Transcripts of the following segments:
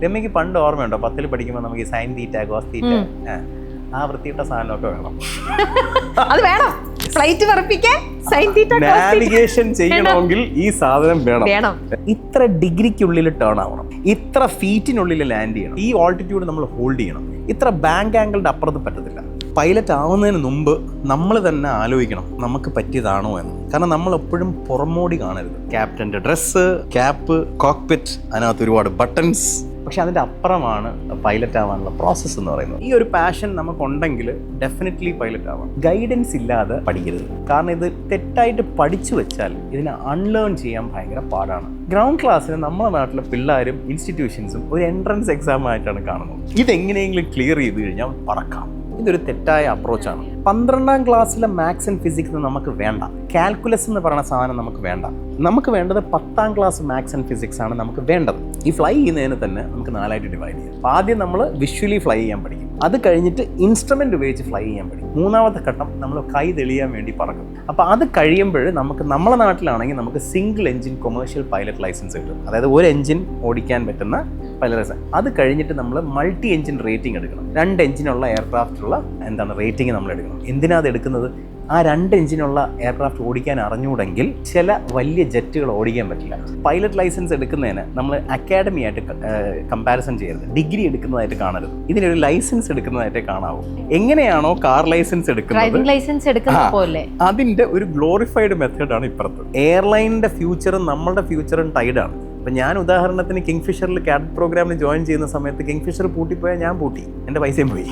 രമ്യക്ക് പണ്ട് ഓർമ്മയുണ്ടോ 10ൽ പഠിക്കുമ്പോൾ നമുക്ക് ഈ സൈൻ തീറ്റ കോസ് തീറ്റ ആ വൃത്തിയിട്ട സാധനമൊക്കെ വേണം. അത് വേണം. ഫ്ലൈറ്റ് പറപ്പിക്കാൻ സൈൻ തീറ്റ നാവിഗേഷൻ ചെയ്യണമെങ്കിൽ ഈ സാധനം വേണം. ഇത്ര ഡിഗ്രിക്കുള്ളിൽ ടേൺ ആവണം, ഇത്ര ഫീറ്റിനുള്ളിൽ ലാൻഡ് ചെയ്യണം, ഈ ഓൾട്ടിറ്റ്യൂഡ് നമ്മൾ ഹോൾഡ് ചെയ്യണം, ഇത്ര ബാങ്ക് ആംഗിളുടെ അപ്പുറത്ത് പറ്റത്തില്ല. പൈലറ്റ് ആവുന്നതിന് മുമ്പ് നമ്മൾ തന്നെ ആലോചിക്കണം നമുക്ക് പറ്റിയതാണോ എന്ന്. കാരണം നമ്മൾ എപ്പോഴും പുറമോടി കാണരുത്. ക്യാപ്റ്റൻ്റെ ഡ്രസ്സ്, ക്യാപ്പ്, കോക്പിറ്റ്, അതിനകത്ത് ഒരുപാട് ബട്ടൺസ്. പക്ഷെ അതിൻ്റെ അപ്പുറമാണ് പൈലറ്റ് ആവാനുള്ള പ്രോസസ്സ് എന്ന് പറയുന്നത്. ഈ ഒരു പാഷൻ നമുക്കുണ്ടെങ്കിൽ ഡെഫിനറ്റ്ലി പൈലറ്റ് ആവാം. ഗൈഡൻസ് ഇല്ലാതെ പഠിക്കരുത്. കാരണം ഇത് തെറ്റായിട്ട് പഠിച്ചു വെച്ചാൽ ഇതിനെ അൺലേൺ ചെയ്യാൻ ഭയങ്കര പാടാണ്. ഗ്രൗണ്ട് ക്ലാസ്സിന് നമ്മുടെ നാട്ടിലെ പിള്ളേരും ഇൻസ്റ്റിറ്റ്യൂഷൻസും ഒരു എൻട്രൻസ് എക്സാം ആയിട്ടാണ് കാണുന്നത്. ഇതെങ്ങനെയെങ്കിലും ക്ലിയർ ചെയ്ത് കഴിഞ്ഞാൽ പറക്കാം. ഇതൊരു തെറ്റായ അപ്രോച്ചാണ്. 12ാം ക്ലാസ്സിലെ മാത്സ് ആൻഡ് ഫിസിക്സ് നമുക്ക് വേണ്ട. കാൽക്കുലസ് എന്ന് പറയുന്ന സാധനം നമുക്ക് വേണ്ട. നമുക്ക് വേണ്ടത് 10ാം ക്ലാസ് മാത്സ് ആൻഡ് ഫിസിക്സ് ആണ് നമുക്ക് വേണ്ടത്. ഈ ഫ്ലൈ ചെയ്യുന്നതിന് തന്നെ നമുക്ക് 4ആയിട്ട് ഡിവൈഡ് ചെയ്യാം. അപ്പോൾ ആദ്യം നമ്മൾ വിഷ്വലി ഫ്ലൈ ചെയ്യാൻ പഠിക്കും. അത് കഴിഞ്ഞിട്ട് ഇൻസ്ട്രുമെന്റ് ഉപയോഗിച്ച് ഫ്ലൈ ചെയ്യാൻ പഠിക്കും. 3ാമത്തെ ഘട്ടം നമ്മൾ കൈ തെളിയാൻ വേണ്ടി പറക്കും. അപ്പോൾ അത് കഴിയുമ്പോൾ നമ്മുടെ നാട്ടിലാണെങ്കിൽ നമുക്ക് single engine commercial pilot licence കിട്ടും. അതായത് ഒരു എഞ്ചിൻ ഓടിക്കാൻ പറ്റുന്ന പൈലറ്റ് ലൈസൻസ്. അത് കഴിഞ്ഞിട്ട് നമ്മൾ മൾട്ടി എഞ്ചിൻ റേറ്റിംഗ് എടുക്കണം. 2 എഞ്ചിനുള്ള എയർക്രാഫ്റ്റുള്ള റേറ്റിംഗ് നമ്മൾ എടുക്കണം. എന്തിനാ അത് എടുക്കുന്നത്? ആ 2 എഞ്ചിനുള്ള എയർക്രാഫ്റ്റ് ഓടിക്കാൻ അറിഞ്ഞുകൂടെങ്കിൽ ചില വലിയ ജെറ്റുകൾ ഓടിക്കാൻ പറ്റില്ല. പൈലറ്റ് ലൈസൻസ് എടുക്കുന്നതിന് നമ്മൾ അക്കാഡമി ആയിട്ട് കമ്പാരിസൺ ചെയ്യരുത്. ഡിഗ്രി എടുക്കുന്നതായിട്ട് കാണരുത്. ഇതിനൊരു ലൈസൻസ് എടുക്കുന്നതായിട്ടേ കാണാവൂ. എങ്ങനെയാണോ കാർ ലൈസൻസ് എടുക്കുന്നത് അതിന്റെ ഒരു ഗ്ലോറിഫൈഡ് മെത്തേഡാണ് ഇപ്പുറത്ത്. എയർലൈനിന്റെ ഫ്യൂച്ചറും നമ്മളുടെ ഫ്യൂച്ചറും ടൈഡാണ്. അപ്പം ഞാൻ ഉദാഹരണത്തിന് കിങ്ഫിഷറിൽ കാഡറ്റ് പ്രോഗ്രാമിൽ ജോയിൻ ചെയ്യുന്ന സമയത്ത് കിങ്ഫിഷർ പൂട്ടിപ്പോയാൽ ഞാൻ പൂട്ടി, എൻ്റെ പൈസയും പോയി.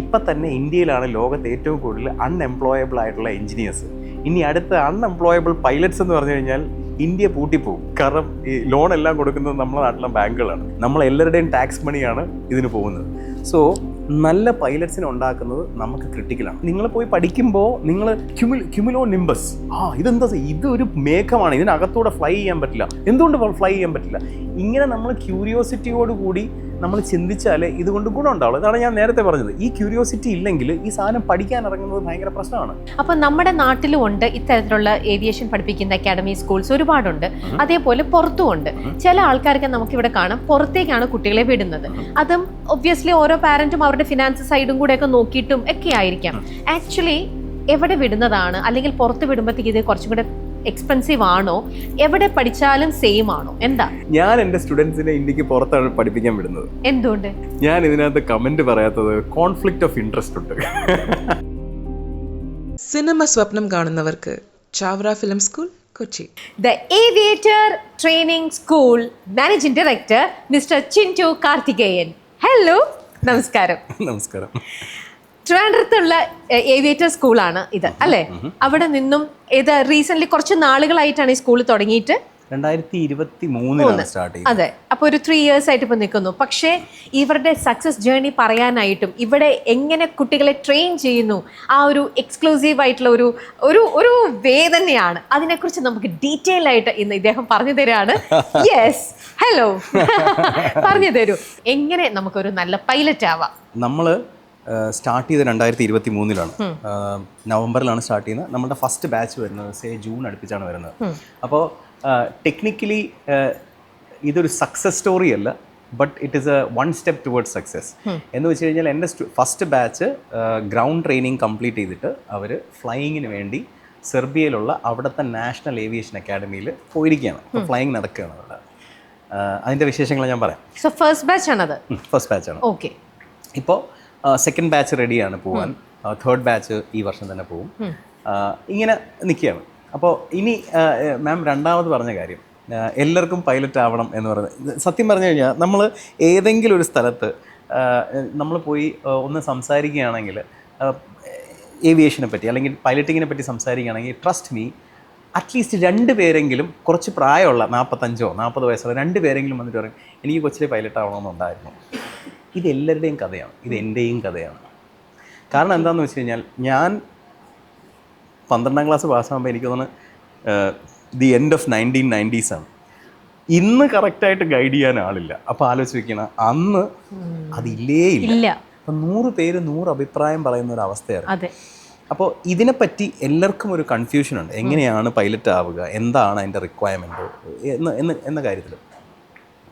ഇപ്പം തന്നെ ഇന്ത്യയിലാണ് ലോകത്ത് ഏറ്റവും കൂടുതൽ അൺഎംപ്ലോയബിൾ ആയിട്ടുള്ള എഞ്ചിനീയേഴ്സ്. ഇനി അടുത്ത അൺഎംപ്ലോയബിൾ പൈലറ്റ്സ് എന്ന് പറഞ്ഞു കഴിഞ്ഞാൽ ഇന്ത്യ പൂട്ടിപ്പോകും. കാരണം ഈ ലോൺ എല്ലാം കൊടുക്കുന്നത് നമ്മുടെ നാട്ടിലെ ബാങ്കുകളാണ്. നമ്മളെല്ലാവരുടെയും ടാക്സ് മണിയാണ് ഇതിന് പോകുന്നത്. സോ നല്ല പൈലറ്റ്സിനെ ഉണ്ടാക്കുന്നത് നമുക്ക് ക്രിട്ടിക്കലാണ്. നിങ്ങൾ പോയി പഠിക്കുമ്പോൾ നിങ്ങൾ ക്യുമുലോ നിംബസ്, ഇതെന്താ, ഇതൊരു മേഘമാണ്, ഇതിനകത്തൂടെ ഫ്ലൈ ചെയ്യാൻ പറ്റില്ല, എന്തുകൊണ്ട് ഫ്ലൈ ചെയ്യാൻ പറ്റില്ല, ഇങ്ങനെ നമ്മൾ ക്യൂരിയോസിറ്റിയോടുകൂടി നമ്മൾ ചിന്തിച്ചാൽ ഇതുകൊണ്ട് ഗുണം ഉണ്ടാവുള്ളൂ. ഇതാണ് ഞാൻ നേരത്തെ പറഞ്ഞത്. ഈ ക്യൂരിയോസിറ്റി ഇല്ലെങ്കിൽ ഈ സാധനം പഠിക്കാൻ ഇറങ്ങുന്നത് ഭയങ്കര പ്രശ്നമാണ്. അപ്പം നമ്മുടെ നാട്ടിലും ഉണ്ട് ഇത്തരത്തിലുള്ള ഏവിയേഷൻ പഠിപ്പിക്കുന്ന അക്കാഡമി സ്കൂൾസ് ഒരുപാടുണ്ട്. അതേപോലെ പുറത്തുമുണ്ട്. ചില ആൾക്കാർക്ക് നമുക്കിവിടെ കാണാം പുറത്തേക്കാണ് കുട്ടികളെ വിടുന്നത്. അതും ഒബ്വിയസ്ലി ഓരോ പാരന്റും അവരുടെ ഫിനാൻസ് സൈഡും കൂടെ ഒക്കെ നോക്കിയിട്ടും ഒക്കെ ആയിരിക്കാം. ആക്ച്വലി എവിടെ വിടുന്നതാണ്, അല്ലെങ്കിൽ പുറത്ത് വിടുമ്പോഴത്തേക്ക് ഇത് കുറച്ചും കൂടെ എക്സ്പെൻസീവ് ആണോ, എവിടെ പഠിച്ചാലും സെയിം ആണോ, എന്താ? ഞാൻ എൻ്റെ സ്റ്റുഡൻസിനെ ഇന്ത്യക്ക് പുറത്താണ് പഠിപ്പിക്കാൻ വിടുന്നത്. എന്തുകൊണ്ട്? ഞാൻ ഇതിനകത്ത് കമന്റ് പറയാത്തത് കോൺഫ്ലിക്റ്റ് ഓഫ് ഇൻട്രസ്റ്റ് ഉണ്ട്. സിനിമ സ്വപ്നം കാണുന്നവർക്ക് Chavara film school, Kochi. The aviator training school managing director mister Chintu Karthikeyan. Hello, നമസ്കാരം. നമസ്കാരം. ട്രിവാൻഡ്രത്തുള്ള ഏവിയേറ്റർ സ്കൂളാണ് ഇത് അല്ലേ? അവിടെ നിന്നും ഇത് റീസെന്റ് കുറച്ച് നാളുകളായിട്ടാണ് ഈ സ്കൂൾ തുടങ്ങിയിട്ട്. 2023 സ്റ്റാർട്ട് ചെയ്തത്. അതെ. അപ്പോൾ ഒരു 3 years ആയിട്ട് ഇപ്പൊ നിൽക്കുന്നു. പക്ഷേ ഇവരുടെ സക്സസ് ജേർണി പറയാനായിട്ടും ഇവിടെ എങ്ങനെ കുട്ടികളെ ട്രെയിൻ ചെയ്യുന്നു, ആ ഒരു എക്സ്ക്ലൂസീവ് ആയിട്ടുള്ള ഒരു വേ തന്നെയാണ്. അതിനെക്കുറിച്ച് നമുക്ക് ഡീറ്റെയിൽ ആയിട്ട് ഇന്ന് ഇദ്ദേഹം പറഞ്ഞു തരാണ്. യെസ്, ഹലോ, പറഞ്ഞു തരൂ, എങ്ങനെ നമുക്കൊരു നല്ല പൈലറ്റ് ആവാം? നമ്മള് സ്റ്റാർട്ട് ചെയ്ത് 2023 നവംബറിലാണ് സ്റ്റാർട്ട് ചെയ്യുന്നത്. നമ്മുടെ ഫസ്റ്റ് ബാച്ച് വരുന്നത് ജൂൺ അടുപ്പിച്ചാണ് വരുന്നത്. അപ്പോൾ ടെക്നിക്കലി ഇതൊരു സക്സസ് സ്റ്റോറി അല്ല, but it is A 1 step towards success. എന്ന് വെച്ച് കഴിഞ്ഞാൽ എൻ്റെ first batch ground training complete ചെയ്തിട്ട് അവർ ഫ്ലൈയിങ്ങിന് വേണ്ടി സെർബിയയിലുള്ള അവിടുത്തെ നാഷണൽ ഏവിയേഷൻ അക്കാഡമിയിൽ പോയിരിക്കുകയാണ്. അപ്പോൾ ഫ്ലൈയിങ് നടക്കുകയാണ് അവിടെ. അതിൻ്റെ വിശേഷങ്ങൾ ഞാൻ പറയാം. സോ ഫസ്റ്റ് ബാച്ച് ആണത്? ഫസ്റ്റ് ബാച്ചാണ്. ഓക്കെ. ഇപ്പോൾ സെക്കൻഡ് ബാച്ച് റെഡിയാണ് പോകാൻ. തേർഡ് ബാച്ച് ഈ വർഷം തന്നെ പോകും. ഇങ്ങനെ നിൽക്കുകയാണ്. അപ്പോൾ ഇനി മാം രണ്ടാമത് പറഞ്ഞ കാര്യം, എല്ലാവർക്കും പൈലറ്റ് ആവണം എന്ന് പറയുന്നത്, സത്യം പറഞ്ഞു കഴിഞ്ഞാൽ നമ്മൾ ഏതെങ്കിലും ഒരു സ്ഥലത്ത് നമ്മൾ പോയി ഒന്ന് സംസാരിക്കുകയാണെങ്കിൽ ഏവിയേഷനെ പറ്റി അല്ലെങ്കിൽ പൈലറ്റിങ്ങിനെ പറ്റി സംസാരിക്കുകയാണെങ്കിൽ ട്രസ്റ്റ് മീ, അറ്റ്ലീസ്റ്റ് 2 പേരെങ്കിലും കുറച്ച് പ്രായമുള്ള 45 or 40 വയസ്സുള്ള 2 പേരെങ്കിലും വന്നിട്ട് പറയും എനിക്ക് കൊച്ചിലെ പൈലറ്റ് ആവണമെന്നുണ്ടായിരുന്നു. ഇത് എല്ലാവരുടെയും കഥയാണ്, ഇത് എൻ്റെയും കഥയാണ്. കാരണം എന്താണെന്ന് വെച്ച് കഴിഞ്ഞാൽ ഞാൻ 12ാം ക്ലാസ് പാസ്സാകുമ്പോൾ എനിക്ക് തോന്നുന്നു ദി എൻഡ് ഓഫ് 1990s ആണ്. ഇന്ന് കറക്റ്റായിട്ട് ഗൈഡ് ചെയ്യാൻ ആളില്ല. അപ്പോൾ ആലോചിച്ച് വെക്കണം, അന്ന് അതില്ലേ ഇല്ല. അപ്പം 100 പേര് 100 അഭിപ്രായം പറയുന്ന ഒരു അവസ്ഥയായിരുന്നു. അപ്പോൾ ഇതിനെപ്പറ്റി എല്ലാവർക്കും ഒരു കൺഫ്യൂഷനുണ്ട്. എങ്ങനെയാണ് പൈലറ്റ് ആവുക, എന്താണ് അതിൻ്റെ റിക്വയർമെൻറ്റ് എന്ന കാര്യത്തിൽ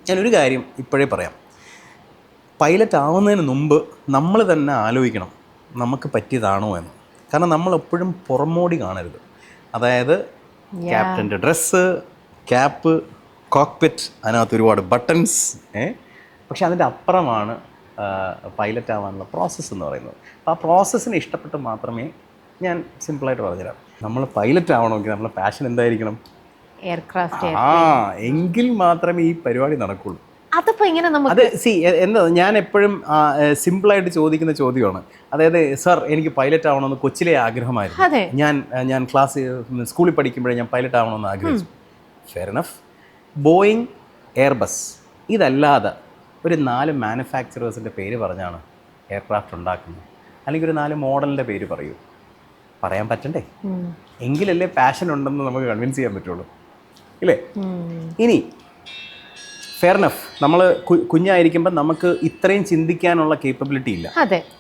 ഞാനൊരു കാര്യം ഇപ്പോഴേ പറയാം. പൈലറ്റ് ആവുന്നതിന് മുമ്പ് നമ്മൾ തന്നെ ആലോചിക്കണം നമുക്ക് പറ്റിയതാണോ എന്ന്. കാരണം നമ്മളെപ്പോഴും പുറമോടി കാണരുത്. അതായത് ക്യാപ്റ്റൻ്റെ ഡ്രസ്സ്, ക്യാപ്പ്, കോക്പിറ്റ്, അതിനകത്ത് ഒരുപാട് ബട്ടൺസ്, പക്ഷെ അതിൻ്റെ അപ്പുറമാണ് പൈലറ്റ് ആവാനുള്ള പ്രോസസ്സ് എന്ന് പറയുന്നത്. അപ്പോൾ ആ പ്രോസസ്സിനെ ഇഷ്ടപ്പെട്ട് മാത്രമേ, ഞാൻ സിമ്പിളായിട്ട് പറഞ്ഞുതരാം, നമ്മൾ പൈലറ്റ് ആവണമെങ്കിൽ നമ്മളെ പാഷൻ എന്തായിരിക്കണം? എയർക്രാഫ്റ്റ്. എങ്കിൽ മാത്രമേ ഈ പരിപാടി നടക്കുള്ളൂ. അതിപ്പോ ഇങ്ങനെ നമുക്ക് അത് എന്താ, ഞാൻ എപ്പോഴും സിമ്പിളായിട്ട് ചോദിക്കുന്ന ചോദ്യമാണ്. അതായത് സർ എനിക്ക് പൈലറ്റ് ആവണമെന്ന് കൊച്ചിലെ ആഗ്രഹമായിരുന്നു. ഞാൻ സ്കൂളിൽ പഠിക്കുമ്പോഴേ ഞാൻ പൈലറ്റ് ആവണമെന്ന് ആഗ്രഹിച്ചു. Fair enough. ബോയിങ്, എയർബസ് ഇതല്ലാതെ ഒരു 4 മാനുഫാക്ചറേഴ്സിൻ്റെ പേര് പറഞ്ഞാണ് എയർക്രാഫ്റ്റ് ഉണ്ടാക്കുന്നത്. അല്ലെങ്കിൽ ഒരു 4 മോഡലിൻ്റെ പേര് പറയൂ. പറയാൻ പറ്റണ്ടേ? എങ്കിലല്ലേ പാഷൻ ഉണ്ടെന്ന് നമുക്ക് കൺവിൻസ് ചെയ്യാൻ പറ്റുള്ളൂ, ഇല്ലേ? ഇനി ഫെയർ എനഫ്, നമ്മൾ കുഞ്ഞായിരിക്കുമ്പോൾ നമുക്ക് ഇത്രയും ചിന്തിക്കാനുള്ള കേപ്പബിലിറ്റി ഇല്ല.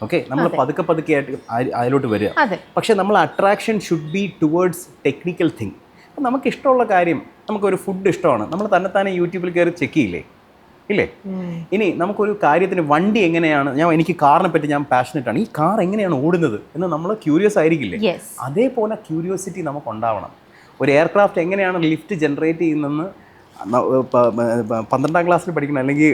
ഓക്കെ, നമ്മൾ പതുക്കെ ആയിട്ട് അതിലോട്ട് വരിക. പക്ഷേ നമ്മൾ attraction should be towards technical thing. അപ്പം നമുക്ക് ഇഷ്ടമുള്ള കാര്യം, നമുക്കൊരു ഫുഡ് ഇഷ്ടമാണ്, നമ്മൾ തന്നെത്താനെ യൂട്യൂബിൽ കയറി ചെക്ക് ചെയ്യില്ലേ, ഇല്ലേ? ഇനി നമുക്കൊരു കാര്യത്തിന് വണ്ടി എങ്ങനെയാണ്, എനിക്ക് കാറിനെ പറ്റി ഞാൻ പാഷനറ്റ് ആണ്, ഈ കാർ എങ്ങനെയാണ് ഓടുന്നത് എന്ന് നമ്മൾ ക്യൂരിയസ് ആയിരിക്കില്ലേ? അതേപോലെ ക്യൂരിയോസിറ്റി നമുക്ക് ഉണ്ടാവണം. ഒരു എയർക്രാഫ്റ്റ് എങ്ങനെയാണ് ലിഫ്റ്റ് ജനറേറ്റ് ചെയ്യുന്നതെന്ന് 12ാം ക്ലാസ്സിൽ പഠിക്കുന്ന അല്ലെങ്കിൽ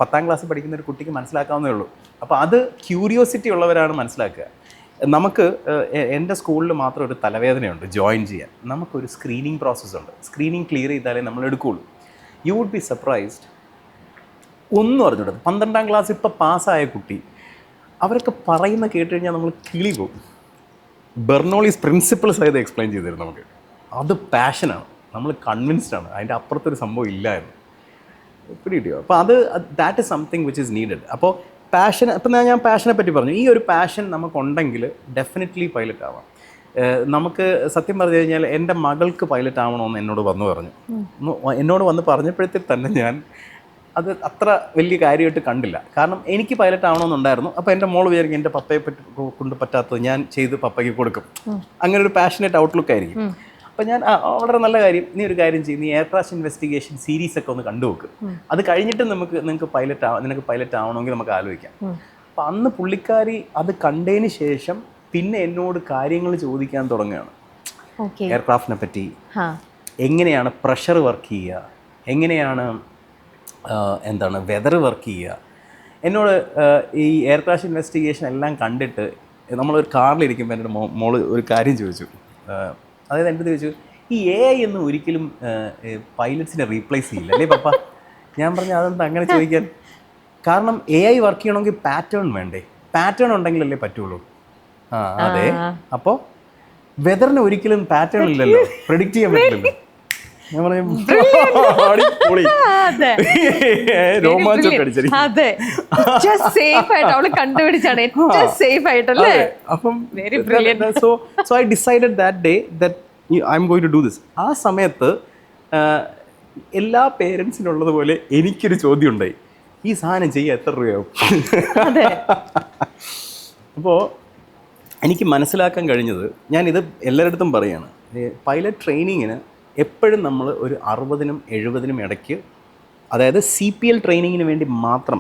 10ാം ക്ലാസ്സിൽ പഠിക്കുന്ന ഒരു കുട്ടിക്ക് മനസ്സിലാക്കാവുന്നേ ഉള്ളൂ. അപ്പോൾ അത് ക്യൂരിയോസിറ്റി ഉള്ളവരാണ് മനസ്സിലാക്കുക. നമുക്ക് എൻ്റെ സ്കൂളിൽ മാത്രം ഒരു തലവേദനയുണ്ട് ജോയിൻ ചെയ്യാൻ. നമുക്കൊരു സ്ക്രീനിങ് പ്രോസസ്സുണ്ട്. സ്ക്രീനിങ് ക്ലിയർ ചെയ്താലേ നമ്മൾ എടുക്കുകയുള്ളൂ. You would be surprised. ഒന്നും അറിഞ്ഞൂടത് 12ാം ക്ലാസ് ഇപ്പോൾ പാസ്സായ കുട്ടി, അവരൊക്കെ പറയുന്ന കേട്ട് കഴിഞ്ഞാൽ നമ്മൾ കിളി പോകും. ബെർണോളീസ് പ്രിൻസിപ്പിൾസ് ആയത് എക്സ്പ്ലെയിൻ ചെയ്തു തരും നമുക്ക്. അത് പാഷനാണ്, നമ്മൾ കൺവിൻസ്ഡ് ആണ്, അതിൻ്റെ അപ്പുറത്തൊരു സംഭവം ഇല്ലായിരുന്നു. പിടിയോ? അപ്പോൾ that is something which is needed. അപ്പോൾ പാഷൻ, അപ്പം ഞാൻ പാഷനെ പറ്റി പറഞ്ഞു. ഈ ഒരു പാഷൻ നമുക്കുണ്ടെങ്കിൽ ഡെഫിനറ്റ്ലി പൈലറ്റ് ആവാം. നമുക്ക് സത്യം പറഞ്ഞു കഴിഞ്ഞാൽ എൻ്റെ മകൾക്ക് പൈലറ്റ് ആവണമെന്ന് എന്നോട് വന്ന് പറഞ്ഞപ്പോഴത്തേക്ക് തന്നെ ഞാൻ അത് അത്ര വലിയ കാര്യമായിട്ട് കണ്ടില്ല. കാരണം എനിക്ക് പൈലറ്റ് ആവണമെന്നുണ്ടായിരുന്നു. അപ്പോൾ എൻ്റെ മോൾ വിചാരിക്കും എൻ്റെ പപ്പയെ കൊണ്ട് പറ്റാത്തത് ഞാൻ ചെയ്ത് പപ്പയ്ക്ക് കൊടുക്കും. അങ്ങനെ ഒരു പാഷനേറ്റ് ഔട്ട്ലുക്ക് ആയിരിക്കും. അപ്പോൾ ഞാൻ വളരെ നല്ല കാര്യം, നീ ഒരു കാര്യം ചെയ്യും, നീ എയർക്രാഫ്റ്റ് ഇൻവെസ്റ്റിഗേഷൻ സീരീസൊക്കെ ഒന്ന് കണ്ടുവെക്ക്. അത് കഴിഞ്ഞിട്ട് നിനക്ക് പൈലറ്റ് ആവണമെങ്കിൽ നമുക്ക് ആലോചിക്കാം. അപ്പോൾ അന്ന് പുള്ളിക്കാരി അത് കണ്ടതിന് ശേഷം പിന്നെ എന്നോട് കാര്യങ്ങൾ ചോദിക്കാൻ തുടങ്ങുകയാണ്. എയർക്രാഫ്റ്റിനെ പറ്റി, എങ്ങനെയാണ് പ്രഷർ വർക്ക് ചെയ്യുക, എങ്ങനെയാണ് വെതർ വർക്ക് ചെയ്യുക. എന്നോട് ഈ എയർക്രാഫ്റ്റ് ഇൻവെസ്റ്റിഗേഷൻ എല്ലാം കണ്ടിട്ട് നമ്മളൊരു കാറിലിരിക്കുമ്പോൾ എൻ്റെ മോള് ഒരു കാര്യം ചോദിച്ചു. അതായത് എൻ്റെ ചോദിച്ചു, ഈ AI ഒന്നും ഒരിക്കലും പൈലറ്റ്സിനെ റീപ്ലേസ് ചെയ്യില്ല അല്ലേ പപ്പ? ഞാൻ പറഞ്ഞു അതെന്താ അങ്ങനെ ചോദിക്കാൻ? കാരണം AI വർക്ക് ചെയ്യണമെങ്കിൽ പാറ്റേൺ വേണ്ടേ? പാറ്റേൺ ഉണ്ടെങ്കിലല്ലേ പറ്റുള്ളൂ. അതെ. അപ്പോൾ വെതറിന് ഒരിക്കലും പാറ്റേൺ ഇല്ലല്ലോ, പ്രെഡിക്റ്റ് ചെയ്യാൻ പറ്റില്ലല്ലോ. ഞാൻ പറഞ്ഞു രോമാഞ്ചൊക്കെ അടിച്ചിരിക്കും. So I decided that day that I'm going to do this. ആ സമയത്ത് എല്ലാ പേരൻസിനുള്ളതുപോലെ എനിക്കൊരു ചോദ്യം ഉണ്ടായി, ഈ സാധനം ചെയ്യാൻ എത്ര രൂപയാവും? അപ്പോൾ എനിക്ക് മനസ്സിലാക്കാൻ കഴിഞ്ഞത്, ഞാനിത് എല്ലായിടത്തും പറയുകയാണ്, പൈലറ്റ് ട്രെയിനിങ്ങിന് എപ്പോഴും നമ്മൾ ഒരു 60-നും 70-നും ഇടയ്ക്ക്, അതായത് CPL ട്രെയിനിങ്ങിന് വേണ്ടി മാത്രം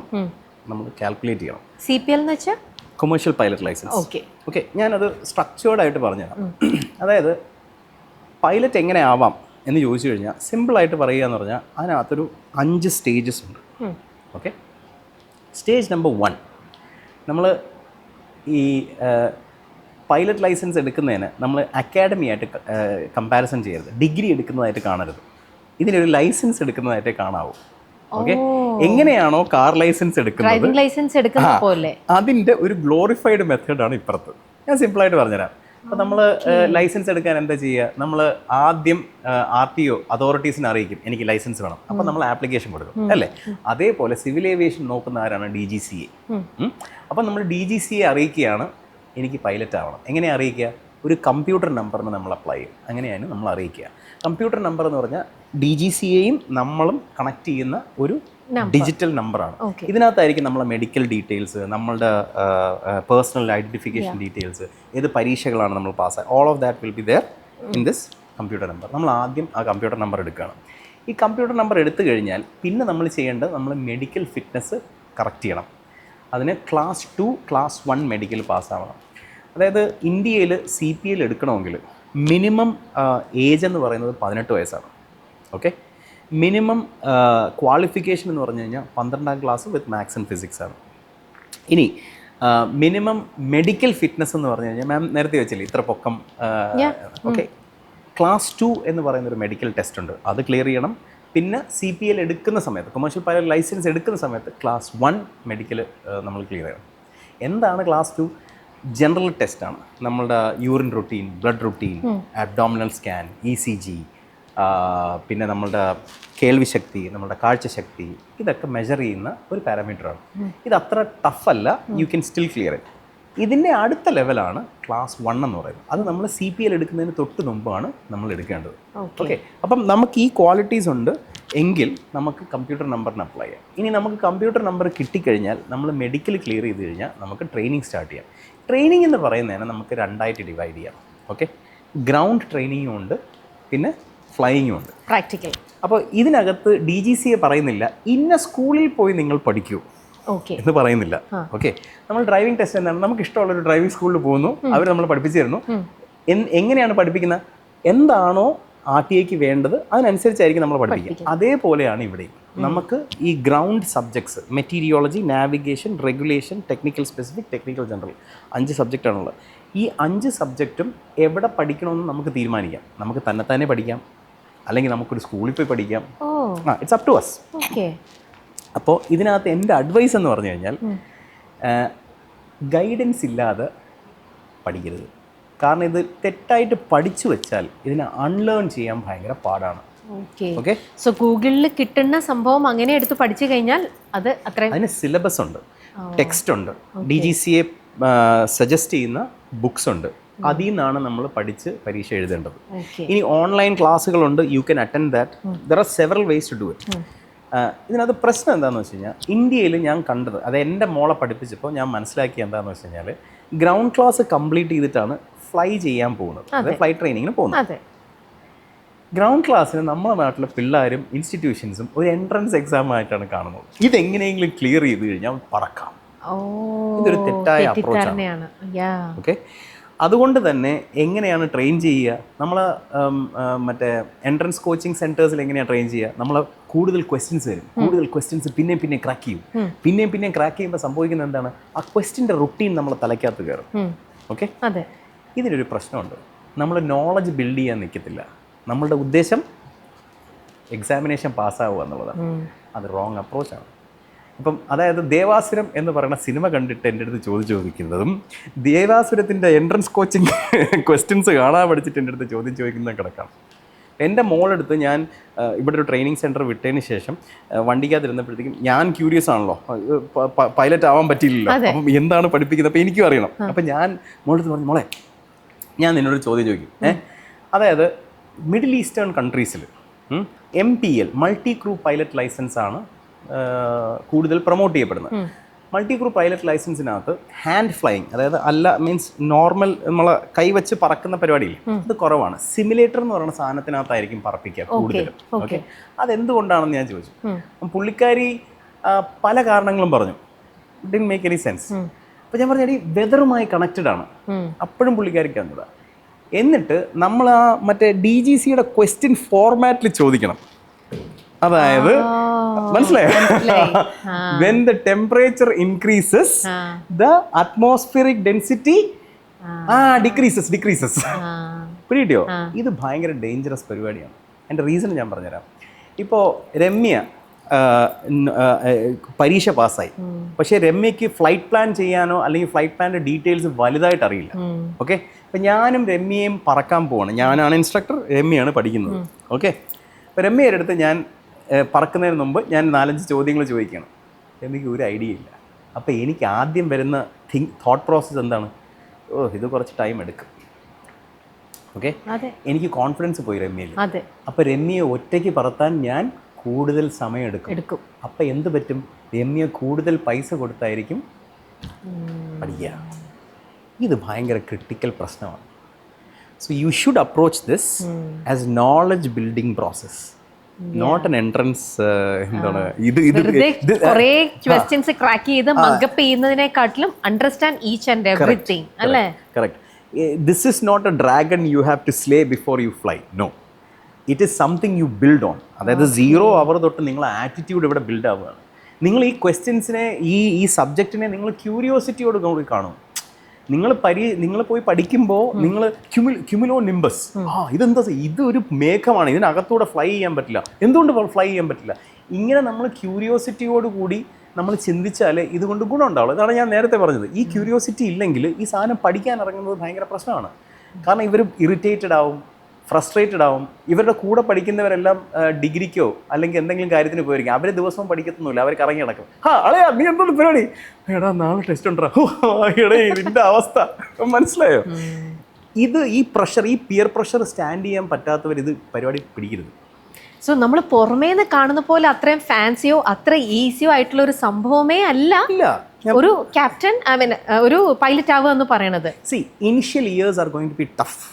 നമ്മൾ കാൽക്കുലേറ്റ് ചെയ്യണം. CPL എന്ന് വെച്ചാൽ കൊമേഴ്ഷ്യൽ പൈലറ്റ് ലൈസൻസ്. ഓക്കെ, ഞാനത് സ്ട്രക്ചേർഡായിട്ട് പറഞ്ഞുതരാം. അതായത് പൈലറ്റ് എങ്ങനെ ആവാം എന്ന് ചോദിച്ചു കഴിഞ്ഞാൽ സിമ്പിളായിട്ട് പറയുക എന്ന് പറഞ്ഞാൽ അതിനകത്തൊരു 5 സ്റ്റേജസ് ഉണ്ട്. ഓക്കെ, സ്റ്റേജ് നമ്പർ 1, നമ്മൾ ഈ പൈലറ്റ് ലൈസൻസ് എടുക്കുന്നതിന് നമ്മൾ അക്കാഡമിയായിട്ട് കമ്പാരിസൺ ചെയ്യരുത്, ഡിഗ്രി എടുക്കുന്നതായിട്ട് കാണരുത്, ഇതിനൊരു ലൈസൻസ് എടുക്കുന്നതായിട്ടേ കാണാവൂ. ഓക്കെ, എങ്ങനെയാണോ കാർ ലൈസൻസ് എടുക്കുന്നത് അതിൻ്റെ ഒരു ഗ്ലോറിഫൈഡ് മെത്തേഡാണ് ഇപ്പുറത്ത്. ഞാൻ സിമ്പിളായിട്ട് പറഞ്ഞുതരാം. അപ്പോൾ നമ്മൾ ലൈസൻസ് എടുക്കാൻ എന്താ ചെയ്യുക, നമ്മൾ ആദ്യം RTO അതോറിറ്റീസിനെ അറിയിക്കും എനിക്ക് ലൈസൻസ് വേണം. അപ്പോൾ നമ്മൾ ആപ്ലിക്കേഷൻ കൊടുക്കും അല്ലേ? അതേപോലെ സിവിൽ ഏവിയേഷൻ നോക്കുന്ന ആരാണ്? DGCA. അപ്പോൾ നമ്മൾ DGCA അറിയിക്കുകയാണ് എനിക്ക് പൈലറ്റ് ആവണം. എങ്ങനെ അറിയിക്കുക? ഒരു കമ്പ്യൂട്ടർ നമ്പറിന് നമ്മൾ അപ്ലൈ ചെയ്യും. അങ്ങനെയാണ് നമ്മൾ അറിയിക്കുക. കമ്പ്യൂട്ടർ നമ്പർ എന്ന് പറഞ്ഞാൽ DGCAയും നമ്മളും കണക്ട് ചെയ്യുന്ന ഒരു ഡിജിറ്റൽ നമ്പറാണ്. ഇതിനകത്തായിരിക്കും നമ്മളെ മെഡിക്കൽ ഡീറ്റെയിൽസ്, നമ്മളുടെ പേഴ്സണൽ ഐഡൻറ്റിഫിക്കേഷൻ ഡീറ്റെയിൽസ്, ഏത് പരീക്ഷകളാണ് നമ്മൾ പാസ്സായി, all of that will be there in this computer number. നമ്മൾ ആദ്യം ആ കമ്പ്യൂട്ടർ നമ്പർ എടുക്കുകയാണ്. ഈ കമ്പ്യൂട്ടർ നമ്പർ എടുത്തു കഴിഞ്ഞാൽ പിന്നെ നമ്മൾ ചെയ്യേണ്ടത്, നമ്മൾ മെഡിക്കൽ ഫിറ്റ്നസ് കറക്റ്റ് ചെയ്യണം. അതിന് ക്ലാസ് 2 ക്ലാസ് 1 മെഡിക്കൽ പാസ്സാവണം. അതായത് ഇന്ത്യയിൽ CPL എടുക്കണമെങ്കിൽ മിനിമം ഏജ് എന്ന് പറയുന്നത് 18 വയസ്സാണ്. ഓക്കെ, മിനിമം ക്വാളിഫിക്കേഷൻ എന്ന് പറഞ്ഞു കഴിഞ്ഞാൽ 12ാം class with maths and physics ആണ്. ഇനി മിനിമം മെഡിക്കൽ ഫിറ്റ്നസ് എന്ന് പറഞ്ഞു കഴിഞ്ഞാൽ മാം നേരത്തെ വെച്ചില്ലേ ഇത്ര പൊക്കം. ഓക്കെ, ക്ലാസ് 2 എന്ന് പറയുന്നൊരു മെഡിക്കൽ ടെസ്റ്റ് ഉണ്ട്, അത് ക്ലിയർ ചെയ്യണം. പിന്നെ CPL എടുക്കുന്ന സമയത്ത്, കൊമേഴ്ഷ്യൽ പൈലറ്റ് ലൈസൻസ് എടുക്കുന്ന സമയത്ത് ക്ലാസ് 1 മെഡിക്കൽ നമ്മൾ ക്ലിയർ ചെയ്യണം. എന്താണ് ക്ലാസ് 2? ജനറൽ ടെസ്റ്റാണ്. നമ്മളുടെ urine routine, blood routine, abdominal scan, ECG, പിന്നെ നമ്മളുടെ കേൾവിശക്തി, നമ്മളുടെ കാഴ്ചശക്തി, ഇതൊക്കെ മെഷർ ചെയ്യുന്ന ഒരു പാരാമീറ്ററാണ്. ഇത് അത്ര ടഫല്ല, you can still clear it. ഇതിൻ്റെ അടുത്ത ലെവലാണ് ക്ലാസ് 1 എന്ന് പറയുന്നത്. അത് നമ്മൾ CPL എടുക്കുന്നതിന് തൊട്ട് മുമ്പാണ് നമ്മൾ എടുക്കേണ്ടത്. ഓക്കെ, അപ്പം നമുക്ക് ഈ ക്വാളിറ്റീസ് ഉണ്ട് എങ്കിൽ നമുക്ക് കമ്പ്യൂട്ടർ നമ്പറിന് അപ്ലൈ ചെയ്യാം. ഇനി നമുക്ക് കമ്പ്യൂട്ടർ നമ്പർ കിട്ടിക്കഴിഞ്ഞാൽ നമ്മൾ മെഡിക്കൽ ക്ലിയർ ചെയ്ത് കഴിഞ്ഞാൽ നമുക്ക് ട്രെയിനിങ് സ്റ്റാർട്ട് ചെയ്യാം. ട്രെയിനിങ് എന്ന് പറയുന്നതിന് നമുക്ക് 2ആയിട്ട് ഡിവൈഡ് ചെയ്യാം. ഓക്കെ, ഗ്രൗണ്ട് ട്രെയിനിങ്ങും ഉണ്ട്, പിന്നെ ഫ്ലൈയിങ്ങും ഉണ്ട്, പ്രാക്ടിക്കൽ. അപ്പോൾ ഇതിനകത്ത് DGCA പറയുന്നില്ല ഇന്ന സ്കൂളിൽ പോയി നിങ്ങൾ പഠിക്കൂ എന്ന് പറയുന്നില്ല. ഓക്കെ, നമ്മൾ ഡ്രൈവിംഗ് ടെസ്റ്റ് എന്താണ്, നമുക്ക് ഇഷ്ടമുള്ളൊരു ഡ്രൈവിംഗ് സ്കൂളിൽ പോകുന്നു, അവർ നമ്മൾ പഠിപ്പിച്ചു തരുന്നു. എങ്ങനെയാണ് പഠിപ്പിക്കുന്നത്, എന്താണോ RTIക്ക് വേണ്ടത് അതിനനുസരിച്ചായിരിക്കും നമ്മൾ പഠിപ്പിക്കുക. അതേപോലെയാണ് ഇവിടെ നമുക്ക് ഈ ground subjects meteorology, navigation, regulation, technical specific, technical general 5 സബ്ജക്റ്റാണുള്ളത്. ഈ 5 സബ്ജക്റ്റും എവിടെ പഠിക്കണമെന്ന് നമുക്ക് തീരുമാനിക്കാം. നമുക്ക് തന്നെ പഠിക്കാം, അല്ലെങ്കിൽ നമുക്കൊരു സ്കൂളിൽ പോയി പഠിക്കാം. It's up to us. അപ്പോൾ ഇതിനകത്ത് എൻ്റെ അഡ്വൈസ് എന്ന് പറഞ്ഞു കഴിഞ്ഞാൽ ഗൈഡൻസ് ഇല്ലാതെ പഠിക്കരുത്. കാരണം ഇത് തെറ്റായിട്ട് പഠിച്ചു വെച്ചാൽ ഇതിനെ അൺലേൺ ചെയ്യാൻ ഭയങ്കര പാടാണ്. ഓക്കെ, സോ ഗൂഗിളിൽ കിട്ടുന്ന സംഭവം അങ്ങനെ എടുത്ത് പഠിച്ചു കഴിഞ്ഞാൽ അത് അത്ര. അതിന് സിലബസ് ഉണ്ട്, ടെക്സ്റ്റ് ഉണ്ട്, DGCA സജസ്റ്റ് ചെയ്യുന്ന ബുക്സ് ഉണ്ട്, അതിൽ നിന്നാണ് നമ്മൾ പഠിച്ച് പരീക്ഷ എഴുതേണ്ടത്. ഇനി ഓൺലൈൻ ക്ലാസ്സുകളുണ്ട്, you can attend that. There are several ways to do it. ഇതിനകത്ത് പ്രശ്നം എന്താണെന്ന് വെച്ച് കഴിഞ്ഞാൽ ഇന്ത്യയിൽ ഞാൻ കണ്ടത്, അത് എൻ്റെ മോളെ പഠിപ്പിച്ചപ്പോൾ ഞാൻ മനസ്സിലാക്കിയ എന്താണെന്ന് വെച്ച് കഴിഞ്ഞാൽ ഗ്രൗണ്ട് ക്ലാസ് കംപ്ലീറ്റ് ചെയ്തിട്ടാണ് ഫ്ലൈ ചെയ്യാൻ പോകുന്നത്, അതായത് ഫ്ലൈറ്റ് ട്രെയിനിങ്ങിന് പോകുന്നത്. ഗ്രൗണ്ട് ക്ലാസ്സിന് നമ്മുടെ നാട്ടിലെ പിള്ളേരും ഇൻസ്റ്റിറ്റ്യൂഷൻസും ഒരു എൻട്രൻസ് എക്സാം ആയിട്ടാണ് കാണുന്നത്. ഇതെങ്ങനെയെങ്കിലും ക്ലിയർ ചെയ്ത് കഴിഞ്ഞാൽ പറക്കാം. ഇതൊരു തെറ്റായ അപ്രോച്ചാണ്. ഓക്കെ, അതുകൊണ്ട് തന്നെ എങ്ങനെയാണ് ട്രെയിൻ ചെയ്യുക, നമ്മൾ മറ്റേ എൻട്രൻസ് കോച്ചിങ് സെൻറ്റേഴ്സിൽ എങ്ങനെയാണ് ട്രെയിൻ ചെയ്യുക, നമ്മൾ കൂടുതൽ ക്വസ്റ്റ്യൻസ് വരും, കൂടുതൽ ക്വസ്റ്റ്യൻസ് പിന്നെ ക്രാക്ക് ചെയ്യും, പിന്നെ ക്രാക്ക് ചെയ്യുമ്പോൾ സംഭവിക്കുന്നത് എന്താണ്, ആ ക്വസ്റ്റ്യൻ്റെ റുട്ടീൻ നമ്മൾ തലയ്ക്കകത്ത് കയറും. ഓക്കെ, ഇതിനൊരു പ്രശ്നമുണ്ട്, നമ്മൾ നോളജ് ബിൽഡ് ചെയ്യാൻ നിൽക്കത്തില്ല, നമ്മളുടെ ഉദ്ദേശം എക്സാമിനേഷൻ പാസ്സാവുക എന്നുള്ളതാണ്. അത് റോങ് അപ്രോച്ചാണ്. ഇപ്പം അതായത് ദേവാസുരം എന്ന് പറയുന്ന സിനിമ കണ്ടിട്ട് എൻ്റെ അടുത്ത് ചോദിക്കുന്നതും ദേവാസുരത്തിൻ്റെ എൻട്രൻസ് കോച്ചിങ് ക്വസ്റ്റ്യൻസ് കാണാൻ പഠിച്ചിട്ട് എൻ്റെ അടുത്ത് ചോദിക്കുന്ന കിടക്കാം. എൻ്റെ മോളെടുത്ത് ഞാൻ ഇവിടെ ഒരു ട്രെയിനിങ് സെൻറ്റർ വിട്ടതിന് ശേഷം വണ്ടിക്കകത്തിരുന്നപ്പോഴത്തേക്കും ഞാൻ ക്യൂരിയസ് ആണല്ലോ, പൈലറ്റ് ആവാൻ പറ്റിയില്ലല്ലോ, അപ്പം എന്താണ് പഠിപ്പിക്കുന്നത്, അപ്പോൾ എനിക്കും അറിയണം. അപ്പം ഞാൻ മോളെടുത്ത് പറഞ്ഞു, മോളെ ഞാൻ നിന്നോട് ചോദ്യം ചോദിക്കും. അതായത് മിഡിൽ ഈസ്റ്റേൺ കൺട്രീസിൽ MPL multi crew pilot license ആണ് കൂടുതൽ പ്രൊമോട്ട് ചെയ്യപ്പെടുന്നത്. മൾട്ടി ക്രൂ പൈലറ്റ് ലൈസൻസിനകത്ത് ഹാൻഡ് ഫ്ലൈയിങ്, അതായത് മീൻസ് നോർമൽ നമ്മളെ കൈവച്ച് പറക്കുന്ന പരിപാടിയിൽ അത് കുറവാണ്. സിമുലേറ്റർ എന്ന് പറയുന്ന സാധനത്തിനകത്തായിരിക്കും പറപ്പിക്കുക കൂടുതലും. ഓക്കെ, അതെന്തുകൊണ്ടാണെന്ന് ഞാൻ ചോദിച്ചു. പുള്ളിക്കാരി പല കാരണങ്ങളും പറഞ്ഞു. It didn't make any sense. അപ്പോൾ ഞാൻ പറഞ്ഞു, വെതറുമായി കണക്റ്റഡ് ആണ്. അപ്പോഴും പുള്ളിക്കാരിക്ക് അറിഞ്ഞൂടാ. എന്നിട്ട് നമ്മൾ ആ മറ്റേ DGCയുടെ ക്വസ്റ്റ്യൻ ഫോർമാറ്റിൽ ചോദിക്കണം. അതായത് മനസ്സിലായോ, when the temperature increases the atmospheric density decreases. പിടിയോ, ഇത് ഭയങ്കര ഡേഞ്ചറസ് പരിപാടിയാണ്. എൻ്റെ റീസൺ ഞാൻ പറഞ്ഞുതരാം. ഇപ്പോൾ രമ്യ പരീക്ഷ പാസ്സായി, പക്ഷേ രമ്യക്ക് ഫ്ലൈറ്റ് പ്ലാൻ ചെയ്യാനോ അല്ലെങ്കിൽ ഫ്ലൈറ്റ് പ്ലാൻ്റെ ഡീറ്റെയിൽസ് വലുതായിട്ട് അറിയില്ല. ഓക്കെ, അപ്പം ഞാനും രമ്യയും പറക്കാൻ പോവാണ്. ഞാനാണ് ഇൻസ്ട്രക്ടർ, രമ്യയാണ് പഠിക്കുന്നത്. ഓക്കെ, അപ്പോൾ രമ്യയുടെ അടുത്ത് ഞാൻ പറക്കുന്നതിന് മുമ്പ് ഞാൻ 4-5 ചോദ്യങ്ങൾ ചോദിക്കണം. എനിക്ക് ഒരു ഐഡിയ ഇല്ല. അപ്പോൾ എനിക്ക് ആദ്യം വരുന്ന തോട്ട് പ്രോസസ്സ് എന്താണ്, ഇത് കുറച്ച് ടൈം എടുക്കും. ഓക്കെ, എനിക്ക് കോൺഫിഡൻസ് പോയി രമ്യയിൽ. അപ്പോൾ രമ്യയെ ഒറ്റയ്ക്ക് പറത്താൻ ഞാൻ കൂടുതൽ സമയം എടുക്കും. അപ്പം എന്ത് പറ്റും, രമ്യ കൂടുതൽ പൈസ കൊടുത്തായിരിക്കും പഠിക്കുക. ഇത് ഭയങ്കര ക്രിട്ടിക്കൽ പ്രശ്നമാണ്. So you should approach this as knowledge building process. Not an entrance. എന്താണ് കുറേ ക്വസ്റ്റ്യൻസ് ക്രാക്ക് ചെയ്ത് മഗപ്പ് ചെയ്യുന്നതിനെക്കാട്ടിലും അണ്ടർസ്റ്റാൻഡ് ഈച്ച് ആൻഡ് എവറിത്തിങ് അല്ലേ? Correct. This is not a dragon you have to slay before you fly. No, it is something you build on. അതായത് 0 അവർ തൊട്ട് നിങ്ങളെ attitude ഇവിടെ build ആവുകയാണ്. നിങ്ങൾ ഈ ക്വസ്റ്റ്യൻസിനെ ഈ സബ്ജക്റ്റിനെ നിങ്ങൾ ക്യൂരിയോസിറ്റിയോട് കൂടി കാണും. നിങ്ങൾ പോയി പഠിക്കുമ്പോൾ നിങ്ങൾ ക്യുമുലോ നിംബസ്, ഇതെന്താ, ഇതൊരു മേഘമാണ്, ഇതിനകത്തൂടെ ഫ്ലൈ ചെയ്യാൻ പറ്റില്ല, എന്തുകൊണ്ട് ഫ്ലൈ ചെയ്യാൻ പറ്റില്ല, ഇങ്ങനെ നമ്മൾ ക്യൂരിയോസിറ്റിയോട് കൂടി നമ്മൾ ചിന്തിച്ചാൽ ഇതുകൊണ്ട് ഗുണം ഉണ്ടാവുള്ളൂ. ഇതാണ് ഞാൻ നേരത്തെ പറഞ്ഞത്. ഈ ക്യൂരിയോസിറ്റി ഇല്ലെങ്കിൽ ഈ സാധനം പഠിക്കാൻ ഇറങ്ങുന്നത് ഭയങ്കര പ്രശ്നമാണ്. കാരണം ഇവർ ഇറിറ്റേറ്റഡ് ആവും, ഫ്രസ്ട്രേറ്റഡ് ആവും. ഇവരുടെ കൂടെ പഠിക്കുന്നവരെല്ലാം ഡിഗ്രിക്കോ അല്ലെങ്കിൽ എന്തെങ്കിലും കാര്യത്തിന് പോയിരിക്കും. അവർ ദിവസവും പഠിക്കത്തൊന്നുമില്ല, അവർ കറങ്ങി നടക്കും. അളയാ നീ എന്തോന്ന് പരിപാടി, എടാ നാളെ ടെസ്റ്റ് ഉണ്ടോ, എടേ ഇതിൻ്റെ അവസ്ഥ, മനസ്സിലായോ? ഈ പ്രഷർ, ഈ പിയർ പ്രഷർ സ്റ്റാൻഡ് ചെയ്യാൻ പറ്റാത്തവർ ഇത് പരിപാടി പിടിക്കരുത്. സോ നമ്മൾ പുറമേന്ന് കാണുന്ന പോലെ അത്രയും ഫാൻസിയോ അത്ര ഈസിയോ ആയിട്ടുള്ള ഒരു സംഭവമേ അല്ല ഒരു ക്യാപ്റ്റൻ, ഐ മീൻ ഒരു പൈലറ്റ് ആവുക എന്ന് പറയണത്. See, initial years are going to be tough.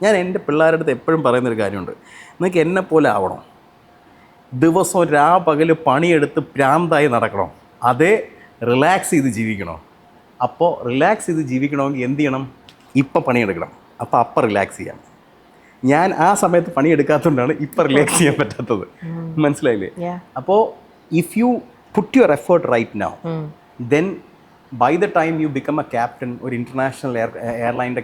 ഞാൻ എൻ്റെ പിള്ളേരുടെ അടുത്ത് എപ്പോഴും പറയുന്നൊരു കാര്യമുണ്ട്, നിങ്ങൾക്ക് എന്നെ പോലെ ആവണം, ദിവസവും പകൽ പണിയെടുത്ത് പ്രാന്തായി നടക്കണം, അതേ റിലാക്സ് ചെയ്ത് ജീവിക്കണം. അപ്പോൾ റിലാക്സ് ചെയ്ത് ജീവിക്കണമെങ്കിൽ എന്ത് ചെയ്യണം? ഇപ്പം പണിയെടുക്കണം, അപ്പം റിലാക്സ് ചെയ്യാം. ഞാൻ ആ സമയത്ത് പണിയെടുക്കാത്തതുകൊണ്ടാണ് ഇപ്പം റിലാക്സ് ചെയ്യാൻ പറ്റാത്തത്. മനസ്സിലായില്ലേ? അപ്പോൾ if you put your effort right now, then by the time you become a captain ഒരു ഇൻ്റർനാഷണൽ എയർലൈൻ്റെ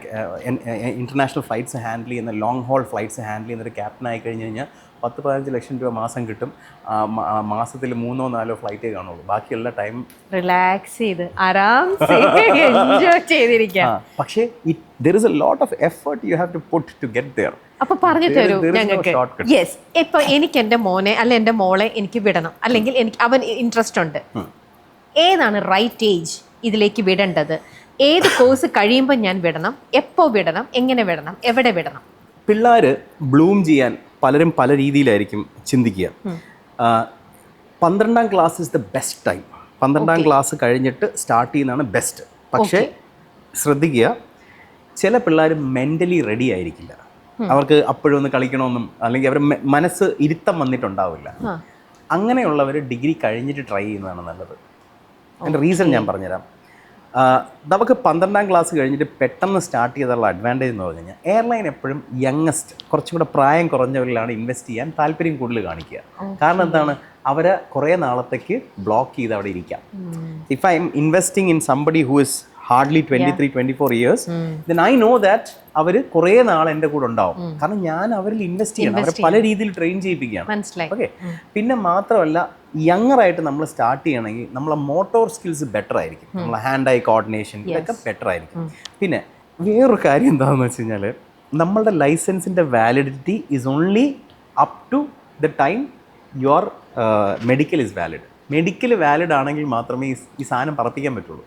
ഇൻ്റർനാഷണൽ ഫ്ലൈറ്റ്സ് ഹാൻഡിൽ ചെയ്യുന്ന ലോങ് ഹോൾ ഫ്ലൈറ്റ്സ് ഹാൻഡിൽ ചെയ്യുന്ന ഒരു ക്യാപ്റ്റൻ ആയി കഴിഞ്ഞ് കഴിഞ്ഞാൽ 10-15 ലക്ഷം രൂപ മാസം കിട്ടും. മാസത്തിൽ 3-4 ഫ്ലൈറ്റേ കാണുള്ളൂ, ബാക്കിയുള്ള ടൈം റിലാക്സ് ചെയ്ത് എൻജോയ് ചെയ്തിരിക്കാം. പക്ഷേ there is a lot of effort you have to put to get there. അപ്പൊ പറഞ്ഞു തരൂ ഞങ്ങൾക്ക്. യെസ്, ഇപ്പൊ എനിക്ക് എൻ്റെ മോനെ അല്ലെ എൻ്റെ മോളെ എനിക്ക് വിടണം, അല്ലെങ്കിൽ എനിക്ക് അവൻ ഇൻട്രസ്റ്റ് ഉണ്ട്, ഏതാണ് റൈറ്റ് ഏജ് ഇതിലേക്ക് വിടേണ്ടത്? ഏത് കോഴ്സ് കഴിയുമ്പോൾ ഞാൻ വിടണം, എപ്പോൾ വിടണം, എങ്ങനെ വിടണം, എവിടെ വിടണം? പിള്ളേർ ബ്ലൂം ചെയ്യാൻ പലരും പല രീതിയിലായിരിക്കും ചിന്തിക്കുക. 12ാം class is the best time. 12ാം class കഴിഞ്ഞിട്ട് സ്റ്റാർട്ട് ചെയ്യുന്നതാണ് ബെസ്റ്റ്. പക്ഷേ ശ്രദ്ധിക്കുക, ചില പിള്ളേർ മെൻ്റലി റെഡി ആയിരിക്കില്ല. അവർക്ക് അപ്പോഴും ഒന്ന് കളിക്കണമെന്നും അല്ലെങ്കിൽ അവർ മനസ്സ് ഇരുത്തം വന്നിട്ടുണ്ടാവില്ല. അങ്ങനെയുള്ളവർ ഡിഗ്രി കഴിഞ്ഞിട്ട് ട്രൈ ചെയ്യുന്നതാണ് നല്ലത്. അതിൻ്റെ റീസൺ ഞാൻ പറഞ്ഞുതരാം. നമുക്ക് 12ാം ക്ലാസ് കഴിഞ്ഞിട്ട് പെട്ടെന്ന് സ്റ്റാർട്ട് ചെയ്തുള്ള അഡ്വാൻറ്റേജ് എന്ന് പറഞ്ഞു കഴിഞ്ഞാൽ, എയർലൈൻ എപ്പോഴും യങ്ങസ്റ്റ്, കുറച്ചും കൂടെ പ്രായം കുറഞ്ഞവരിലാണ് ഇൻവെസ്റ്റ് ചെയ്യാൻ താല്പര്യം കൂടുതൽ കാണിക്കുക. കാരണം എന്താണ്? അവരെ കുറേ നാളത്തേക്ക് ബ്ലോക്ക് ചെയ്ത് അവിടെ ഇരിക്കാം. If I'm investing in somebody who is hardly 23-24 years, then I know that അവർ കുറേ നാൾ എൻ്റെ കൂടെ ഉണ്ടാവും. കാരണം ഞാൻ അവരിൽ ഇൻവെസ്റ്റ് ചെയ്യണം, അവരെ പല രീതിയിൽ ട്രെയിൻ ചെയ്യിപ്പിക്കുകയാണ്. ഓക്കെ, പിന്നെ മാത്രമല്ല യങ്ങറായിട്ട് നമ്മൾ സ്റ്റാർട്ട് ചെയ്യണമെങ്കിൽ നമ്മളെ മോട്ടോർ സ്കിൽസ് ബെറ്റർ ആയിരിക്കും, നമ്മളെ ഹാൻഡ് ഐ കോർഡിനേഷൻ ഇതൊക്കെ ബെറ്റർ ആയിരിക്കും. പിന്നെ വേറൊരു കാര്യം എന്താണെന്ന് വെച്ച് കഴിഞ്ഞാൽ, നമ്മളുടെ ലൈസൻസിൻ്റെ validity is only up to the time your medical is valid. Medical valid ആണെങ്കിൽ മാത്രമേ ഈ സാധനം പറപ്പിക്കാൻ പറ്റുള്ളൂ.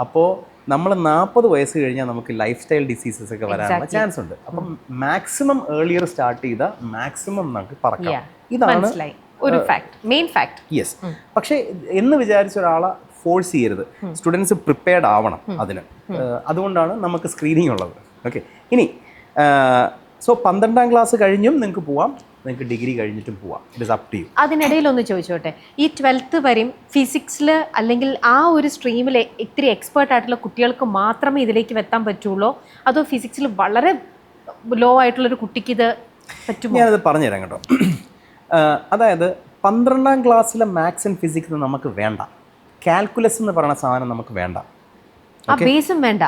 അപ്പോൾ നമ്മൾ 40 വയസ്സ് കഴിഞ്ഞാൽ നമുക്ക് ലൈഫ് സ്റ്റൈൽ ഡിസീസസ് ഒക്കെ വരാനുള്ള ചാൻസ് ഉണ്ട്. അപ്പം മാക്സിമം ഏർലിയർ സ്റ്റാർട്ട് ചെയ്താൽ മാക്സിമം നമുക്ക് പറക്കാം. ഇതാണ് ഒരു ഫാക്ട്, മെയിൻ ഫാക്ട്. യെസ്. പക്ഷേ എന്ന് വിചാരിച്ച ഒരാളെ ഫോഴ്സ് ചെയ്യരുത്. സ്റ്റുഡൻസ് പ്രിപ്പയർഡ് ആവണം അതിന്. അതുകൊണ്ടാണ് നമുക്ക് സ്ക്രീനിങ് ഉള്ളത്. ഓക്കെ, ഇനി സോ 12ാം ക്ലാസ് കഴിഞ്ഞും നിങ്ങൾക്ക് പോവാം, നിങ്ങൾക്ക് ഡിഗ്രി കഴിഞ്ഞിട്ടും പോവാം. It is up to you. അതിനിടയിൽ ഒന്ന് ചോദിച്ചോട്ടെ, ഈ 12th വരെയും ഫിസിക്സിൽ അല്ലെങ്കിൽ ആ ഒരു സ്ട്രീമിൽ ഇത്തിരി എക്സ്പേർട്ട് ആയിട്ടുള്ള കുട്ടികൾക്ക് മാത്രമേ ഇതിലേക്ക് എത്താൻ പറ്റുള്ളൂ, അതോ ഫിസിക്സിൽ വളരെ ലോ ആയിട്ടുള്ളൊരു കുട്ടിക്ക് ഇത് പറ്റുമോ? ഞാനത് പറഞ്ഞുതരാം കേട്ടോ. അതായത് 12ാം ക്ലാസ്സിലെ മാത്സ് ആൻഡ് ഫിസിക്സ് നമുക്ക് വേണ്ട. കാൽക്കുലസ് എന്ന് പറയുന്ന സാധനം നമുക്ക് വേണ്ട. ആ ബേസും വേണ്ട.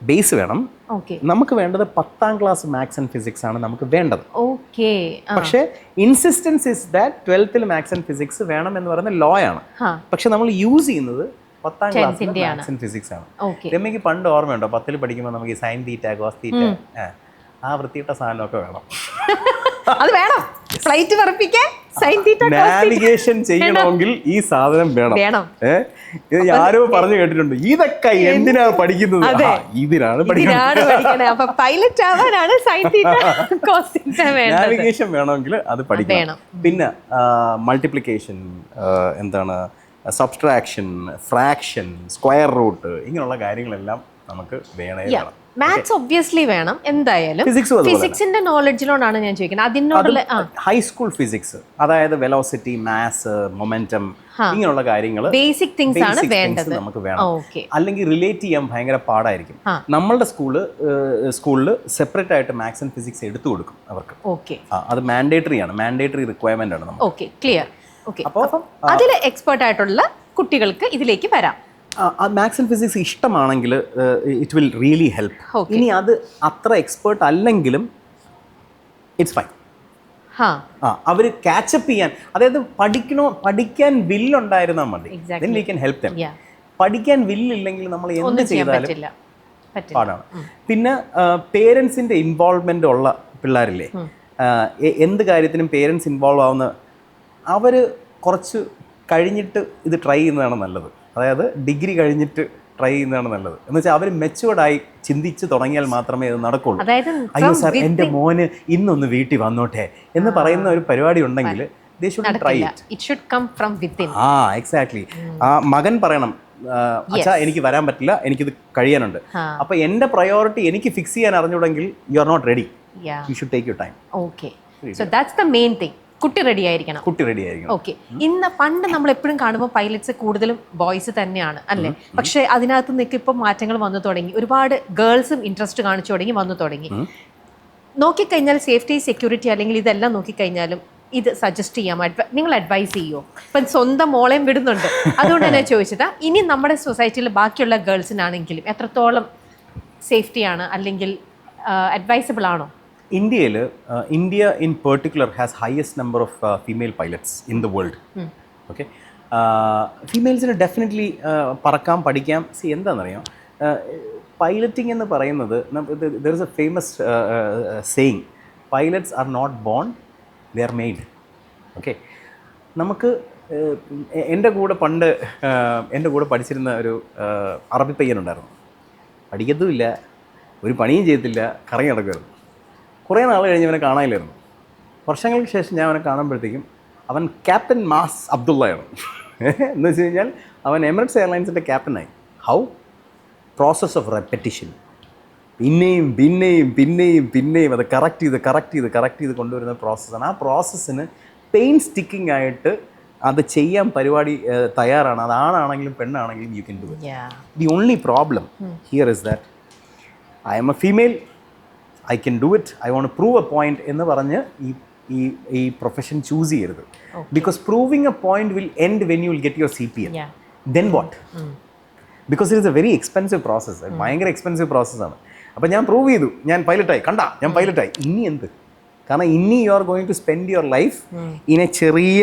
ബേസ് വേണം. ഓക്കെ, നമുക്ക് വേണ്ടത് 10ാം ക്ലാസ് മാത്സ് ആൻഡ് ഫിസിക്സ് ആണ് നമുക്ക് വേണ്ടത്. ഓക്കെ, പക്ഷേ insistence is that 12th maths and physics വേണം എന്ന് പറയുന്ന ലോ ആണ്. പക്ഷെ നമ്മൾ യൂസ് ചെയ്യുന്നത് 10ാം ക്ലാസ്സിലെ മാത്സ് ആൻഡ് ഫിസിക്സ് ആണ്. രമ്യക്ക് പണ്ട് ഓർമ്മയുണ്ടോ, 10ൽ പഠിക്കുമ്പോൾ നമുക്ക് സൈൻ തീറ്റ, കോസ് തീറ്റ, ആ വൃത്തിയിട്ട സാധനമൊക്കെ വേണം. അത് വേണം. ഫ്ലൈറ്റ് പറപ്പിക്കാൻ സൈൻ തീറ്റ, നാവിഗേഷൻ ചെയ്യണമെങ്കിൽ ഈ സാധനം വേണം. ഇത് ആരോ പറഞ്ഞു കേട്ടിട്ടുണ്ട്, ഇതൊക്കെ എന്തിനാ പഠിക്കുന്നത്? ഇതിനാണ് പഠിക്കുന്നത്. അപ്പൊ പൈലറ്റ് ആവാനാണ് സൈൻ തീറ്റ, കോസ് തീറ്റ വേണ്ടത്. നാവിഗേഷൻ വേണമെങ്കിൽ അത് പഠിക്കണം. പിന്നെ മൾട്ടിപ്ലിക്കേഷൻ, എന്താണ് സബ്സ്ട്രാക്ഷൻ, ഫ്രാക്ഷൻ, സ്ക്വയർ റൂട്ട്, ഇങ്ങനെയുള്ള കാര്യങ്ങളെല്ലാം നമുക്ക് വേണം. മാത്സ് ഒബ്വിയസ്ലി വേണം എന്തായാലും. ഫിസിക്സും അതുപോലെ. ഫിസിക്സിന്റെ നോളജിനോടാണ് ഞാൻ ചോദിക്കുന്നത്. അതിനോടുള്ള ഹൈസ്കൂൾ ഫിസിക്സ്, അതായത് വെലോസിറ്റി, മാസ്, മൊമെന്റം, ഇങ്ങനെയുള്ള കാര്യങ്ങൾ, ബേസിക് തിങ്സ് ആണ് വേണ്ടത് നമുക്ക് വേണം. അല്ലെങ്കിൽ റിലേറ്റ് ചെയ്യാൻ ഭയങ്കര പാടായിരിക്കും. നമ്മളുടെ സ്കൂളിൽ സെപ്പറേറ്റ് ആയിട്ട് മാത്സ് ആൻഡ് ഫിസിക്സ് എടുത്തു കൊടുക്കും അവർക്ക്. അത് മാൻഡേറ്ററി ആണ്, മാൻഡേറ്ററി റിക്വയർമെന്റ് ആണ്. Okay, clear. ഓക്കെ, അപ്പം അതിൽ എക്സ്പേർട്ട് ആയിട്ടുള്ള കുട്ടികൾക്ക് ഇതിലേക്ക് വരാം. മാത്സ് ആൻഡ് ഫിസിക്സ് ഇഷ്ടമാണെങ്കിൽ ഇറ്റ് വിൽ റിയലി ഹെൽപ്പ്. ഇനി അത് അത്ര എക്സ്പേർട്ട് അല്ലെങ്കിലും ഇറ്റ്സ് ഫൈൻ. അവർ കാച്ചപ്പ് ചെയ്യാൻ, അതായത് പഠിക്കാൻ വില്ലുണ്ടായിരുന്നാൽ മതി. then we can help them. പഠിക്കാൻ വില്ലില്ലെങ്കിൽ നമ്മൾ എന്ത് ചെയ്താലും പാടാണ്. പിന്നെ പേരൻസിൻ്റെ ഇൻവോൾവ്മെൻ്റ് ഉള്ള പിള്ളേരില്ലേ, എന്ത് കാര്യത്തിനും പേരൻസ് ഇൻവോൾവ് ആവുന്ന, അവർ കുറച്ച് കഴിഞ്ഞിട്ട് ഇത് ട്രൈ ചെയ്യുന്നതാണ് നല്ലത്. അതായത് ഡിഗ്രി കഴിഞ്ഞിട്ട് ട്രൈ ചെയ്യുന്നതാണ് നല്ലത്. എന്ന് വെച്ചാൽ അവർ മെച്ചുവേർഡായി ചിന്തിച്ച് തുടങ്ങിയാൽ മാത്രമേ അത് നടക്കുള്ളൂ. അയ്യോ സാർ, എൻ്റെ മോന് ഇന്നൊന്ന് വീട്ടിൽ വന്നോട്ടെ എന്ന് പറയുന്ന ഒരു പരിപാടി ഉണ്ടെങ്കിൽ they should try it. It should come from within. Exactly. മകൻ പറയണം, അച്ഛാ എനിക്ക് വരാൻ പറ്റില്ല, എനിക്കിത് കഴിയാനുണ്ട്. അപ്പൊ എൻ്റെ പ്രയോറിറ്റി എനിക്ക് ഫിക്സ് ചെയ്യാൻ അറിഞ്ഞുണ്ടെങ്കിൽ you are not ready. You should take your time. Okay, so that's the main thing. കുട്ടി റെഡി ആയിരിക്കണം. ഓക്കെ. ഇന്ന് പണ്ട് നമ്മൾ എപ്പോഴും കാണുമ്പോൾ പൈലറ്റ്സ് കൂടുതലും ബോയ്സ് തന്നെയാണ് അല്ലേ? പക്ഷെ അതിനകത്ത് നിൽക്ക് ഇപ്പോൾ മാറ്റങ്ങൾ വന്നു തുടങ്ങി. ഒരുപാട് ഗേൾസും ഇൻട്രസ്റ്റ് കാണിച്ചു തുടങ്ങി, വന്നു തുടങ്ങി. നോക്കിക്കഴിഞ്ഞാൽ സേഫ്റ്റി, സെക്യൂരിറ്റി അല്ലെങ്കിൽ ഇതെല്ലാം നോക്കിക്കഴിഞ്ഞാലും ഇത് സജസ്റ്റ് ചെയ്യാം, നിങ്ങൾ അഡ്വൈസ് ചെയ്യുമോ? ഇപ്പം സ്വന്തം മോളെയും വിടുന്നുണ്ട്, അതുകൊണ്ട് തന്നെ ചോദിച്ചതാ. ഇനി നമ്മുടെ സൊസൈറ്റിയിൽ ബാക്കിയുള്ള ഗേൾസിനാണെങ്കിലും എത്രത്തോളം സേഫ്റ്റിയാണ് അല്ലെങ്കിൽ അഡ്വൈസബിൾ ആണോ? India in particular has highest number of female pilots in the world. Okay, ഫീമെയിൽസിന് ഡെഫിനറ്റ്ലി പറക്കാം, പഠിക്കാം. എന്താണെന്നറിയാം, പൈലറ്റിംഗ് എന്ന് പറയുന്നത്, there is a famous saying, pilots are not born, they are made. Okay, നമുക്ക് എൻ്റെ കൂടെ പഠിച്ചിരുന്ന ഒരു അറബി പയ്യനുണ്ടായിരുന്നു. പഠിക്കത്തുമില്ല, ഒരു പണിയും ചെയ്യത്തില്ല, കറങ്ങി നടക്കുമായിരുന്നു. കുറേ നാൾ കഴിഞ്ഞ് അവനെ കാണാനില്ലായിരുന്നു. വർഷങ്ങൾക്ക് ശേഷം ഞാൻ അവനെ കാണുമ്പോഴത്തേക്കും അവൻ ക്യാപ്റ്റൻ മാസ് അബ്ദുള്ളയാണ്. എന്ന് വെച്ച് കഴിഞ്ഞാൽ അവൻ എമിറേറ്റ്സ് എയർലൈൻസിൻ്റെ ക്യാപ്റ്റനായി. ഹൗ? Process of repetition. പിന്നെയും പിന്നെയും പിന്നെയും പിന്നെയും അത് കറക്റ്റ് ചെയ്ത് കൊണ്ടുവരുന്ന പ്രോസസ്സാണ്. ആ പ്രോസസ്സിന് പെയിൻ സ്റ്റിക്കിംഗ് ആയിട്ട് അത് ചെയ്യാൻ പരിപാടി തയ്യാറാണ്. അത് ആണാണെങ്കിലും പെണ്ണാണെങ്കിലും you can do it. The only problem here is that I'm a female, I can do it, I want to prove a point എന്ന് പറഞ്ഞ് ഈ പ്രൊഫഷൻ ചൂസ് ചെയ്യരുത്. Because proving a point will end when you will get your CPL. Then what? Because it is a very expensive process. ഭയങ്കര expensive പ്രോസസ്സാണ്. അപ്പം ഞാൻ prove ചെയ്തു, ഞാൻ പൈലറ്റായി, ഞാൻ പൈലറ്റായി. ഇനി എന്ത്? കാരണം ഇനി you are going to spend your life in a ചെറിയ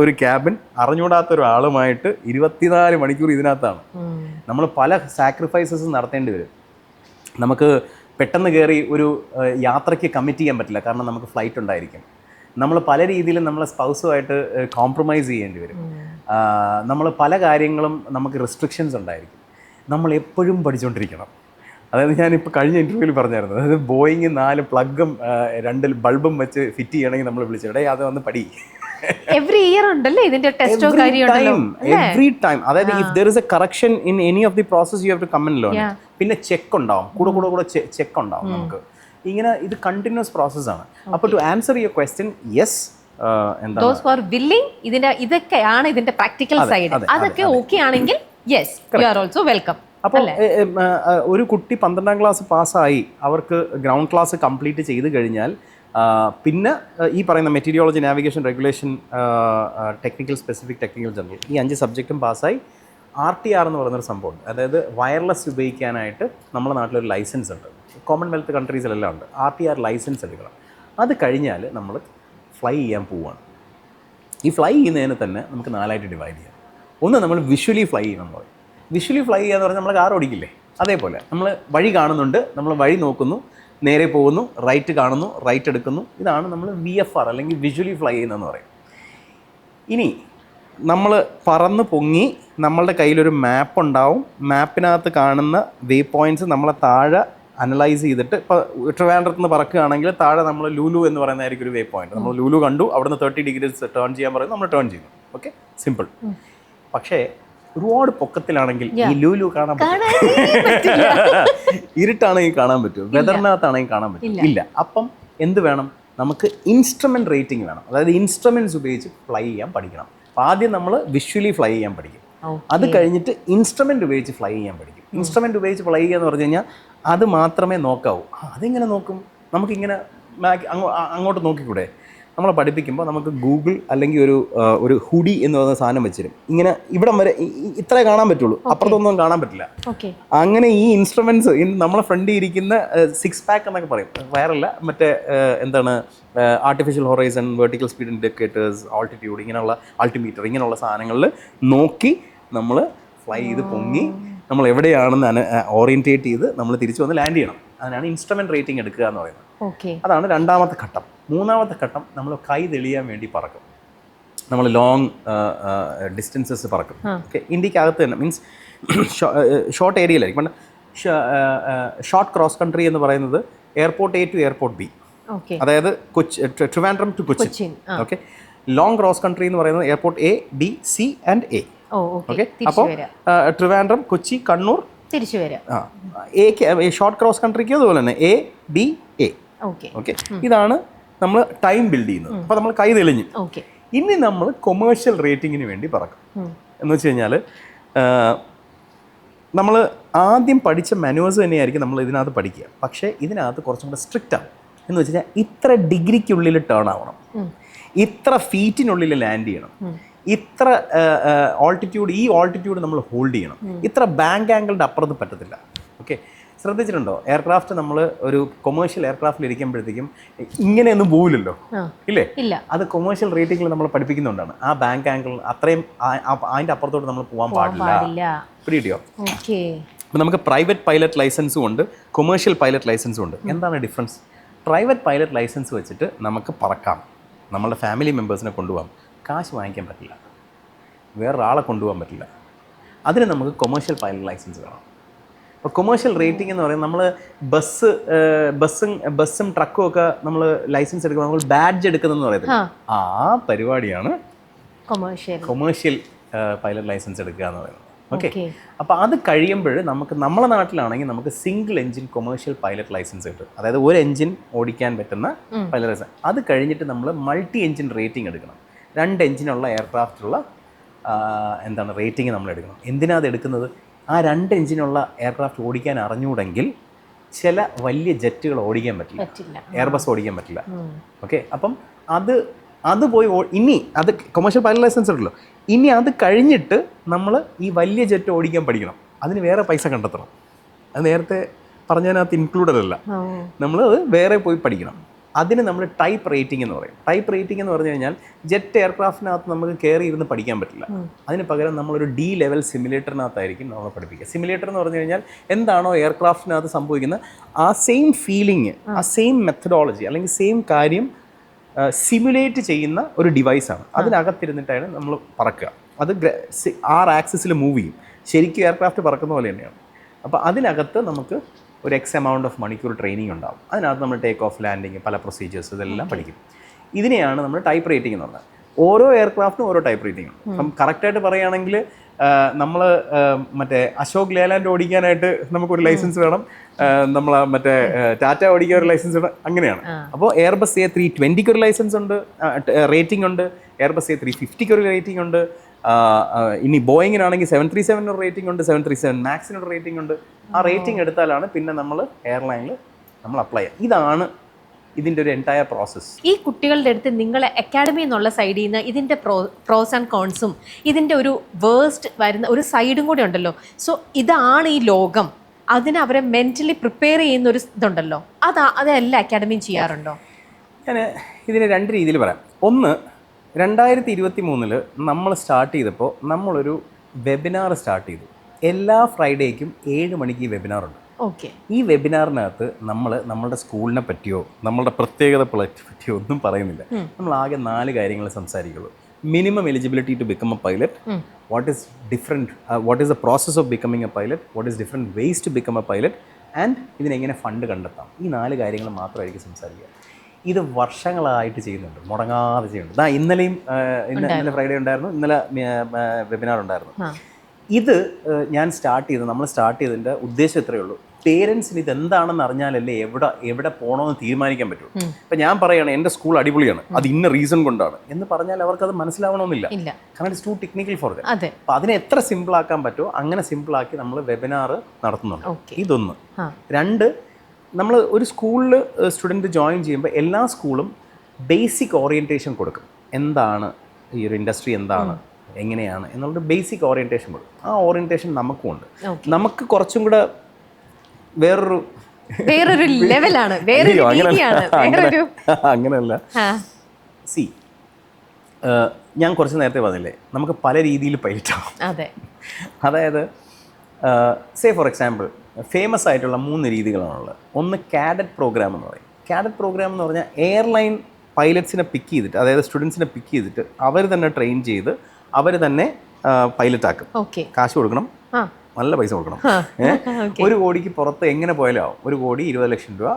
ഒരു ക്യാബിൻ, അറിഞ്ഞൂടാത്ത ഒരാളുമായിട്ട് 24 മണിക്കൂർ ഇതിനകത്താണ്. നമ്മൾ പല സാക്രിഫൈസസും നടത്തേണ്ടി വരും. നമുക്ക് പെട്ടെന്ന് കയറി ഒരു യാത്രയ്ക്ക് കമ്മിറ്റ് ചെയ്യാൻ പറ്റില്ല, കാരണം നമുക്ക് ഫ്ലൈറ്റ് ഉണ്ടായിരിക്കും. നമ്മൾ പല രീതിയിലും നമ്മളെ സ്പൗസുമായിട്ട് കോംപ്രമൈസ് ചെയ്യേണ്ടി വരും. നമ്മൾ പല കാര്യങ്ങളും നമുക്ക് റെസ്ട്രിക്ഷൻസ് ഉണ്ടായിരിക്കും. നമ്മൾ എപ്പോഴും പഠിച്ചുകൊണ്ടിരിക്കണം. അതായത് ഞാനിപ്പോൾ കഴിഞ്ഞ ഇൻ്റർവ്യൂവിൽ പറഞ്ഞായിരുന്നു, അതായത് ബോയിങ് 4 പ്ലഗും 2 ബൾബും വെച്ച് ഫിറ്റ് ചെയ്യണമെങ്കിൽ നമ്മൾ വിളിച്ചിടേ അത് വന്ന് പഠി. എവറി ഇയർ ഉണ്ടല്ലേ ഇതിന്റെ ടെസ്റ്റോ എവറി ടൈം. അതായത് if there is a correction in any of the process you have to come and learn. പിന്നെ ചെക്ക് ഉണ്ടാവും, കൂടെ ചെക്ക് ഉണ്ടാവും നമുക്ക്. ഇങ്ങനെ ഇത് കണ്ടിന്യൂസ് പ്രോസസ്സാണ്. അപ്പോൾ to answer your question, yes, those who are willing, ഇതൊക്കെയാണ് ഇതിന്റെ പ്രാക്ടിക്കൽ സൈഡ്. അതൊക്കെ ഓക്കെ ആണെങ്കിൽ yes, you are also welcome. അപ്പോൾ ഒരു കുട്ടി 12ാം ക്ലാസ് പാസ്സായി, അവർക്ക് ഗ്രൗണ്ട് ക്ലാസ് കംപ്ലീറ്റ് ചെയ്ത് കഴിഞ്ഞാൽ പിന്നെ ഈ പറയുന്ന meteorology, navigation, regulation, technical, specific technical general, ഈ 5 സബ്ജക്റ്റും പാസ്സായി RTR എന്ന് പറയുന്നൊരു സംഭവമുണ്ട്. അതായത് വയർലെസ് ഉപയോഗിക്കാനായിട്ട് നമ്മുടെ നാട്ടിലൊരു ലൈസൻസ് ഉണ്ട്. കോമൺവെൽത്ത് കൺട്രീസിലെല്ലാം ഉണ്ട്. RTR ലൈസൻസ് എടുക്കണം. അത് കഴിഞ്ഞാൽ നമ്മൾ ഫ്ലൈ ചെയ്യാൻ പോവുകയാണ്. ഈ ഫ്ലൈ ചെയ്യുന്നതിന് തന്നെ നമുക്ക് 4ആയിട്ട് ഡിവൈഡ് ചെയ്യാം. ഒന്ന്, നമ്മൾ വിഷ്വലി ഫ്ലൈ ചെയ്യണം പറയും. വിഷ്വലി ഫ്ലൈ ചെയ്യുക എന്ന് പറഞ്ഞാൽ നമ്മൾ കാർ ഓടിക്കില്ലേ, അതേപോലെ നമ്മൾ വഴി കാണുന്നുണ്ട്, നമ്മൾ വഴി നോക്കുന്നു, നേരെ പോകുന്നു, റൈറ്റ് കാണുന്നു, റൈറ്റ് എടുക്കുന്നു. ഇതാണ് നമ്മൾ VFR അല്ലെങ്കിൽ വിഷ്വലി ഫ്ലൈ ചെയ്യുന്നതെന്ന് പറയും. ഇനി നമ്മൾ പറന്ന് പൊങ്ങി, നമ്മളുടെ കയ്യിലൊരു മാപ്പ് ഉണ്ടാവും. മാപ്പിനകത്ത് കാണുന്ന വേ പോയിൻറ്റ്സ് നമ്മളെ താഴെ അനലൈസ് ചെയ്തിട്ട്, ഇപ്പോൾ ട്രിവാൻഡ്രത്ത് നിന്ന് പറക്കുകയാണെങ്കിൽ താഴെ നമ്മൾ ലുലു എന്ന് പറയുന്നതായിരിക്കും ഒരു വേ പോയിന്റ്. നമ്മൾ ലുലു കണ്ടു, അവിടുന്ന് 30 ഡിഗ്രീസ് ടേൺ ചെയ്യാൻ പറയും, നമ്മൾ ടേൺ ചെയ്യുന്നു. Okay, simple. പക്ഷേ ഒരുപാട് പൊക്കത്തിലാണെങ്കിൽ ഈ ലൂലു കാണാൻ പറ്റും. ഇരുട്ടാണെങ്കിൽ കാണാൻ പറ്റും, വെതറിനകത്താണെങ്കിൽ കാണാൻ പറ്റും ഇല്ല. അപ്പം എന്ത് വേണം, നമുക്ക് ഇൻസ്ട്രുമെന്റ് റേറ്റിംഗ് വേണം. അതായത് ഇൻസ്ട്രുമെന്റ്സ് ഉപയോഗിച്ച് ഫ്ലൈ ചെയ്യാൻ പഠിക്കണം. അപ്പം ആദ്യം നമ്മൾ വിഷ്വലി ഫ്ലൈ ചെയ്യാൻ പഠിക്കും. അത് കഴിഞ്ഞിട്ട് ഇൻസ്ട്രുമെന്റ് ഉപയോഗിച്ച് ഫ്ലൈ ചെയ്യാൻ പഠിക്കും. ഇൻസ്ട്രുമെന്റ് ഉപയോഗിച്ച് ഫ്ലൈ ചെയ്യുക എന്ന് പറഞ്ഞു കഴിഞ്ഞാൽ അത് മാത്രമേ നോക്കാവൂ. അതെങ്ങനെ നോക്കും, നമുക്കിങ്ങനെ അങ്ങോട്ട് നോക്കിക്കൂടെ? നമ്മളെ പഠിപ്പിക്കുമ്പോൾ നമുക്ക് ഗൂഗിൾ അല്ലെങ്കിൽ ഒരു ഹുഡി എന്ന് പറയുന്ന സാധനം വെച്ചിരും. ഇങ്ങനെ ഇവിടം വരെ ഇത്രേ കാണാൻ പറ്റുള്ളൂ, അപ്പുറത്തൊന്നും കാണാൻ പറ്റില്ല. അങ്ങനെ ഈ ഇൻസ്ട്രുമെന്റ്സ് നമ്മളെ ഫ്രണ്ടിൽ ഇരിക്കുന്ന 6 പാക്ക് എന്നൊക്കെ പറയും, വയറല്ല, മറ്റേ എന്താണ് artificial horizon, vertical speed indicators, altitude, ഇങ്ങനെയുള്ള ആൾട്ടിമീറ്റർ, ഇങ്ങനെയുള്ള സാധനങ്ങളിൽ നോക്കി നമ്മൾ ഫ്ലൈ ചെയ്ത് പൊങ്ങി നമ്മൾ എവിടെയാണെന്ന് ഓറിയൻറ്റേറ്റ് ചെയ്ത് നമ്മൾ തിരിച്ചു വന്ന് ലാൻഡ് ചെയ്യണം. അതിനാണ് ഇൻസ്ട്രുമെന്റ് റേറ്റിംഗ് എടുക്കുക എന്ന് പറയുന്നത്. അതാണ് രണ്ടാമത്തെ ഘട്ടം. മൂന്നാമത്തെ ഘട്ടം നമ്മൾ കൈ തെളിയാൻ വേണ്ടി പറക്കും. നമ്മൾ ലോങ് ഡിസ്റ്റൻസസ് പറക്കും. ഓക്കെ, ഇന്ത്യക്കകത്ത് തന്നെ, മീൻസ് ഷോർട്ട് ഏരിയയിലായിരിക്കും. ഷോർട്ട് ക്രോസ് കൺട്രി എന്ന് പറയുന്നത് airport A to airport B, അതായത് Trivandrum to Cochin. Okay, long cross country എന്ന് പറയുന്നത് airport A, B, C and A. Okay, അപ്പോൾ ട്രിവാൻഡ്രം, കൊച്ചി, കണ്ണൂർ, തിരിച്ചു വരാം. ഷോർട്ട് ക്രോസ് കൺട്രിക്ക് അതുപോലെ തന്നെ എ, ബി, എ. ഓക്കെ, ഇതാണ് നമ്മൾ ടൈം ബിൽഡ് ചെയ്യുന്നത്. അപ്പോൾ നമ്മൾ കൈ തെളിഞ്ഞു. ഇനി നമ്മൾ കൊമേഴ്ഷ്യൽ റേറ്റിങ്ങിന് വേണ്ടി പറക്കും. എന്ന് വെച്ച് കഴിഞ്ഞാൽ നമ്മൾ ആദ്യം പഠിച്ച മാനുവേഴ്സ് തന്നെയായിരിക്കും നമ്മൾ ഇതിനകത്ത് പഠിക്കുക. പക്ഷേ ഇതിനകത്ത് കുറച്ചും കൂടെ സ്ട്രിക്റ്റ് ആവും. എന്ന് വെച്ച് കഴിഞ്ഞാൽ ഇത്ര ഡിഗ്രിക്കുള്ളിൽ ടേൺ ആവണം, ഇത്ര ഫീറ്റിനുള്ളിൽ ലാൻഡ് ചെയ്യണം, ഇത്ര ഓൾട്ടിറ്റ്യൂഡ്, ഈ ഓൾട്ടിറ്റ്യൂഡ് നമ്മൾ ഹോൾഡ് ചെയ്യണം, ഇത്ര ബാങ്ക് ആംഗിളിൻ്റെ അപ്പുറത്ത് പറ്റത്തില്ല. ഓക്കെ, ശ്രദ്ധിച്ചിട്ടുണ്ടോ? എയർക്രാഫ്റ്റ് നമ്മൾ ഒരു കൊമേഴ്ഷ്യൽ എയർക്രാഫ്റ്റിൽ ഇരിക്കുമ്പോഴത്തേക്കും ഇങ്ങനെയൊന്നും പോവില്ലല്ലോ, ഇല്ലേ? അത് കൊമേഴ്ഷ്യൽ റേറ്റിംഗിൽ നമ്മൾ പഠിപ്പിക്കുന്നുണ്ടാണ്. ആ ബാങ്ക് ആംഗിൾ അത്രയും അതിൻ്റെ അപ്പുറത്തോട്ട് നമ്മൾ പോകാൻ പാടില്ല. പിടിയോ? അപ്പം നമുക്ക് പ്രൈവറ്റ് പൈലറ്റ് ലൈസൻസും ഉണ്ട്, കൊമേഴ്ഷ്യൽ പൈലറ്റ് ലൈസൻസും ഉണ്ട്. എന്താണ് ഡിഫറൻസ്? പ്രൈവറ്റ് പൈലറ്റ് ലൈസൻസ് വെച്ചിട്ട് നമുക്ക് പറക്കാം, നമ്മളുടെ ഫാമിലി മെമ്പേഴ്സിനെ കൊണ്ടുപോകാം. കാശ് വാങ്ങിക്കാൻ പറ്റില്ല, വേറൊരാളെ കൊണ്ടുപോകാൻ പറ്റില്ല. അതിന് നമുക്ക് കൊമേഴ്ഷ്യൽ പൈലറ്റ് ലൈസൻസ് വേണം. അപ്പോൾ കൊമേഴ്ഷ്യൽ റേറ്റിംഗ് എന്ന് പറയുന്നത് നമ്മൾ ബസ്സും ട്രക്കും ഒക്കെ നമ്മൾ ലൈസൻസ് എടുക്കുമ്പോൾ നമ്മൾ ബാഡ്ജ് എടുക്കുന്നതെന്ന് പറയുന്നത് ആ പരിപാടിയാണ് കൊമേഴ്ഷ്യൽ പൈലറ്റ് ലൈസൻസ് എടുക്കുക എന്ന് പറയുന്നത്. ഓക്കെ, അപ്പോൾ അത് കഴിയുമ്പോൾ നമുക്ക് നമ്മളെ നാട്ടിലാണെങ്കിൽ നമുക്ക് single engine commercial pilot licence കിട്ടും. അതായത് ഒരു എഞ്ചിൻ ഓടിക്കാൻ പറ്റുന്ന പൈലറ്റ് ലൈസൻസ്. അത് കഴിഞ്ഞിട്ട് നമ്മൾ മൾട്ടി എഞ്ചിൻ റേറ്റിംഗ് എടുക്കണം. 2 എഞ്ചിനുള്ള എയർക്രാഫ്റ്റുള്ള എന്താണ് റേറ്റിംഗ് നമ്മൾ എടുക്കണം. എന്തിനാണ് അത് എടുക്കുന്നത്? ആ 2 എഞ്ചിനുള്ള എയർക്രാഫ്റ്റ് ഓടിക്കാൻ അറിഞ്ഞുകൂടെങ്കിൽ ചില വലിയ ജെറ്റുകൾ ഓടിക്കാൻ പറ്റില്ല, എയർബസ് ഓടിക്കാൻ പറ്റില്ല. ഓക്കെ, അപ്പം അത് പോയി ഇനി അത് കൊമേഴ്ഷ്യൽ പൈലറ്റ് ലൈസൻസ് ഉണ്ടല്ലോ, ഇനി അത് കഴിഞ്ഞിട്ട് നമ്മൾ ഈ വലിയ ജെറ്റ് ഓടിക്കാൻ പഠിക്കണം. അതിന് വേറെ പൈസ കണ്ടെത്തണം. അത് നേരത്തെ പറഞ്ഞതിനകത്ത് ഇൻക്ലൂഡഡ് അല്ല, നമ്മൾ അത് വേറെ പോയി പഠിക്കണം. അതിന് നമ്മൾ ടൈപ്പ് റേറ്റിംഗ് എന്ന് പറയും. ടൈപ്പ് റേറ്റിംഗ് എന്ന് പറഞ്ഞു കഴിഞ്ഞാൽ ജെറ്റ് എയർക്രാഫ്റ്റിനകത്ത് നമുക്ക് കയറി ഇരുന്ന് പഠിക്കാൻ പറ്റില്ല. അതിന് പകരം നമ്മളൊരു D ലെവൽ സിമുലേറ്ററിനകത്തായിരിക്കും നമ്മൾ പഠിപ്പിക്കുക. സിമുലേറ്റർ എന്ന് പറഞ്ഞു കഴിഞ്ഞാൽ എന്താണോ എയർക്രാഫ്റ്റിനകത്ത് സംഭവിക്കുന്നത് ആ സെയിം ഫീലിംഗ്, ആ സെയിം മെത്തഡോളജി അല്ലെങ്കിൽ സെയിം കാര്യം സിമുലേറ്റ് ചെയ്യുന്ന ഒരു ഡിവൈസാണ്. അതിനകത്തിരുന്നിട്ടാണ് നമ്മൾ പറക്കുക. അത് 6 ആക്സിസിൽ മൂവ് ചെയ്യും. ശരിക്കും എയർക്രാഫ്റ്റ് പറക്കുന്ന പോലെ തന്നെയാണ്. അപ്പോൾ അതിനകത്ത് നമുക്ക് ഒരു എമൗണ്ട് ഓഫ് മണിക്കൂർ ട്രെയിനിങ് ഉണ്ടാവും. അതിനകത്ത് നമ്മൾ ടേക്ക് ഓഫ്, ലാൻഡിങ്, പല പ്രൊസീജിയേഴ്സ് ഇതെല്ലാം പഠിക്കും. ഇതിനെയാണ് നമ്മൾ ടൈപ്പ് റേറ്റിംഗ് എന്ന് പറഞ്ഞത്. ഓരോ എയർക്രാഫ്റ്റിനും ഓരോ ടൈപ്പ് റേറ്റിംഗ് ഉണ്ട്. അപ്പം കറക്റ്റായിട്ട് പറയുകയാണെങ്കിൽ നമ്മൾ മറ്റേ അശോക് ലേലാൻഡ് ഓടിക്കാനായിട്ട് നമുക്കൊരു ലൈസൻസ് വേണം, നമ്മൾ മറ്റേ ടാറ്റ ഓടിക്കാൻ ഒരു ലൈസൻസ് വേണം, അങ്ങനെയാണ്. അപ്പോൾ എയർബസ് A320 ഒരു ലൈസൻസ് ഉണ്ട്, റേറ്റിംഗ് ഉണ്ട്. എയർബസ് A350 ഒരു റേറ്റിംഗ് ഉണ്ട്. ഇനി ബോയിങ്ങിനാണെങ്കിൽ 737 ഒരു റേറ്റിംഗ് ഉണ്ട്, 737 മാക്സിനൊരു റേറ്റിംഗ് ഉണ്ട്. ആ റേറ്റിംഗ് എടുത്താലാണ് പിന്നെ നമ്മൾ എയർലൈനിൽ നമ്മൾ അപ്ലൈ ചെയ്യുക. ഇതാണ് ഇതിൻ്റെ ഒരു എൻറ്റയർ പ്രോസസ്സ്. ഈ കുട്ടികളുടെ അടുത്ത് നിങ്ങൾ അക്കാഡമി എന്നുള്ള സൈഡിൽ നിന്ന് ഇതിൻ്റെ പ്രോസ് ആൻഡ് കോൺസും ഇതിൻ്റെ ഒരു വേഴ്സ്റ്റ് വരുന്ന ഒരു സൈഡും കൂടെ ഉണ്ടല്ലോ. സോ ഇതാണ് ഈ ലോകം, അതിന് അവരെ മെൻ്റലി പ്രിപ്പയർ ചെയ്യുന്ന ഒരു ഇതുണ്ടല്ലോ, അതെല്ലാം അക്കാഡമിയും ചെയ്യാറുണ്ടോ? ഞാൻ ഇതിനെ 2 രീതിയിൽ പറയാം. ഒന്ന്, 2023 നമ്മൾ സ്റ്റാർട്ട് ചെയ്തപ്പോൾ നമ്മളൊരു വെബിനാർ സ്റ്റാർട്ട് ചെയ്തു. എല്ലാ ഫ്രൈഡേക്കും 7 മണിക്ക് ഈ വെബിനാറുണ്ട്. ഓക്കെ, ഈ വെബിനാറിനകത്ത് നമ്മളുടെ സ്കൂളിനെ പറ്റിയോ നമ്മളുടെ പ്രത്യേകതകളെ പറ്റിയോ ഒന്നും പറയുന്നില്ല. നമ്മൾ ആകെ 4 കാര്യങ്ങൾ സംസാരിക്കുള്ളൂ. Minimum eligibility to become a pilot, what is the process of becoming a pilot, what is different ways to become a pilot, and ഇതിനെങ്ങനെ ഫണ്ട് കണ്ടെത്താം. ഈ 4 കാര്യങ്ങൾ മാത്രമായിരിക്കും സംസാരിക്കുക. ഇത് വർഷങ്ങളായിട്ട് ചെയ്യുന്നുണ്ട്, മുടങ്ങാതെ ചെയ്യുന്നുണ്ട്. ഇന്നലെ ഫ്രൈഡേ ഉണ്ടായിരുന്നു, ഇന്നലെ വെബിനാർ ഉണ്ടായിരുന്നു. ഇത് നമ്മൾ സ്റ്റാർട്ട് ചെയ്തതിൻ്റെ ഉദ്ദേശം ഇത്രയേ ഉള്ളൂ. പേരൻസിന് ഇതെന്താണെന്ന് അറിഞ്ഞാലല്ലേ എവിടെ പോകണമെന്ന് തീരുമാനിക്കാൻ പറ്റുള്ളൂ. ഇപ്പം ഞാൻ പറയുകയാണ് എൻ്റെ സ്കൂൾ അടിപൊളിയാണ്, അത് ഇന്ന റീസൺ കൊണ്ടാണ് എന്ന് പറഞ്ഞാൽ അവർക്കത് മനസ്സിലാവണമെന്നില്ല. കാരണം it's too technical for them. അപ്പം അതിനെ എത്ര സിമ്പിളാക്കാൻ പറ്റുമോ അങ്ങനെ സിമ്പിളാക്കി നമ്മൾ വെബിനാർ നടത്തുന്നുണ്ട്. ഇതൊന്ന്. രണ്ട്, നമ്മൾ ഒരു സ്കൂളിൽ സ്റ്റുഡൻറ്റ് ജോയിൻ ചെയ്യുമ്പോൾ എല്ലാ സ്കൂളും ബേസിക് ഓറിയൻറ്റേഷൻ കൊടുക്കും. എന്താണ് ഈ ഒരു ഇൻഡസ്ട്രി, എന്താണ്, എങ്ങനെയാണ് എന്നുള്ളത് ബേസിക് ഓറിയൻറ്റേഷൻ കൊടുക്കും. ആ ഓറിയൻറ്റേഷൻ നമുക്കും ഉണ്ട്. നമുക്ക് കുറച്ചും കൂടെ വേറൊരു ലെവലാണ്. അങ്ങനെയല്ല. സി, ഞാൻ കുറച്ച് നേരത്തെ പറഞ്ഞില്ലേ, നമുക്ക് പല രീതിയിൽ പൈലറ്റാവും. അതായത് സേ ഫോർ എക്സാമ്പിൾ ഫേമസ് ആയിട്ടുള്ള 3 രീതികളാണുള്ളത്. ഒന്ന് കാഡറ്റ് പ്രോഗ്രാം എന്ന് പറയും. കാഡറ്റ് പ്രോഗ്രാം എന്ന് പറഞ്ഞാൽ എയർലൈൻ പൈലറ്റ്സിനെ പിക്ക് ചെയ്തിട്ട്, അതായത് സ്റ്റുഡൻസിനെ പിക്ക് ചെയ്തിട്ട് അവർ തന്നെ ട്രെയിൻ ചെയ്ത് അവർ തന്നെ പൈലറ്റ് ആക്കും. കാശ് കൊടുക്കണം, നല്ല പൈസ കൊടുക്കണം. 1 കോടിക്ക് പുറത്ത് എങ്ങനെ പോയാലും ആവും. 1 കോടി 20 ലക്ഷം രൂപ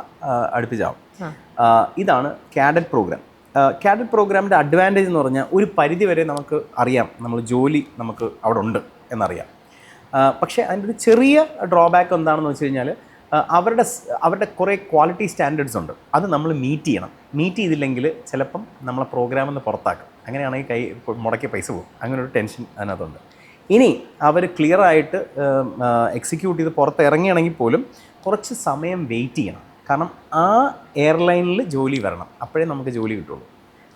അടുപ്പിച്ചാവും. ഇതാണ് കാഡറ്റ് പ്രോഗ്രാം. കാഡറ്റ് പ്രോഗ്രാമിൻ്റെ അഡ്വാൻറ്റേജ് എന്ന് പറഞ്ഞാൽ ഒരു പരിധി വരെ നമുക്ക് അറിയാം, നമ്മൾ ജോലി നമുക്ക് അവിടെ ഉണ്ട് എന്നറിയാം. പക്ഷേ അതിൻ്റെ ഒരു ചെറിയ ഡ്രോബാക്ക് എന്താണെന്ന് വെച്ച് കഴിഞ്ഞാൽ അവരുടെ കുറേ ക്വാളിറ്റി സ്റ്റാൻഡേർഡ്സ് ഉണ്ട്. അത് നമ്മൾ മീറ്റ് ചെയ്തില്ലെങ്കിൽ ചിലപ്പം നമ്മളെ പ്രോഗ്രാമിൽ നിന്ന് പുറത്താക്കും. അങ്ങനെയാണെങ്കിൽ മുടക്കിയ പൈസ പോകും. അങ്ങനെ ഒരു ടെൻഷൻ അതിനകത്തുണ്ട്. ഇനി അവർ ക്ലിയർ ആയിട്ട് എക്സിക്യൂട്ട് ചെയ്ത് പുറത്ത് ഇറങ്ങിയാണെങ്കിൽ പോലും കുറച്ച് സമയം വെയിറ്റ് ചെയ്യണം. കാരണം ആ എയർലൈനിൽ ജോലി വരണം, അപ്പോഴേ നമുക്ക് ജോലി കിട്ടുള്ളൂ.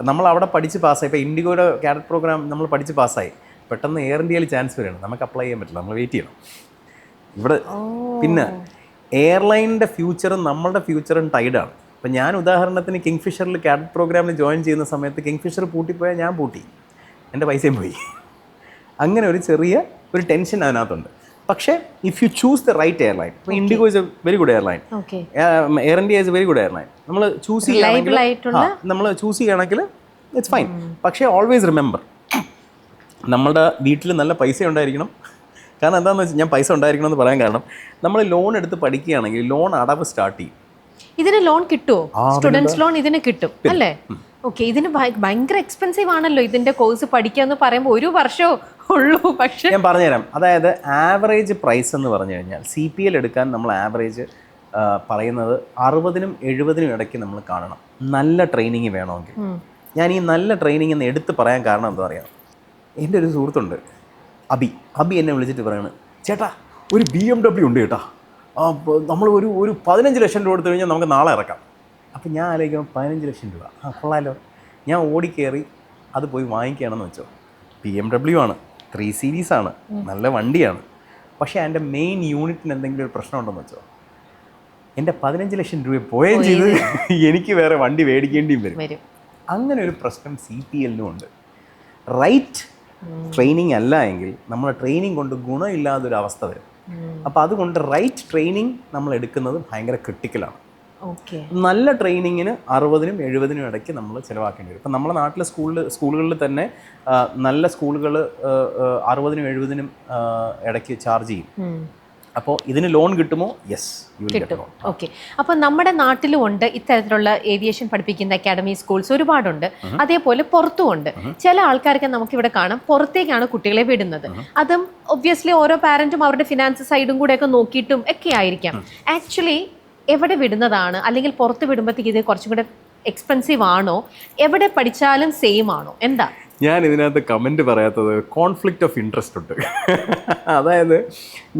നമ്മൾ അവിടെ പഠിച്ച് പാസ്സായി. ഇപ്പോൾ ഇൻഡിഗോയുടെ കാഡറ്റ് പ്രോഗ്രാം നമ്മൾ പഠിച്ച് പാസ്സായി, പെട്ടെന്ന് എയർ ഇന്ത്യയിൽ ചാൻസ് വരികയാണ്, നമുക്ക് അപ്ലൈ ചെയ്യാൻ പറ്റില്ല, നമ്മൾ വെയിറ്റ് ചെയ്യണം ഇവിടെ. പിന്നെ എയർലൈനിൻ്റെ ഫ്യൂച്ചറും നമ്മളുടെ ഫ്യൂച്ചറും ടൈഡാണ്. ഇപ്പം ഞാൻ ഉദാഹരണത്തിന് കിങ്ഫിഷറിൽ കാഡറ്റ് പ്രോഗ്രാമിൽ ജോയിൻ ചെയ്യുന്ന സമയത്ത് കിങ്ഫിഷർ പൂട്ടിപ്പോയാൽ ഞാൻ പൂട്ടി, എൻ്റെ പൈസയും പോയി. അങ്ങനെ ഒരു ചെറിയ ടെൻഷൻ അതിനകത്തുണ്ട്. പക്ഷേ if you choose the right airline, ഇപ്പോൾ IndiGo is a very good airline, Air India is a very good airline, നമ്മൾ ചൂസ് ചെയ്യുകയാണെങ്കിൽ ഇറ്റ്സ് ഫൈൻ. പക്ഷേ ഓൾവേസ് റിമെമ്പർ, നമ്മുടെ വീട്ടിൽ നല്ല പൈസ ഉണ്ടായിരിക്കണം. കാരണം എന്താണെന്ന് വെച്ചാൽ ഞാൻ പൈസ ഉണ്ടായിരിക്കണം എന്ന് പറയാൻ കാരണം, നമ്മൾ ലോൺ എടുത്ത് പഠിക്കുകയാണെങ്കിൽ ലോൺ അടവ് സ്റ്റാർട്ട് ചെയ്യും. ഇതിന് ലോൺ കിട്ടുമോ? സ്റ്റുഡൻസ് ലോൺ ഇതിന് കിട്ടും അല്ലേ? ഓക്കെ. ഇതിന് ഭയങ്കര എക്സ്പെൻസീവ് ആണല്ലോ ഇതിന്റെ കോഴ്സ് പഠിക്കാന്ന് പറയുമ്പോൾ 1 വർഷമേ ഉള്ളൂ. പക്ഷേ ഞാൻ പറഞ്ഞുതരാം. അതായത് ആവറേജ് പ്രൈസ് എന്ന് പറഞ്ഞു കഴിഞ്ഞാൽ CPL എടുക്കാൻ നമ്മൾ ആവറേജ് പറയുന്നത് 60-നും 70-നും ഇടയ്ക്ക് നമ്മൾ കാണണം, നല്ല ട്രെയിനിങ് വേണമെങ്കിൽ. ഞാൻ ഈ നല്ല ട്രെയിനിങ് എന്ന് എടുത്ത് പറയാൻ കാരണം എന്താ പറയുക, എൻ്റെ ഒരു സുഹൃത്തുണ്ട് അബി എന്നെ വിളിച്ചിട്ട് പറയാണ്, ചേട്ടാ ഒരു BMW ഉണ്ട് കേട്ടോ, നമ്മൾ ഒരു 15 ലക്ഷം രൂപ കൊടുത്തു കഴിഞ്ഞാൽ നമുക്ക് നാളെ ഇറക്കാം. അപ്പം ഞാൻ ആലോചിക്കുമ്പോൾ 15 ലക്ഷം രൂപ കൊള്ളാലോ. ഞാൻ ഓടിക്കയറി അത് പോയി വാങ്ങിക്കുകയാണെന്ന് വെച്ചോ. BMW ആണ്, 3 Series ആണ്, നല്ല വണ്ടിയാണ്. പക്ഷേ എൻ്റെ മെയിൻ യൂണിറ്റിന് എന്തെങ്കിലും ഒരു പ്രശ്നം ഉണ്ടെന്ന് വെച്ചോ, എൻ്റെ 15 ലക്ഷം രൂപ പോവുകയും ചെയ്ത് എനിക്ക് വേറെ വണ്ടി മേടിക്കേണ്ടിയും വരും. അങ്ങനെ ഒരു പ്രശ്നം CPL-നും ഉണ്ട്. റൈറ്റ് ട്രെയിനിങ് അല്ല എങ്കിൽ നമ്മുടെ ട്രെയിനിങ് കൊണ്ട് ഗുണമില്ലാതൊരു അവസ്ഥ വരും. അപ്പോൾ അതുകൊണ്ട് റൈറ്റ് ട്രെയിനിങ് നമ്മൾ എടുക്കുന്നത് ഭയങ്കര ക്രിട്ടിക്കലാണ്. നല്ല ട്രെയിനിങ്ങിന് 60-നും 70-നും ഇടയ്ക്ക് നമ്മൾ ചിലവാക്കേണ്ടി വരും. ഇപ്പം നമ്മുടെ നാട്ടിലെ സ്കൂളുകളിൽ തന്നെ നല്ല സ്കൂളുകൾ 60-നും 70-നും ഇടയ്ക്ക് ചാർജ് ചെയ്യും. അപ്പോൾ ഇതിന് ലോൺ കിട്ടുമോ? യെസ്, കിട്ടും. ഓക്കെ. അപ്പോൾ നമ്മുടെ നാട്ടിലും ഉണ്ട് ഇത്തരത്തിലുള്ള ഏവിയേഷൻ പഠിപ്പിക്കുന്ന അക്കാഡമി സ്കൂൾസ് ഒരുപാടുണ്ട്. അതേപോലെ പുറത്തും ഉണ്ട്. ചില ആൾക്കാർക്ക് നമുക്കിവിടെ കാണാം പുറത്തേക്കാണ് കുട്ടികളെ വിടുന്നത്. അതും ഒബ്വിയസ്ലി ഓരോ പാരന്റും അവരുടെ ഫിനാൻസ് സൈഡും കൂടെയൊക്കെ നോക്കിയിട്ടും ഒക്കെ ആയിരിക്കാം. ആക്ച്വലി എവിടെ വിടുന്നതാണ്, അല്ലെങ്കിൽ പുറത്ത് വിടുമ്പോഴത്തേക്ക് ഇത് കുറച്ചും കൂടെ എക്സ്പെൻസീവ് ആണോ, എവിടെ പഠിച്ചാലും സെയിം ആണോ, എന്താ? ഞാൻ ഇതിനകത്ത് കമൻറ്റ് പറയാത്തത് കോൺഫ്ലിക്റ്റ് ഓഫ് ഇൻട്രസ്റ്റ് ഉണ്ട്. അതായത്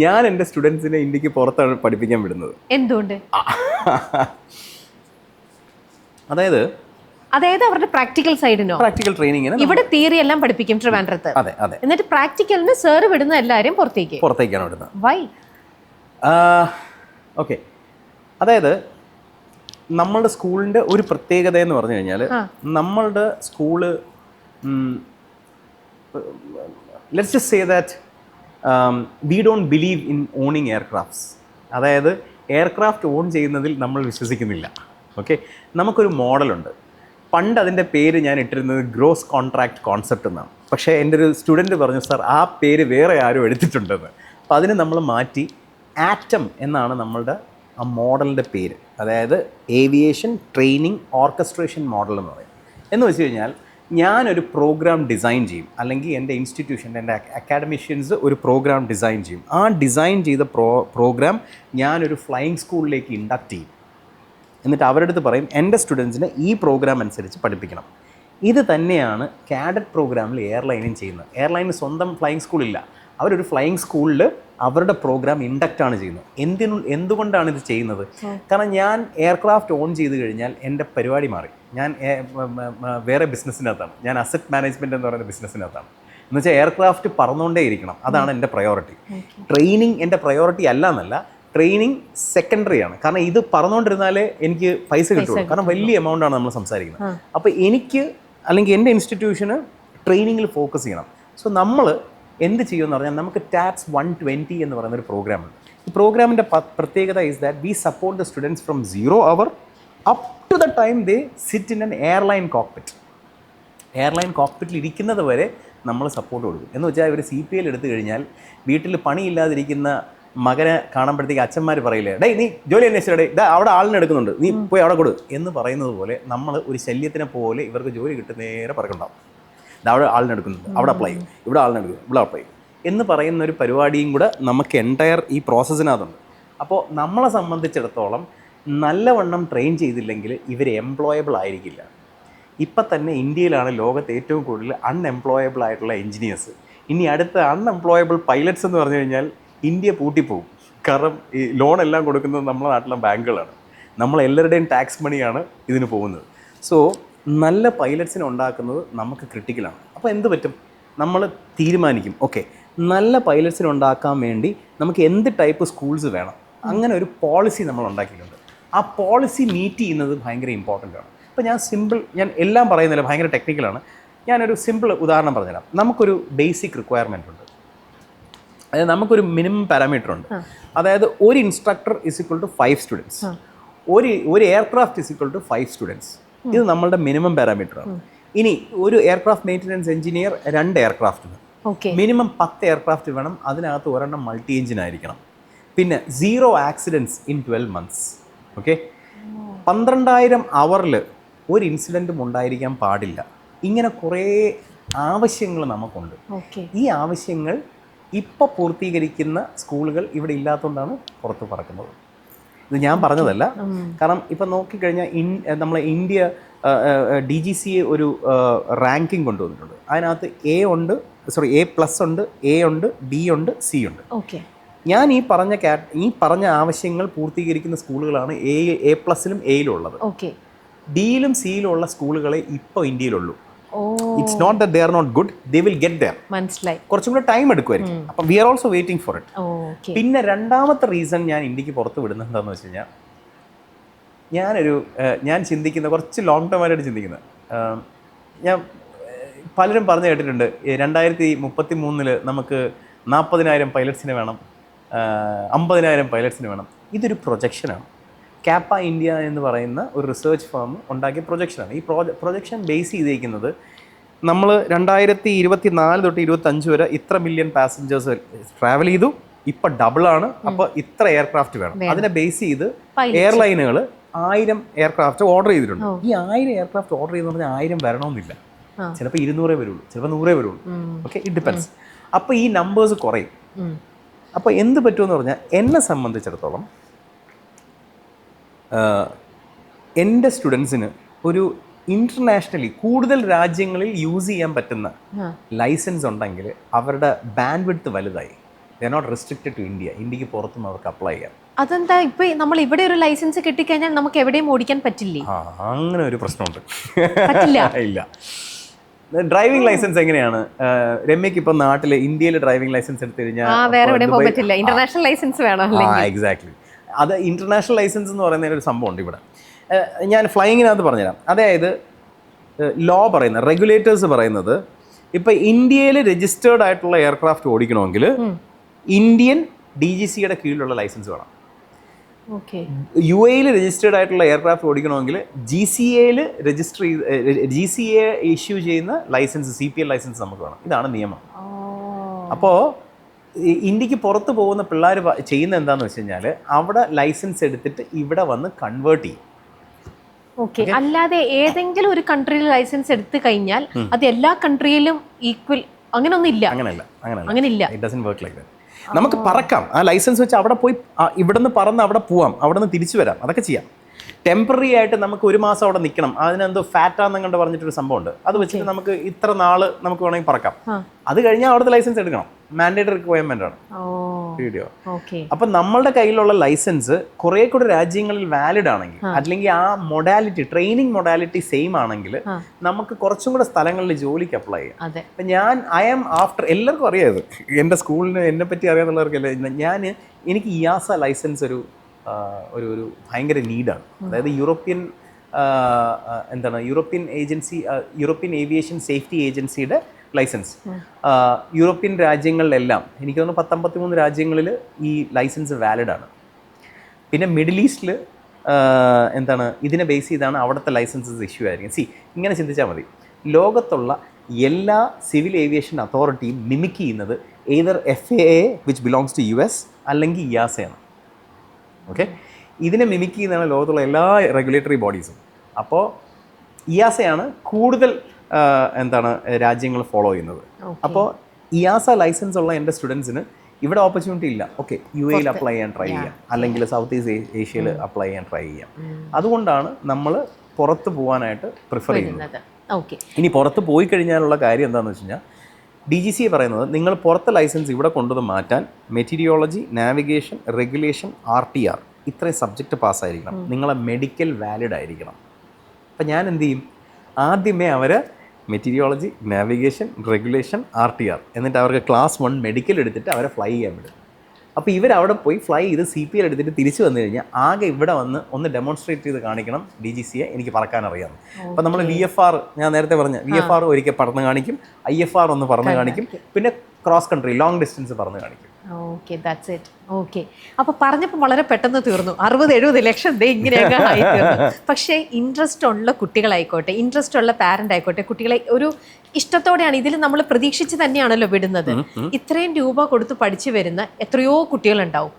ഞാൻ എൻ്റെ സ്റ്റുഡൻസിനെ ഇന്ത്യക്ക് പുറത്താണ് പഠിപ്പിക്കാൻ വിടുന്നത്. എന്തുകൊണ്ട്? അതായത് അവരുടെ പ്രാക്ടിക്കൽ സൈഡിനോ? പ്രാക്ടിക്കൽ ട്രെയിനിങ്ങിന്. ഇവിടെ തിയറി എല്ലാം പഠിപ്പിക്കും ട്രിവാൻഡ്രത്ത്. അതെ. എന്നിട്ട് പ്രാക്ടിക്കലിന് സാർ വിടുന്ന എല്ലാവരും പുറത്തേക്കാണ് വിടുന്നത്. വൈ? ഓക്കെ. അതായത് നമ്മളുടെ സ്കൂളിൻ്റെ ഒരു പ്രത്യേകത എന്ന് പറഞ്ഞു കഴിഞ്ഞാൽ, നമ്മളുടെ school let's just say that we don't believe in owning aircrafts. അതായത് എയർക്രാഫ്റ്റ് ഓൺ ചെയ്യുന്നതിൽ നമ്മൾ വിശ്വസിക്കുന്നില്ല. ഓക്കെ. നമുക്കൊരു മോഡലുണ്ട്. പണ്ട് അതിൻ്റെ പേര് ഞാൻ ഇട്ടിരുന്നത് ഗ്രോസ് കോൺട്രാക്ട് കോൺസെപ്റ്റ് എന്നാണ്. പക്ഷേ എൻ്റെ ഒരു സ്റ്റുഡൻറ്റ് പറഞ്ഞു, സാർ ആ പേര് വേറെ ആരും എടുത്തിട്ടുണ്ടെന്ന്. അപ്പോൾ അതിന് നമ്മൾ മാറ്റി ആറ്റം എന്നാണ് നമ്മളുടെ ആ മോഡലിൻ്റെ പേര്. അതായത് ഏവിയേഷൻ ട്രെയിനിങ് ഓർക്കസ്ട്രേഷൻ മോഡൽ എന്ന് പറയും. എന്ന് വെച്ച് കഴിഞ്ഞാൽ ഞാനൊരു പ്രോഗ്രാം ഡിസൈൻ ചെയ്യും, അല്ലെങ്കിൽ എൻ്റെ ഇൻസ്റ്റിറ്റ്യൂഷൻ, എൻ്റെ അക്കാഡമിഷ്യൻസ് ഒരു പ്രോഗ്രാം ഡിസൈൻ ചെയ്യും. ആ ഡിസൈൻ ചെയ്ത പ്രോഗ്രാം ഞാനൊരു ഫ്ലൈയിങ് സ്കൂളിലേക്ക് ഇൻഡക്റ്റ് ചെയ്യും. എന്നിട്ട് അവരുടെ അടുത്ത് പറയും എൻ്റെ സ്റ്റുഡൻസിനെ ഈ പ്രോഗ്രാം അനുസരിച്ച് പഠിപ്പിക്കണം. ഇത് തന്നെയാണ് കാഡറ്റ് പ്രോഗ്രാമിൽ എയർലൈനും ചെയ്യുന്നത്. എയർലൈനിന് സ്വന്തം ഫ്ലൈയിങ് സ്കൂളില്ല, അവരൊരു ഫ്ലൈയിങ് സ്കൂളിൽ അവരുടെ പ്രോഗ്രാം ഇൻഡക്റ്റാണ് ചെയ്യുന്നത്. എന്തുകൊണ്ടാണ് ഇത് ചെയ്യുന്നത്? കാരണം ഞാൻ എയർക്രാഫ്റ്റ് ഓൺ ചെയ്ത് കഴിഞ്ഞാൽ എൻ്റെ പരിപാടി മാറി. ഞാൻ വേറെ ബിസിനസ്സിനകത്താണ്, ഞാൻ അസറ്റ് മാനേജ്മെൻറ്റ് എന്ന് പറയുന്ന ബിസിനസ്സിനകത്താണ്. എന്ന് വെച്ചാൽ എയർക്രാഫ്റ്റ് പറന്നുകൊണ്ടേ ഇരിക്കണം, അതാണ് എൻ്റെ പ്രയോറിറ്റി. ട്രെയിനിങ് എൻ്റെ പ്രയോറിറ്റി അല്ല എന്നല്ല, ട്രെയിനിങ് സെക്കൻഡറി ആണ്. കാരണം ഇത് പറന്നുകൊണ്ടിരുന്നാലേ എനിക്ക് പൈസ കിട്ടുള്ളൂ, കാരണം വലിയ എമൗണ്ടാണ് നമ്മൾ സംസാരിക്കുന്നത്. അപ്പോൾ എനിക്ക് അല്ലെങ്കിൽ എൻ്റെ ഇൻസ്റ്റിറ്റ്യൂഷന് ട്രെയിനിങ്ങിൽ ഫോക്കസ് ചെയ്യണം. സോ നമ്മൾ എന്ത് ചെയ്യുമെന്ന് പറഞ്ഞാൽ നമുക്ക് ടാറ്റ്സ് 120 എന്ന് പറയുന്നൊരു പ്രോഗ്രാമുണ്ട്. ഈ പ്രോഗ്രാമിൻ്റെ പ്രത്യേകത is that we support the students from 0 hour up to the time they sit in an airline cockpit. Airline കോക്പിറ്റിൽ ഇരിക്കുന്നത് വരെ നമ്മൾ സപ്പോർട്ട് കൊടുക്കും. എന്ന് വെച്ചാൽ ഇവർ CPL എടുത്തു കഴിഞ്ഞാൽ വീട്ടിൽ പണിയില്ലാതിരിക്കുന്ന മകനെ കാണുമ്പോഴത്തേക്ക് അച്ഛന്മാർ പറയില്ലേ, ഡേ നീ ജോലി അന്വേഷിച്ചേ, ഇതാ അവിടെ ആളിനെ എടുക്കുന്നുണ്ട്, നീ പോയി അവിടെ കൊടു എന്ന് പറയുന്നത് പോലെ നമ്മൾ ഒരു ശല്യത്തിനെ പോലെ ഇവർക്ക് ജോലി കിട്ടുന്ന നേരെ പറക്കുണ്ടാവും. അവിടെ ആളിനെടുക്കുന്നുണ്ട്, അവിടെ അപ്ലൈ ചെയ്യും, ഇവിടെ ആളിനെടുക്കും, ഇവിടെ അപ്ലൈ ചെയ്യും എന്ന് പറയുന്ന ഒരു പരിപാടിയും കൂടെ നമുക്ക് എൻറ്റയർ ഈ പ്രോസസ്സിനകത്തുണ്ട്. അപ്പോൾ നമ്മളെ സംബന്ധിച്ചിടത്തോളം നല്ലവണ്ണം ട്രെയിൻ ചെയ്തില്ലെങ്കിൽ ഇവർ എംപ്ലോയബിൾ ആയിരിക്കില്ല. ഇപ്പം തന്നെ ഇന്ത്യയിലാണ് ലോകത്ത് ഏറ്റവും കൂടുതൽ അൺഎംപ്ലോയബിൾ ആയിട്ടുള്ള എഞ്ചിനീയേഴ്സ്. ഇനി അടുത്ത അൺഎംപ്ലോയബിൾ പൈലറ്റ്സ് എന്ന് പറഞ്ഞു കഴിഞ്ഞാൽ ഇന്ത്യ പൂട്ടിപ്പോകും. കാരണം ഈ ലോൺ എല്ലാം കൊടുക്കുന്നത് നമ്മുടെ നാട്ടിലെ ബാങ്കുകളാണ്, നമ്മളെല്ലാവരുടെയും ടാക്സ് മണിയാണ് ഇതിന് പോകുന്നത്. സോ നല്ല പൈലറ്റ്സിനെ ഉണ്ടാക്കുന്നത് നമുക്ക് ക്രിട്ടിക്കലാണ്. അപ്പോൾ എന്ത് പറ്റും? നമ്മൾ തീരുമാനിക്കും, ഓക്കെ നല്ല പൈലറ്റ്സിനെ ഉണ്ടാക്കാൻ വേണ്ടി നമുക്ക് എന്ത് ടൈപ്പ് സ്കൂൾസ് വേണം, അങ്ങനെ ഒരു പോളിസി നമ്മൾ ഉണ്ടാക്കിയിട്ടുണ്ട്. ആ പോളിസി മീറ്റ് ചെയ്യുന്നത് ഭയങ്കര ഇമ്പോർട്ടൻ്റ് ആണ്. ഇപ്പോൾ ഞാൻ എല്ലാം പറയുന്നില്ല, ഭയങ്കര ടെക്നിക്കലാണ്. ഞാനൊരു സിമ്പിൾ ഉദാഹരണം പറഞ്ഞുതരാം. നമുക്കൊരു ബേസിക് റിക്വയർമെൻ്റ് ഉണ്ട്, അതായത് നമുക്കൊരു മിനിമം പാരാമീറ്റർ ഉണ്ട്. അതായത് ഒരു instructor is equal to 5 students, ഒരു aircraft is equal to 5 students. ഇത് നമ്മളുടെ മിനിമം പാരാമീറ്ററാണ്. ഇനി ഒരു എയർക്രാഫ്റ്റ് മെയിൻ്റനൻസ് എഞ്ചിനീയർ 2 എയർക്രാഫ്റ്റിന് മിനിമം 10 എയർക്രാഫ്റ്റ് വേണം. അതിനകത്ത് ഒരെണ്ണം മൾട്ടി എഞ്ചിൻ ആയിരിക്കണം. പിന്നെ 0 accidents in 12 months. Okay, 12,000 hours ഒരു ഇൻസിഡൻറ്റും ഉണ്ടായിരിക്കാൻ പാടില്ല. ഇങ്ങനെ കുറേ ആവശ്യങ്ങൾ നമുക്കുണ്ട്. ഈ ആവശ്യങ്ങൾ ഇപ്പോൾ പൂർത്തീകരിക്കുന്ന സ്കൂളുകൾ ഇവിടെ ഇല്ലാത്തതുകൊണ്ടാണ് പുറത്ത് പറക്കുന്നത്. ഇത് ഞാൻ പറഞ്ഞതല്ല. കാരണം ഇപ്പം നോക്കിക്കഴിഞ്ഞാൽ നമ്മളെ ഇന്ത്യ DGCA ഒരു റാങ്കിങ് കൊണ്ടുവന്നിട്ടുണ്ട്. അതിനകത്ത് A+, ഉണ്ട്, A ഉണ്ട്, B ഉണ്ട്, C ഉണ്ട്. ഞാൻ ഈ പറഞ്ഞ ആവശ്യങ്ങൾ പൂർത്തീകരിക്കുന്ന സ്കൂളുകളാണ് A+ലും Aയിലും ഉള്ളത്. Dയിലും Cയിലും ഉള്ള സ്കൂളുകളെ ഇപ്പോൾ ഇന്ത്യയിലുള്ളൂ. It's not that they are not good, they will get there. മനസ്സിലായി, കുറച്ചും കൂടെ ടൈം എടുക്കുമായിരിക്കും. അപ്പം we are also waiting for it. പിന്നെ രണ്ടാമത്തെ റീസൺ ഞാൻ ഇന്ത്യക്ക് പുറത്ത് വിടുന്നത് എന്താണെന്ന് വെച്ച് കഴിഞ്ഞാൽ, ഞാൻ ചിന്തിക്കുന്ന കുറച്ച് ലോങ് ടേം ആയിട്ട് ചിന്തിക്കുന്നത്, ഞാൻ പലരും പറഞ്ഞു കേട്ടിട്ടുണ്ട് 2033 നമുക്ക് 40,000 പൈലറ്റ്സിന് വേണം, 50,000 പൈലറ്റ്സിന് വേണം. ഇതൊരു പ്രൊജക്ഷനാണ്. കാപ്പ ഇന്ത്യ എന്ന് പറയുന്ന ഒരു റിസർച്ച് ഫേം ഉണ്ടാക്കിയ പ്രൊജക്ഷനാണ്. ഈ പ്രൊജക്ഷൻ ബേസ് ചെയ്തിരിക്കുന്നത് നമ്മൾ 2024 തൊട്ട് 25 വരെ ഇത്ര മില്യൺ പാസഞ്ചേഴ്സ് ട്രാവൽ ചെയ്തു, ഇപ്പം ഡബിളാണ്, അപ്പോൾ ഇത്ര എയർക്രാഫ്റ്റ് വേണം. അതിനെ ബേസ് ചെയ്ത് എയർലൈനുകൾ 1000 എയർക്രാഫ്റ്റ് ഓർഡർ ചെയ്തിട്ടുണ്ട്. ഈ 1000 എയർക്രാഫ്റ്റ് ഓർഡർ ചെയ്തെന്ന് പറഞ്ഞാൽ 1000 വരണമെന്നില്ല, ചിലപ്പോൾ 200 വരുള്ളൂ, ചിലപ്പോൾ 100 വരുള്ളൂ. Okay, it depends. അപ്പോൾ ഈ നമ്പേഴ്സ് കുറയും. അപ്പോൾ എന്ത് പറ്റുമെന്ന് പറഞ്ഞാൽ, എന്നെ സംബന്ധിച്ചിടത്തോളം എൻ്റെ സ്റ്റുഡൻസിന് ഒരു ഇൻ്റർനാഷണലി കൂടുതൽ രാജ്യങ്ങളിൽ യൂസ് ചെയ്യാൻ പറ്റുന്ന ലൈസൻസ് ഉണ്ടെങ്കിൽ അവരുടെ ബാൻഡ് വിഡ്ത്ത് വലുതായി. They are not restricted to India. ഇന്ത്യക്ക് പുറത്തും അവർക്ക് അപ്ലൈ ചെയ്യാം. അതെന്താ, ഇപ്പൊ നമ്മൾ ഇവിടെ ഒരു ലൈസൻസ് കിട്ടിക്കഴിഞ്ഞാൽ നമുക്ക് എവിടെയും ഓടിക്കാൻ പറ്റില്ലേ? അങ്ങനെ ഒരു പ്രശ്നമുണ്ട്. ഇല്ല. ഡ്രൈവിംഗ് ലൈസൻസ് എങ്ങനെയാണ് രമ്യക്ക് ഇപ്പം നാട്ടിൽ ഇന്ത്യയിൽ ഡ്രൈവിംഗ് ലൈസൻസ് എടുത്തു കഴിഞ്ഞാൽ ഇന്റർനാഷണൽ ലൈസൻസ് വേണം. എക്സാക്ട്ലി. അത് ഇന്റർനാഷണൽ ലൈസൻസ് എന്ന് പറയുന്ന ഒരു സംഭവമുണ്ട് ഇവിടെ. ഞാൻ ഫ്ലൈയിങ്ങിനകത്ത് പറഞ്ഞുതരാം. അതായത് ലോ പറയുന്ന റെഗുലേറ്റേഴ്സ് പറയുന്നത്, ഇപ്പം ഇന്ത്യയിൽ രജിസ്റ്റേർഡ് ആയിട്ടുള്ള എയർക്രാഫ്റ്റ് ഓടിക്കണമെങ്കിൽ ഇന്ത്യൻ DGCയുടെ കീഴിലുള്ള ലൈസൻസ് വേണം. UAE രജിസ്റ്റേർഡ് ആയിട്ടുള്ള എയർക്രാഫ്റ്റ് ഓടിക്കണമെങ്കിൽ GCA ഇഷ്യൂ ചെയ്യുന്ന ലൈസൻസ്, CPL ലൈസൻസ് നമുക്ക് വേണം. ഇതാണ് നിയമം. അപ്പോൾ ഇന്ത്യക്ക് പുറത്ത് പോകുന്ന പിള്ളേർ ചെയ്യുന്ന എന്താണെന്ന് വെച്ച് കഴിഞ്ഞാൽ, അവിടെ ലൈസൻസ് എടുത്തിട്ട് ഇവിടെ വന്ന് കൺവേർട്ട് ചെയ്യും. ഓക്കെ. അല്ലാതെ ഏതെങ്കിലും ഒരു കൺട്രിയിൽ ലൈസൻസ് എടുത്തു കഴിഞ്ഞാൽ അത് എല്ലാ കൺട്രിയിലും ഈക്വൽ അങ്ങനെയൊന്നും ഇല്ല. അങ്ങനെയില്ല. It doesn't work like that. നമുക്ക് പറക്കാം, ആ ലൈസൻസ് വെച്ച് അവിടെ പോയി ഇവിടെ നിന്ന് പറന്ന് അവിടെ പോവാം, അവിടെ നിന്ന് തിരിച്ചു വരാം, അതൊക്കെ ചെയ്യാം. ടെമ്പററി ആയിട്ട് നമുക്ക് ഒരു മാസം അവിടെ നിൽക്കണം, അതിനെന്തോ ഫാറ്റാന്നങ്ങണ്ട് പറഞ്ഞിട്ടൊരു സംഭവമുണ്ട്, അത് വെച്ചിട്ട് നമുക്ക് ഇത്ര നാള് നമുക്ക് വേണമെങ്കിൽ പറക്കാം. അത് കഴിഞ്ഞാൽ അവിടുത്തെ ലൈസൻസ് എടുക്കണം, മാൻഡേറ്ററി റിക്വയർമെന്റ് ആണ്. വീഡിയോ. അപ്പൊ നമ്മളുടെ കയ്യിലുള്ള ലൈസൻസ് കുറെ കൂടെ രാജ്യങ്ങളിൽ വാലിഡ് ആണെങ്കിൽ, അല്ലെങ്കിൽ ആ മൊഡാലിറ്റി ട്രെയിനിങ് മൊഡാലിറ്റി സെയിം ആണെങ്കിൽ നമുക്ക് കുറച്ചും കൂടെ സ്ഥലങ്ങളിൽ ജോലിക്ക് അപ്ലൈ ചെയ്യാം. അപ്പൊ ഞാൻ ആഫ്റ്റർ എല്ലാവർക്കും അറിയാത്, എൻ്റെ സ്കൂളിന് എന്നെ പറ്റി അറിയാന്നുള്ളവർക്കല്ലേ, എനിക്ക് ഇയാസ ലൈസൻസ് ഒരു ഭയങ്കര നീഡാണ്. അതായത് യൂറോപ്യൻ യൂറോപ്യൻ ഏവിയേഷൻ സേഫ്റ്റി ഏജൻസിയുടെ ലൈസൻസ് യൂറോപ്യൻ രാജ്യങ്ങളിലെല്ലാം എനിക്ക് തോന്നുന്നു 53 രാജ്യങ്ങളിൽ ഈ ലൈസൻസ് വാലിഡ് ആണ്. പിന്നെ മിഡിൽ ഈസ്റ്റിൽ ഇതിനെ ബേസ് ചെയ്താണ് അവിടുത്തെ ലൈസൻസസ് ഇഷ്യൂ ആയിരിക്കും. ഇങ്ങനെ ചിന്തിച്ചാൽ മതി, ലോകത്തുള്ള എല്ലാ സിവിൽ ഏവിയേഷൻ അതോറിറ്റിയും മിമിക് ചെയ്യുന്നത് either FAA which belongs to US അല്ലെങ്കിൽ ഇയാസയാണ്. ഓക്കെ, ഇതിനെ മിമിക് ചെയ്യുന്നതാണ് ലോകത്തുള്ള എല്ലാ റെഗുലേറ്ററി ബോഡീസും. അപ്പോൾ ഇയാസയാണ് കൂടുതൽ രാജ്യങ്ങൾ ഫോളോ ചെയ്യുന്നത്. അപ്പോൾ ഇയാസ ലൈസൻസ് ഉള്ള എൻ്റെ സ്റ്റുഡൻസിന് ഇവിടെ ഓപ്പർച്യൂണിറ്റി ഇല്ല. ഓക്കെ, UAE അപ്ലൈ ചെയ്യാൻ ട്രൈ ചെയ്യാം, അല്ലെങ്കിൽ സൗത്ത് ഈസ്റ്റ് ഏഷ്യയിൽ അപ്ലൈ ചെയ്യാൻ ട്രൈ ചെയ്യാം. അതുകൊണ്ടാണ് നമ്മൾ പുറത്ത് പോകാനായിട്ട് പ്രിഫർ ചെയ്യുന്നത്. ഇനി പുറത്ത് പോയി കഴിഞ്ഞാലുള്ള കാര്യം എന്താണെന്ന് വെച്ച് കഴിഞ്ഞാൽ, DGCA പറയുന്നത് നിങ്ങൾ പുറത്തെ ലൈസൻസ് ഇവിടെ കൊണ്ടുവന്ന് മാറ്റാൻ മെറ്റീരിയോളജി, നാവിഗേഷൻ, റെഗുലേഷൻ, RTR ഇത്രയും സബ്ജക്റ്റ് പാസ്സായിരിക്കണം, നിങ്ങളെ മെഡിക്കൽ വാലിഡ് ആയിരിക്കണം. അപ്പം ഞാൻ എന്ത് ചെയ്യും, ആദ്യമേ അവരെ മെറ്റീരിയോളജി, നാവിഗേഷൻ, റെഗുലേഷൻ, RTR എന്നിട്ട് അവർക്ക് ക്ലാസ് 1 മെഡിക്കൽ എടുത്തിട്ട് അവരെ ഫ്ലൈ ചെയ്യാൻ വിടും. അപ്പോൾ ഇവരവിടെ പോയി ഫ്ലൈ ചെയ്ത് CPL എടുത്തിട്ട് തിരിച്ചു വന്നു കഴിഞ്ഞാൽ ആകെ ഇവിടെ വന്ന് ഒന്ന് ഡെമോൺസ്ട്രേറ്റ് ചെയ്ത് കാണിക്കണം DGCA എനിക്ക് പറക്കാൻ അറിയാം. അപ്പോൾ നമ്മൾ VFR, ഞാൻ നേരത്തെ പറഞ്ഞ VFR ഒരിക്കൽ പറന്ന് കാണിക്കും, IFR ഒന്ന് പറന്ന് കാണിക്കും, പിന്നെ ക്രോസ് കൺട്രി ലോങ് ഡിസ്റ്റൻസ് പറന്ന് കാണിക്കും. Okay, that's it. ഓക്കെ, അപ്പോൾ പറഞ്ഞപ്പോൾ വളരെ പെട്ടെന്ന് തീർന്നു. 60-70 ലക്ഷം ഇങ്ങനെയൊക്കെ ആയി തീർന്നു. പക്ഷേ ഇൻട്രസ്റ്റ് ഉള്ള കുട്ടികളായിക്കോട്ടെ, ഇൻട്രസ്റ്റ് ഉള്ള പാരന്റ് ആയിക്കോട്ടെ, കുട്ടികളെ ഒരു ഇഷ്ടത്തോടെയാണ് ഇതിൽ നമ്മൾ പ്രതീക്ഷിച്ച് തന്നെയാണല്ലോ വിടുന്നത്. ഇത്രയും രൂപ കൊടുത്ത് പഠിച്ചു വരുന്ന എത്രയോ കുട്ടികളുണ്ടാവും.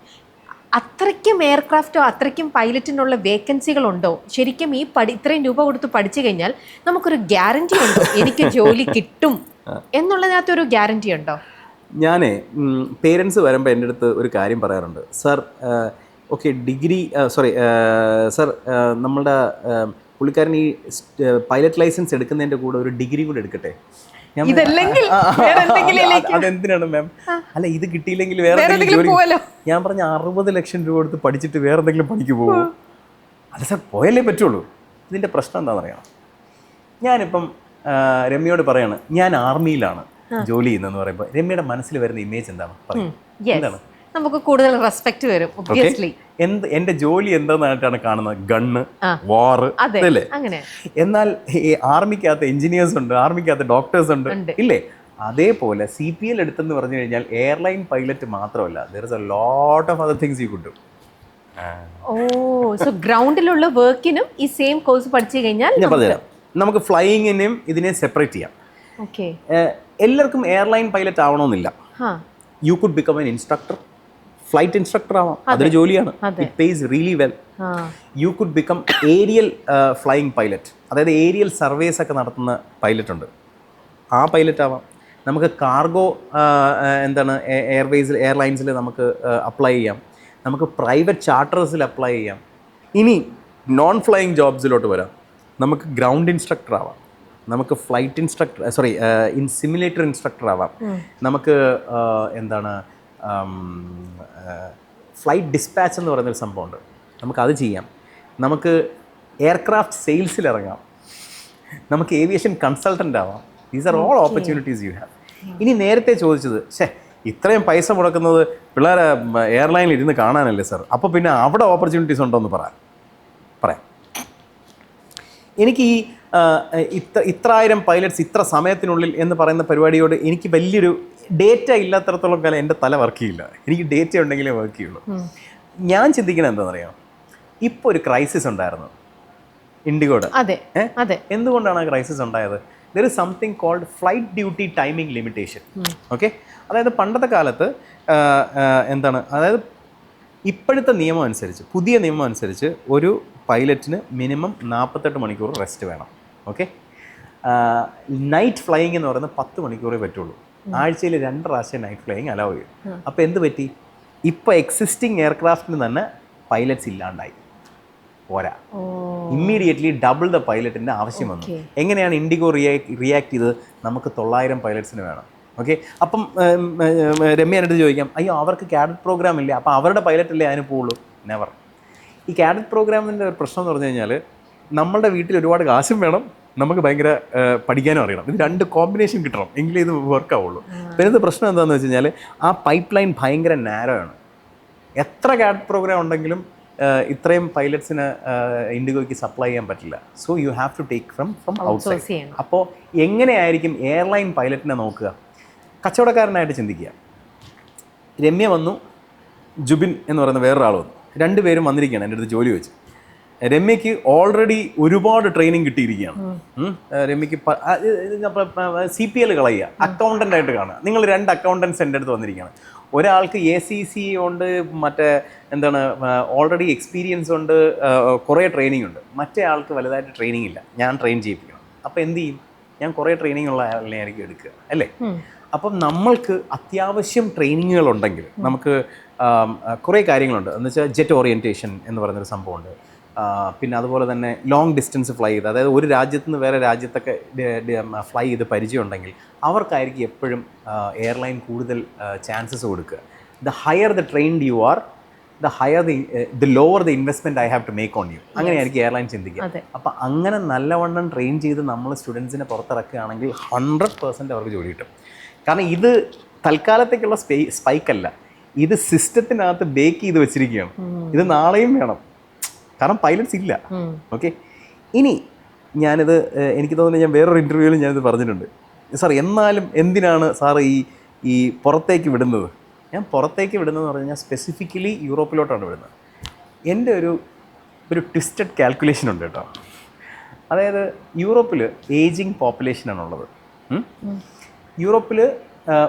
അത്രയ്ക്കും എയർക്രാഫ്റ്റോ അത്രയ്ക്കും പൈലറ്റിനുള്ള വേക്കൻസികളുണ്ടോ? ശരിക്കും ഈ ഇത്രയും രൂപ കൊടുത്ത് പഠിച്ചു കഴിഞ്ഞാൽ നമുക്കൊരു ഗ്യാരണ്ടി ഉണ്ടോ എനിക്ക് ജോലി കിട്ടും എന്നുള്ളതിനകത്തൊരു ഗ്യാരണ്ടി ഉണ്ടോ? ഞാൻ പേരൻസ് വരുമ്പോൾ എൻ്റെ അടുത്ത് ഒരു കാര്യം പറയാറുണ്ട്, സർ ഓക്കെ ഡിഗ്രി സർ നമ്മളുടെ പുള്ളിക്കാരൻ ഈ പൈലറ്റ് ലൈസൻസ് എടുക്കുന്നതിൻ്റെ കൂടെ ഒരു ഡിഗ്രി കൂടെ എടുക്കട്ടെ. അതെന്തിനാണ് മാം? അല്ല, ഇത് കിട്ടിയില്ലെങ്കിൽ വേറെ എന്തെങ്കിലും ജോലി. ഞാൻ പറഞ്ഞ 60 ലക്ഷം രൂപ കൊടുത്ത് പഠിച്ചിട്ട് വേറെ എന്തെങ്കിലും പണിക്ക് പോകുമോ? അല്ല സാർ, പോയാലേ പറ്റുള്ളൂ. ഇതിൻ്റെ പ്രശ്നം എന്താണെന്ന് അറിയാം. ഞാനിപ്പം രമ്യയോട് പറയാണ് ഞാൻ ആർമിയിലാണ് ജോലി ചെയ്യുന്നതെന്ന് പറയുമ്പോൾ രമ്യയുടെ മനസ്സിൽ വരുന്ന ഇമേജ് എന്താണ്? എന്താണ്? നമുക്ക് കൂടുതൽ റെസ്പെക്ട് വരും. എന്റെ ജോലി എന്തായിട്ടാണ് കാണുന്നത്? ഗണ്ണ്, വാറ്, അല്ലേ? എന്നാൽ ആർമിക്കകത്ത് എഞ്ചിനീയേഴ്സ് ഉണ്ട്, ആർമിക്കകത്ത് ഡോക്ടേഴ്സ് ഉണ്ട്, ഇല്ലേ? അതേപോലെ CPL എടുത്തെന്ന് പറഞ്ഞു കഴിഞ്ഞാൽ എയർലൈൻ പൈലറ്റ് മാത്രമല്ല, there is a lot of other things you could do. So ഗ്രൗണ്ടിലുള്ള വർക്കിനും ഈ സെയിം കോഴ്സ് പഠിച്ചു കഴിഞ്ഞാൽ ഞാൻ പറഞ്ഞുതരാം. നമുക്ക് ഫ്ലൈയിങ്ങിനെയും ഇതിനെ സെപ്പറേറ്റ് ചെയ്യാം. എല്ലാവർക്കും എയർലൈൻ പൈലറ്റ് ആവണമെന്നില്ല. You could become an instructor, flight instructor ആവാം, അതൊരു ജോലിയാണ്. It pays really well. You could become aerial flying pilot, അതായത് ഏരിയൽ സർവേസ് ഒക്കെ നടത്തുന്ന പൈലറ്റ് ഉണ്ട്, ആ പൈലറ്റ് ആവാം. നമുക്ക് കാർഗോ എയർലൈൻസിൽ നമുക്ക് അപ്ലൈ ചെയ്യാം, നമുക്ക് പ്രൈവറ്റ് ചാർട്ടേഴ്സിൽ അപ്ലൈ ചെയ്യാം. ഇനി നോൺ ഫ്ലൈയിങ് ജോബ്സിലോട്ട് വരാം, നമുക്ക് ഗ്രൗണ്ട് ഇൻസ്ട്രക്ടർ ആവാം, നമുക്ക് ഫ്ലൈറ്റ് ഇൻസ്ട്രക്ടർ സിമുലേറ്റർ ഇൻസ്ട്രക്ടർ ആവാം, നമുക്ക് ഫ്ലൈറ്റ് ഡിസ്പാച്ച് എന്ന് പറയുന്നൊരു സംഭവമുണ്ട്, നമുക്കത് ചെയ്യാം. നമുക്ക് എയർക്രാഫ്റ്റ് സെയിൽസിൽ ഇറങ്ങാം, നമുക്ക് ഏവിയേഷൻ കൺസൾട്ടൻ്റ് ആവാം. These are all opportunities you have. ഇനി നേരത്തെ ചോദിച്ചത്, ഇത്രയും പൈസ മുടക്കുന്നത് പിള്ളേരെ എയർലൈനിൽ ഇരുന്ന് കാണാനല്ലേ സാർ, അപ്പോൾ പിന്നെ അവിടെ ഓപ്പർച്യൂണിറ്റീസ് ഉണ്ടോ എന്ന് പറയാം. എനിക്ക് ഈ ഇത്രായിരം പൈലറ്റ്സ് ഇത്ര സമയത്തിനുള്ളിൽ എന്ന് പറയുന്ന പരിപാടിയോട് എനിക്ക് വലിയൊരു ഡേറ്റ ഇല്ലാത്തടത്തോളം കാലം എൻ്റെ തല വർക്ക് ചെയ്യില്ല. എനിക്ക് ഡേറ്റ ഉണ്ടെങ്കിലേ വർക്ക് ചെയ്യുള്ളൂ. ഞാൻ ചിന്തിക്കുന്നത് എന്താണെന്നറിയാം, ഇപ്പോൾ ഒരു ക്രൈസിസ് ഉണ്ടായിരുന്നു ഇൻഡിഗോയുടെ. എന്തുകൊണ്ടാണ് ആ ക്രൈസിസ് ഉണ്ടായത്? There is something called flight duty timing limitation. Okay, അതായത് പണ്ടത്തെ കാലത്ത് അതായത് ഇപ്പോഴത്തെ നിയമം അനുസരിച്ച്, പുതിയ നിയമം അനുസരിച്ച് ഒരു പൈലറ്റിന് മിനിമം 48 മണിക്കൂർ റെസ്റ്റ് വേണം. ഓക്കെ, നൈറ്റ് ഫ്ലൈയിങ് എന്ന് പറയുന്നത് 10 മണിക്കൂറേ പറ്റുള്ളൂ. ആഴ്ചയിൽ 2 പ്രാവശ്യം നൈറ്റ് ഫ്ലൈയിങ് അലൗ ചെയ്യും. അപ്പോൾ എന്ത് പറ്റി? ഇപ്പോൾ എക്സിസ്റ്റിംഗ് എയർക്രാഫ്റ്റിന് തന്നെ പൈലറ്റ്സ് ഇല്ലാണ്ടായി. പോരാ, ഇമ്മീഡിയറ്റ്ലി ഡബിൾ ദ പൈലറ്റിൻ്റെ ആവശ്യം വന്നു. എങ്ങനെയാണ് ഇൻഡിഗോ റിയാക്ട് ചെയ്തത്? നമുക്ക് 900 പൈലറ്റ്സിന് വേണം. ഓക്കെ, അപ്പം രമ്യ എൻ്റെ ചോദിക്കാം, അയ്യോ അവർക്ക് കാഡറ്റ് പ്രോഗ്രാം ഇല്ല, അപ്പോൾ അവരുടെ പൈലറ്റല്ലേ അതിന് പോവുള്ളൂ? നെവർ. ഈ കാഡറ്റ് പ്രോഗ്രാമിൻ്റെ ഒരു പ്രശ്നം എന്ന് പറഞ്ഞു കഴിഞ്ഞാൽ നമ്മളുടെ വീട്ടിൽ ഒരുപാട് കാശും വേണം, നമുക്ക് ഭയങ്കര പഠിക്കാനും അറിയണം. ഇത് 2 കോമ്പിനേഷൻ കിട്ടണം എങ്കിലേ ഇത് വർക്ക് ആവുള്ളൂ. പിന്നെ ഇത് പ്രശ്നം എന്താണെന്ന് വെച്ച് കഴിഞ്ഞാൽ ആ പൈപ്പ് ലൈൻ ഭയങ്കര നാരോ ആണ്. എത്ര കാഡറ്റ് പ്രോഗ്രാം ഉണ്ടെങ്കിലും ഇത്രയും പൈലറ്റ്സിന് ഇൻഡിഗോയ്ക്ക് സപ്ലൈ ചെയ്യാൻ പറ്റില്ല. So you have to take from outside. അപ്പോൾ എങ്ങനെയായിരിക്കും എയർലൈൻ പൈലറ്റിനെ നോക്കുക? കച്ചവടക്കാരനായിട്ട് ചിന്തിക്കുക. രമ്യ വന്നു, ജുബിൻ എന്ന് പറയുന്ന വേറൊരാൾ വന്നു, 2 പേരും വന്നിരിക്കുകയാണ് എൻ്റെ അടുത്ത് ജോലി വെച്ച്. രമ്യയ്ക്ക് ഓൾറെഡി ഒരുപാട് ട്രെയിനിങ് കിട്ടിയിരിക്കുകയാണ്. രമ്യയ്ക്ക് CPL കളയുക, അക്കൗണ്ടൻ്റായിട്ട് കാണുക. നിങ്ങൾ 2 അക്കൗണ്ടൻസ് എൻ്റെ അടുത്ത് വന്നിരിക്കുകയാണ്. ഒരാൾക്ക് ACC ഉണ്ട്, മറ്റേ എന്താണ് ഓൾറെഡി എക്സ്പീരിയൻസ് ഉണ്ട്, കുറേ ട്രെയിനിങ് ഉണ്ട്. മറ്റേ ആൾക്ക് വലുതായിട്ട് ട്രെയിനിങ് ഇല്ല, ഞാൻ ട്രെയിൻ ചെയ്യിപ്പിക്കണം. അപ്പോൾ എന്ത് ചെയ്യും? ഞാൻ കുറേ ട്രെയിനിങ് ഉള്ള ആളിനെ ആയിരിക്കും എടുക്കുക, അല്ലേ? അപ്പം നമ്മൾക്ക് അത്യാവശ്യം ട്രെയിനിങ്ങുകളുണ്ടെങ്കിൽ നമുക്ക് കുറേ കാര്യങ്ങളുണ്ട്. എന്ന് വെച്ചാൽ ജെറ്റ് ഓറിയൻറ്റേഷൻ എന്ന് പറയുന്നൊരു സംഭവമുണ്ട്. പിന്നെ അതുപോലെ തന്നെ ലോങ് ഡിസ്റ്റൻസ് ഫ്ലൈ ചെയ്ത്, അതായത് ഒരു രാജ്യത്ത് നിന്ന് വേറെ രാജ്യത്തൊക്കെ ഫ്ലൈ ചെയ്ത് പരിചയം ഉണ്ടെങ്കിൽ അവർക്കായിരിക്കും എപ്പോഴും എയർലൈൻ കൂടുതൽ ചാൻസസ് കൊടുക്കുക. The higher the trained you are, the lower the investment I have to make on you. അങ്ങനെയായിരിക്കും എയർലൈൻ ചിന്തിക്കുക. അപ്പം അങ്ങനെ നല്ലവണ്ണം ട്രെയിൻ ചെയ്ത് നമ്മൾ സ്റ്റുഡൻസിനെ പുറത്തിറക്കുകയാണെങ്കിൽ 100% അവർക്ക് ജോലി കിട്ടും. കാരണം ഇത് തൽക്കാലത്തേക്കുള്ള സ്പൈക്കല്ല, ഇത് സിസ്റ്റത്തിനകത്ത് ബേക്ക് ചെയ്ത് വെച്ചിരിക്കുകയാണ്. ഇത് നാളെയും വേണം, കാരണം പൈലറ്റ്സ് ഇല്ല. ഓക്കെ, ഇനി ഞാനിത് എനിക്ക് തോന്നുന്നു ഞാൻ വേറൊരു ഇൻ്റർവ്യൂവിൽ ഞാനിത് പറഞ്ഞിട്ടുണ്ട്. സാർ എന്നാലും എന്തിനാണ് സാർ ഈ പുറത്തേക്ക് വിടുന്നത്? ഞാൻ പുറത്തേക്ക് വിടുന്നതെന്ന് പറഞ്ഞു കഴിഞ്ഞാൽ സ്പെസിഫിക്കലി യൂറോപ്പിലോട്ടാണ് വിടുന്നത്. എൻ്റെ ഒരു ട്വിസ്റ്റഡ് കാൽക്കുലേഷൻ ഉണ്ട് കേട്ടോ. അതായത് യൂറോപ്പിൽ ഏജിങ് പോപ്പുലേഷനാണുള്ളത്. യൂറോപ്പിൽ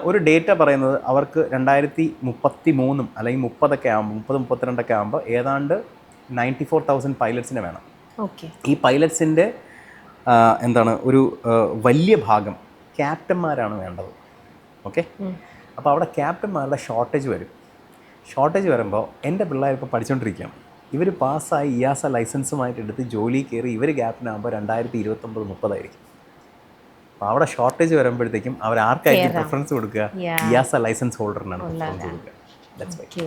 ഒരു ഡേറ്റ പറയുന്നത് അവർക്ക് 2033 അല്ലെങ്കിൽ 30 ആകുമ്പോൾ 32 ആകുമ്പോൾ ഏതാണ്ട് 94,000 പൈലറ്റ്സിനെ വേണം. ഈ പൈലറ്റ്സിൻ്റെ എന്താണ് ഒരു വലിയ ഭാഗം ക്യാപ്റ്റന്മാരാണ് വേണ്ടത്. ഓക്കെ, അപ്പോൾ അവിടെ ക്യാപ്റ്റന്മാരുടെ ഷോർട്ടേജ് വരും. ഷോർട്ടേജ് വരുമ്പോൾ എൻ്റെ പിള്ളേർ ഇപ്പോൾ പഠിച്ചുകൊണ്ടിരിക്കുകയാണ്. ഇവർ പാസ്സായി ഇയാസ ലൈസൻസുമായിട്ട് എടുത്ത് ജോലി കയറി ഇവർ ക്യാപ്റ്റനാകുമ്പോൾ 2029-30 ആയിരിക്കും. അപ്പോൾ അവിടെ ഷോർട്ടേജ് വരുമ്പോഴത്തേക്കും അവർ ആർക്കായിരിക്കും പ്രിഫറൻസ് കൊടുക്കുക? ഇയാസ ലൈസൻസ് ഹോൾഡറിനാണ് പ്രിഫറൻസ് കൊടുക്കുക.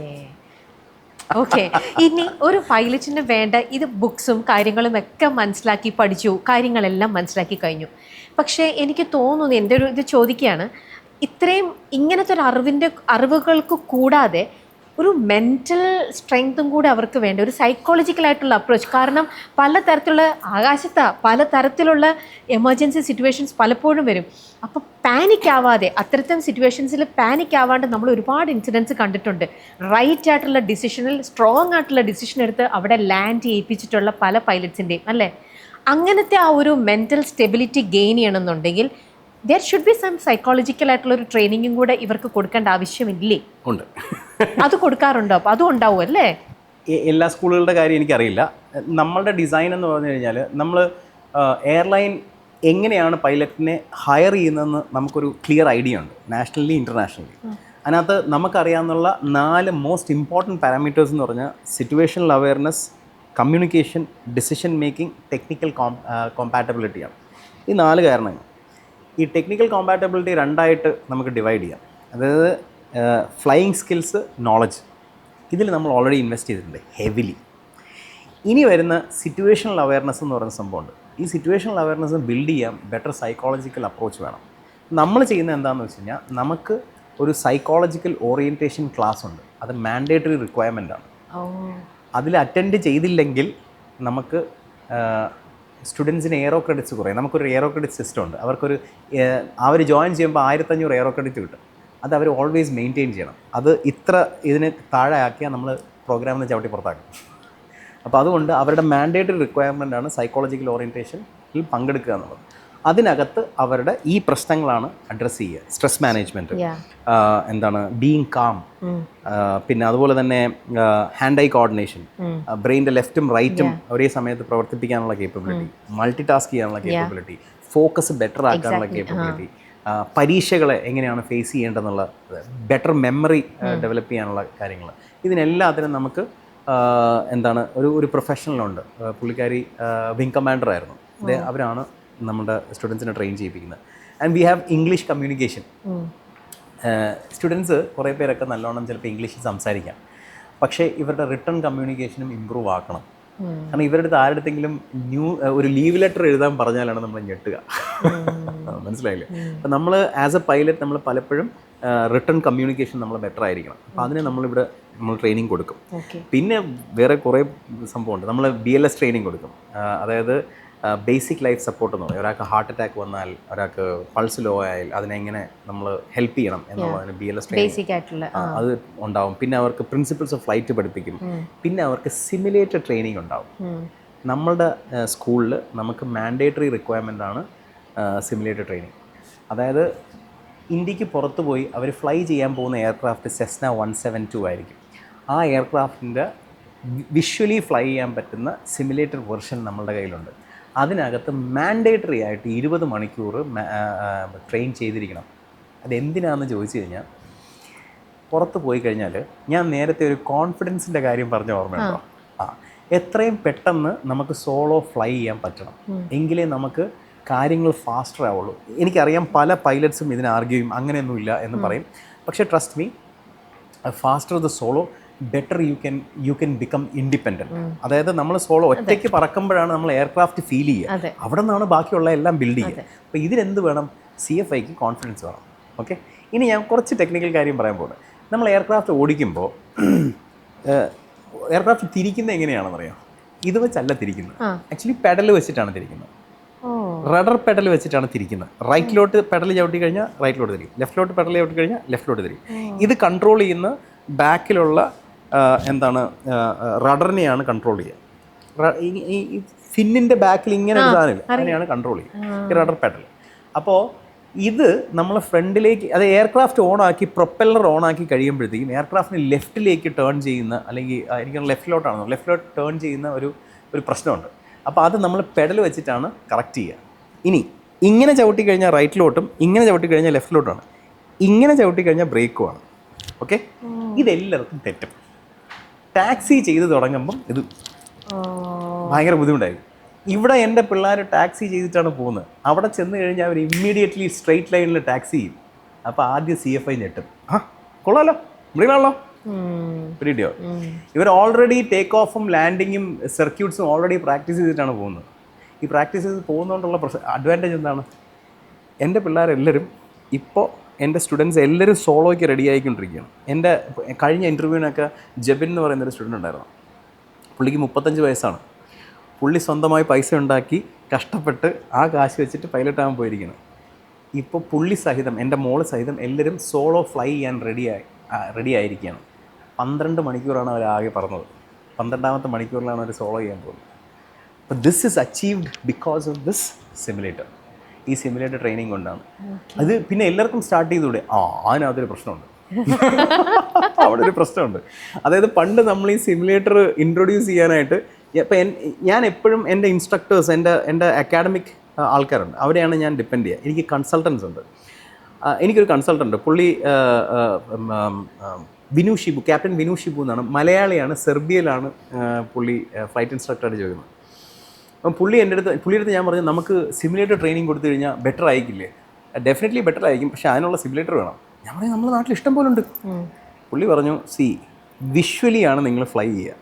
ഓക്കെ, ഇനി ഒരു പൈലറ്റിന് വേണ്ട ഇത് ബുക്സും കാര്യങ്ങളും ഒക്കെ മനസ്സിലാക്കി പഠിച്ചു, കാര്യങ്ങളെല്ലാം മനസ്സിലാക്കി കഴിഞ്ഞു. പക്ഷേ എനിക്ക് തോന്നുന്നു, എൻ്റെ ഒരു ഇത് ചോദിക്കുകയാണ്, ഇത്രയും ഇങ്ങനത്തെ ഒരു അറിവുകൾക്ക് കൂടാതെ ഒരു മെൻ്റൽ സ്ട്രെങ്ത്തും കൂടെ അവർക്ക് വേണ്ട, ഒരു സൈക്കോളജിക്കലായിട്ടുള്ള അപ്രോച്ച്. കാരണം പലതരത്തിലുള്ള പലതരത്തിലുള്ള എമർജൻസി സിറ്റുവേഷൻസ് പലപ്പോഴും വരും. അപ്പോൾ പാനിക് ആവാതെ, അത്തരത്തിലും സിറ്റുവേഷൻസിൽ പാനിക് ആവാണ്ട് നമ്മൾ ഒരുപാട് ഇൻസിഡൻസ് കണ്ടിട്ടുണ്ട്. റൈറ്റ് ആയിട്ടുള്ള ഡിസിഷനിൽ സ്ട്രോങ് ആയിട്ടുള്ള ഡിസിഷൻ എടുത്ത് അവിടെ ലാൻഡ് ചെയ്യിപ്പിച്ചിട്ടുള്ള പല പൈലറ്റ്സിൻ്റെയും, അല്ലേ? അങ്ങനത്തെ ആ ഒരു മെൻ്റൽ സ്റ്റെബിലിറ്റി ഗെയിൻ ചെയ്യണമെന്നുണ്ടെങ്കിൽ there should be some psychological ആയിട്ടുള്ള ഒരു ട്രെയിനിങ്ങും കൂടെ ഇവർക്ക് കൊടുക്കേണ്ട ആവശ്യമില്ലേ? ഉണ്ട്. അത് കൊടുക്കാറുണ്ടോ? അപ്പോൾ അതും ഉണ്ടാവും അല്ലേ? എല്ലാ സ്കൂളുകളുടെ കാര്യം എനിക്കറിയില്ല. നമ്മളുടെ ഡിസൈൻ എന്ന് പറഞ്ഞു കഴിഞ്ഞാൽ നമ്മൾ എയർലൈൻ എങ്ങനെയാണ് പൈലറ്റിനെ ഹയർ ചെയ്യുന്നതെന്ന് നമുക്കൊരു ക്ലിയർ ഐഡിയ ഉണ്ട്, നാഷണലി ഇൻ്റർനാഷണലി. അതിനകത്ത് നമുക്കറിയാവുന്ന 4 മോസ്റ്റ് ഇമ്പോർട്ടൻറ്റ് പാരാമീറ്റേഴ്സ് എന്ന് പറഞ്ഞാൽ situational awareness, communication, decision making, technical കോമ്പാറ്റബിലിറ്റിയാണ്. ഈ 4 കാരണങ്ങൾ. ഈ ടെക്നിക്കൽ കോമ്പാറ്റബിലിറ്റി 2ആയിട്ട് നമുക്ക് ഡിവൈഡ് ചെയ്യാം. അതായത് ഫ്ലൈയിങ് സ്കിൽസ്, നോളജ്. ഇതിൽ നമ്മൾ ഓൾറെഡി ഇൻവെസ്റ്റ് ചെയ്തിട്ടുണ്ട് ഹെവിലി. ഇനി വരുന്ന സിറ്റുവേഷണൽ അവെയർനെസ് എന്ന് പറയുന്ന സംഭവമുണ്ട്. ഈ സിറ്റുവേഷണൽ അവെയർനെസ് ബിൽഡ് ചെയ്യാൻ ബെറ്റർ സൈക്കോളജിക്കൽ അപ്രോച്ച് വേണം. നമ്മൾ ചെയ്യുന്നത് എന്താണെന്ന് വെച്ച് കഴിഞ്ഞാൽ നമുക്ക് ഒരു സൈക്കോളജിക്കൽ ഓറിയൻറ്റേഷൻ ക്ലാസ് ഉണ്ട്. അത് മാൻഡേറ്ററി റിക്വയർമെൻ്റ് ആണ്. അതിൽ അറ്റൻഡ് ചെയ്തില്ലെങ്കിൽ നമുക്ക് സ്റ്റുഡൻസിന് എയറോ ക്രെഡിറ്റ്സ് കുറയും. നമുക്കൊരു എയറോ ക്രെഡിറ്റ് സിസ്റ്റം ഉണ്ട്. അവർ ജോയിൻ ചെയ്യുമ്പോൾ 1500 എയറോ ക്രെഡിറ്റ് കിട്ടും. അത് അവർ ഓൾവേസ് മെയിൻറ്റെയിൻ ചെയ്യണം. അത് ഇതിന് താഴെ ആക്കിയാൽ നമ്മൾ പ്രോഗ്രാമിൽ നിന്ന് ചവിട്ടി പുറത്താക്കും. അപ്പോൾ അതുകൊണ്ട് അവരുടെ മാൻഡേറ്ററി റിക്വയർമെൻ്റ് ആണ് സൈക്കോളജിക്കൽ ഓറിയൻറ്റേഷനിൽ പങ്കെടുക്കുക എന്നുള്ളത്. അതിനകത്ത് അവരുടെ ഈ പ്രശ്നങ്ങളാണ് അഡ്രസ്സ് ചെയ്യുക. Stress management, Yeah. എന്താണ് ബീയിങ് കാം, പിന്നെ അതുപോലെ തന്നെ ഹാൻഡ് ഐ കോർഡിനേഷൻ, ബ്രെയിനിൻ്റെ ലെഫ്റ്റും റൈറ്റും ഒരേ സമയത്ത് പ്രവർത്തിപ്പിക്കാനുള്ള കേപ്പബിലിറ്റി, മൾട്ടി ടാസ്ക് ചെയ്യാനുള്ള കേപ്പബിലിറ്റി, ഫോക്കസ് ബെറ്റർ ആക്കാനുള്ള കേപ്പബിലിറ്റി, പരീക്ഷകളെ എങ്ങനെയാണ് ഫേസ് ചെയ്യേണ്ടതെന്നുള്ള ബെറ്റർ മെമ്മറി ഡെവലപ്പ് ചെയ്യാനുള്ള കാര്യങ്ങൾ. ഇതിനെല്ലാത്തിനും നമുക്ക് എന്താണ് ഒരു പ്രൊഫഷണലുണ്ട്. പുള്ളിക്കാരി വിങ് കമാൻഡർ ആയിരുന്നു. അവരാണ് നമ്മുടെ സ്റ്റുഡൻസിനെ ട്രെയിൻ ചെയ്യിപ്പിക്കുന്നത്. And we have English communication. Students കുറേ പേരൊക്കെ നല്ലോണം ചിലപ്പോൾ ഇംഗ്ലീഷിൽ സംസാരിക്കാം, പക്ഷേ ഇവരുടെ റിട്ടേൺ കമ്മ്യൂണിക്കേഷനും ഇമ്പ്രൂവ് ആക്കണം. കാരണം ഇവരുടെ അടുത്ത് ആരുടെങ്കിലും ഒരു ലീവ് ലെറ്റർ എഴുതാൻ പറഞ്ഞാലാണ് നമ്മൾ ഞെട്ടുക. മനസ്സിലായില്ലേ? അപ്പം നമ്മൾ ആസ് എ പൈലറ്റ് നമ്മൾ പലപ്പോഴും റിട്ടേൺ കമ്മ്യൂണിക്കേഷൻ നമ്മൾ ബെറ്റർ ആയിരിക്കണം. അപ്പോൾ അതിന് നമ്മൾ ട്രെയിനിങ് കൊടുക്കും. പിന്നെ വേറെ കുറേ സംഭവമുണ്ട്. നമ്മൾ BLS ട്രെയിനിങ് കൊടുക്കും. അതായത് ബേസിക് ലൈഫ് സപ്പോർട്ട് എന്ന് പറയും. ഒരാൾക്ക് ഹാർട്ട് അറ്റാക്ക് വന്നാൽ, ഒരാൾക്ക് പൾസ് ലോ ആയാൽ അതിനെങ്ങനെ നമ്മൾ ഹെൽപ്പ് ചെയ്യണം എന്നുള്ളതിന് BLS ട്രെയിനിങ് അത് ഉണ്ടാവും. പിന്നെ അവർക്ക് പ്രിൻസിപ്പിൾസ് ഓഫ് ഫ്ലൈറ്റ് പഠിപ്പിക്കും. പിന്നെ അവർക്ക് സിമുലേറ്റർ ട്രെയിനിങ് ഉണ്ടാവും. നമ്മളുടെ സ്കൂളിൽ നമുക്ക് മാൻഡേറ്ററി റിക്വയർമെൻ്റ് ആണ് സിമുലേറ്റർ ട്രെയിനിങ്. അതായത് ഇന്ത്യക്ക് പുറത്ത് പോയി അവർ ഫ്ലൈ ചെയ്യാൻ പോകുന്ന എയർക്രാഫ്റ്റ് സെസ്ന 172 ആയിരിക്കും. ആ എയർക്രാഫ്റ്റിൻ്റെ വിഷ്വലി ഫ്ലൈ ചെയ്യാൻ പറ്റുന്ന സിമുലേറ്റർ വെർഷൻ നമ്മളുടെ കയ്യിലുണ്ട്. അതിനകത്ത് മാൻഡേറ്ററി ആയിട്ട് 20 മണിക്കൂർ ട്രെയിൻ ചെയ്തിരിക്കണം. അതെന്തിനാണെന്ന് ചോദിച്ചു കഴിഞ്ഞാൽ, പുറത്ത് പോയി കഴിഞ്ഞാൽ ഞാൻ നേരത്തെ ഒരു കോൺഫിഡൻസിൻ്റെ കാര്യം പറഞ്ഞ ഓർമ്മയുണ്ടോ? എത്രയും പെട്ടെന്ന് നമുക്ക് സോളോ ഫ്ലൈ ചെയ്യാൻ പറ്റണം, എങ്കിലേ നമുക്ക് കാര്യങ്ങൾ ഫാസ്റ്റർ ആവുള്ളൂ. എനിക്കറിയാം പല പൈലറ്റ്സും ഇതിന് ആർഗ്യൂ ചെയ്യും, അങ്ങനെയൊന്നുമില്ല എന്ന് പറയും. പക്ഷേ trust me, faster the solo better you can become independent. അതായത് നമ്മൾ സോളോ ഒറ്റയ്ക്ക് പറക്കുമ്പോഴാണ് നമ്മൾ എയർക്രാഫ്റ്റ് ഫീൽ ചെയ്യുക. അവിടെ നിന്നാണ് ബാക്കിയുള്ള എല്ലാം ബിൽഡ് ചെയ്യുക. അപ്പോൾ ഇതിനെന്ത് വേണം? CFIക്ക് കോൺഫിഡൻസ് വേണം. ഓക്കെ, ഇനി ഞാൻ കുറച്ച് ടെക്നിക്കൽ കാര്യം പറയാൻ പോകുന്നത്. നമ്മൾ എയർക്രാഫ്റ്റ് ഓടിക്കുമ്പോൾ എയർക്രാഫ്റ്റ് തിരിക്കുന്നത് എങ്ങനെയാണെന്നറിയാം? ഇത് വെച്ചല്ല തിരിക്കുന്നത്. ആക്ച്വലി പെഡൽ വെച്ചിട്ടാണ് തിരിക്കുന്നത്. റഡർ പെഡൽ വെച്ചിട്ടാണ് തിരിക്കുന്നത്. റൈറ്റിലോട്ട് പെഡൽ ചവിട്ടി കഴിഞ്ഞാൽ റൈറ്റിലോട്ട് തിരിക്കും, ലെഫ്റ്റിലോട്ട് പെഡൽ ചവിട്ടി കഴിഞ്ഞാൽ ലെഫ്റ്റിലോട്ട് തിരിക്കും. ഇത് കൺട്രോൾ ചെയ്യുന്ന ബാക്കിലുള്ള റഡറിനെയാണ് കൺട്രോൾ ചെയ്യുക. ഈ ഫിന്നിൻ്റെ ബാക്കിൽ ഇങ്ങനെ ഒരു സാധനമില്ല, അതിനെയാണ് കൺട്രോൾ ചെയ്യുക, ഈ റഡർ പെഡൽ. അപ്പോൾ ഇത് നമ്മൾ ഫ്രണ്ടിലേക്ക്, അത് എയർക്രാഫ്റ്റ് ഓണാക്കി പ്രൊപ്പല്ലർ ഓണാക്കി കഴിയുമ്പോഴത്തേക്കും എയർക്രാഫ്റ്റിന് ലെഫ്റ്റിലേക്ക് ടേൺ ചെയ്യുന്ന, അല്ലെങ്കിൽ എനിക്ക് ലെഫ്റ്റിലോട്ട് ടേൺ ചെയ്യുന്ന ഒരു പ്രശ്നമുണ്ട്. അപ്പോൾ അത് നമ്മൾ പെഡൽ വെച്ചിട്ടാണ് കറക്റ്റ് ചെയ്യുക. ഇനി ഇങ്ങനെ ചവിട്ടി കഴിഞ്ഞാൽ റൈറ്റിലോട്ടും, ഇങ്ങനെ ചവിട്ടി കഴിഞ്ഞാൽ ലെഫ്റ്റിലോട്ടാണ്, ഇങ്ങനെ ചവിട്ടി കഴിഞ്ഞാൽ ബ്രേക്കുമാണ്. ഓക്കെ, ഇതെല്ലാവർക്കും തെറ്റും. ടാക്സി ചെയ്ത് തുടങ്ങുമ്പം ഇത് ഭയങ്കര ബുദ്ധിമുട്ടായിരിക്കും. ഇവിടെ എൻ്റെ പിള്ളേർ ടാക്സി ചെയ്തിട്ടാണ് പോകുന്നത്. അവിടെ ചെന്ന് കഴിഞ്ഞാൽ അവർ ഇമ്മീഡിയറ്റ്ലി സ്ട്രെയിറ്റ് ലൈനിൽ ടാക്സി ചെയ്യും. അപ്പോൾ ആദ്യം CFI ഞെട്ടും. കൊള്ളാമല്ലോ, മൃഗാണല്ലോ, പിടിയോ. ഇവർ ഓൾറെഡി ടേക്ക് ഓഫും ലാൻഡിങ്ങും സർക്യൂട്ട്സും ഓൾറെഡി പ്രാക്ടീസ് ചെയ്തിട്ടാണ് പോകുന്നത്. ഈ പ്രാക്ടീസ് ചെയ്ത് പോകുന്നതുകൊണ്ടുള്ള അഡ്വാൻറ്റേജ് എന്താണ്? എൻ്റെ പിള്ളേരെല്ലാവരും ഇപ്പോൾ, എൻ്റെ സ്റ്റുഡൻസ് എല്ലാവരും സോളോയ്ക്ക് റെഡി ആയിക്കൊണ്ടിരിക്കുകയാണ്. എൻ്റെ കഴിഞ്ഞ ഇൻ്റർവ്യൂവിനൊക്കെ ജബിൻ എന്ന് പറയുന്നൊരു സ്റ്റുഡൻ്റ് ഉണ്ടായിരുന്നു. പുള്ളിക്ക് 35 വയസ്സാണ്. പുള്ളി സ്വന്തമായി പൈസ ഉണ്ടാക്കി കഷ്ടപ്പെട്ട് ആ കാശ് വെച്ചിട്ട് പൈലറ്റ് ആകാൻ പോയിരിക്കുന്നത്. ഇപ്പോൾ പുള്ളി സഹിതം, എൻ്റെ മോള് സഹിതം എല്ലാവരും സോളോ ഫ്ലൈ ചെയ്യാൻ റെഡി ആയിരിക്കുകയാണ്. 12 മണിക്കൂറാണ് അവർ ആകെ പറഞ്ഞത്. 12ാമത്തെ മണിക്കൂറിലാണ് അവർ സോളോ ചെയ്യാൻ പോകുന്നത്. അപ്പോൾ this is achieved because of this simulator. ഈ സിമുലേറ്റർ ട്രെയിനിങ് കൊണ്ടാണ്. അത് പിന്നെ എല്ലാവർക്കും സ്റ്റാർട്ട് ചെയ്തൂടെ? അതിനകത്തൊരു പ്രശ്നമുണ്ട്. അവിടെ ഒരു പ്രശ്നമുണ്ട്. അതായത് പണ്ട് നമ്മൾ ഈ സിമുലേറ്റർ ഇൻട്രൊഡ്യൂസ് ചെയ്യാനായിട്ട്, ഇപ്പം ഞാൻ എപ്പോഴും എൻ്റെ ഇൻസ്ട്രക്ടേഴ്സ്, എൻ്റെ അക്കാഡമിക് ആൾക്കാരുണ്ട്, അവരെയാണ് ഞാൻ ഡിപ്പെൻഡ് ചെയ്യുക. എനിക്ക് കൺസൾട്ടൻസ് ഉണ്ട്. എനിക്കൊരു കൺസൾട്ടൻ്റ്, പുള്ളി വിനു ഷിബു, ക്യാപ്റ്റൻ വിനു ഷിബു എന്നാണ്. മലയാളിയാണ്, സെർബിയയിലാണ് പുള്ളി ഫ്ലൈറ്റ് ഇൻസ്ട്രക്ടറായിട്ട് ചോദിക്കുന്നത്. അപ്പം പുള്ളിയുടെ ഞാൻ പറഞ്ഞു, നമുക്ക് സിമുലേറ്റർ ട്രെയിനിങ് കൊടുത്തു കഴിഞ്ഞാൽ ബെറ്റർ ആയിരിക്കില്ലേ? ഡെഫിനറ്റ്ലി ബെറ്റർ ആയിരിക്കും, പക്ഷേ അതിനുള്ള സിമുലേറ്റർ വേണം. ഞാൻ പറഞ്ഞു, നമ്മുടെ നാട്ടിൽ ഇഷ്ടം പോലെ ഉണ്ട്. പുള്ളി പറഞ്ഞു, വിഷ്വലി ആണ് നിങ്ങൾ ഫ്ലൈ ചെയ്യുക.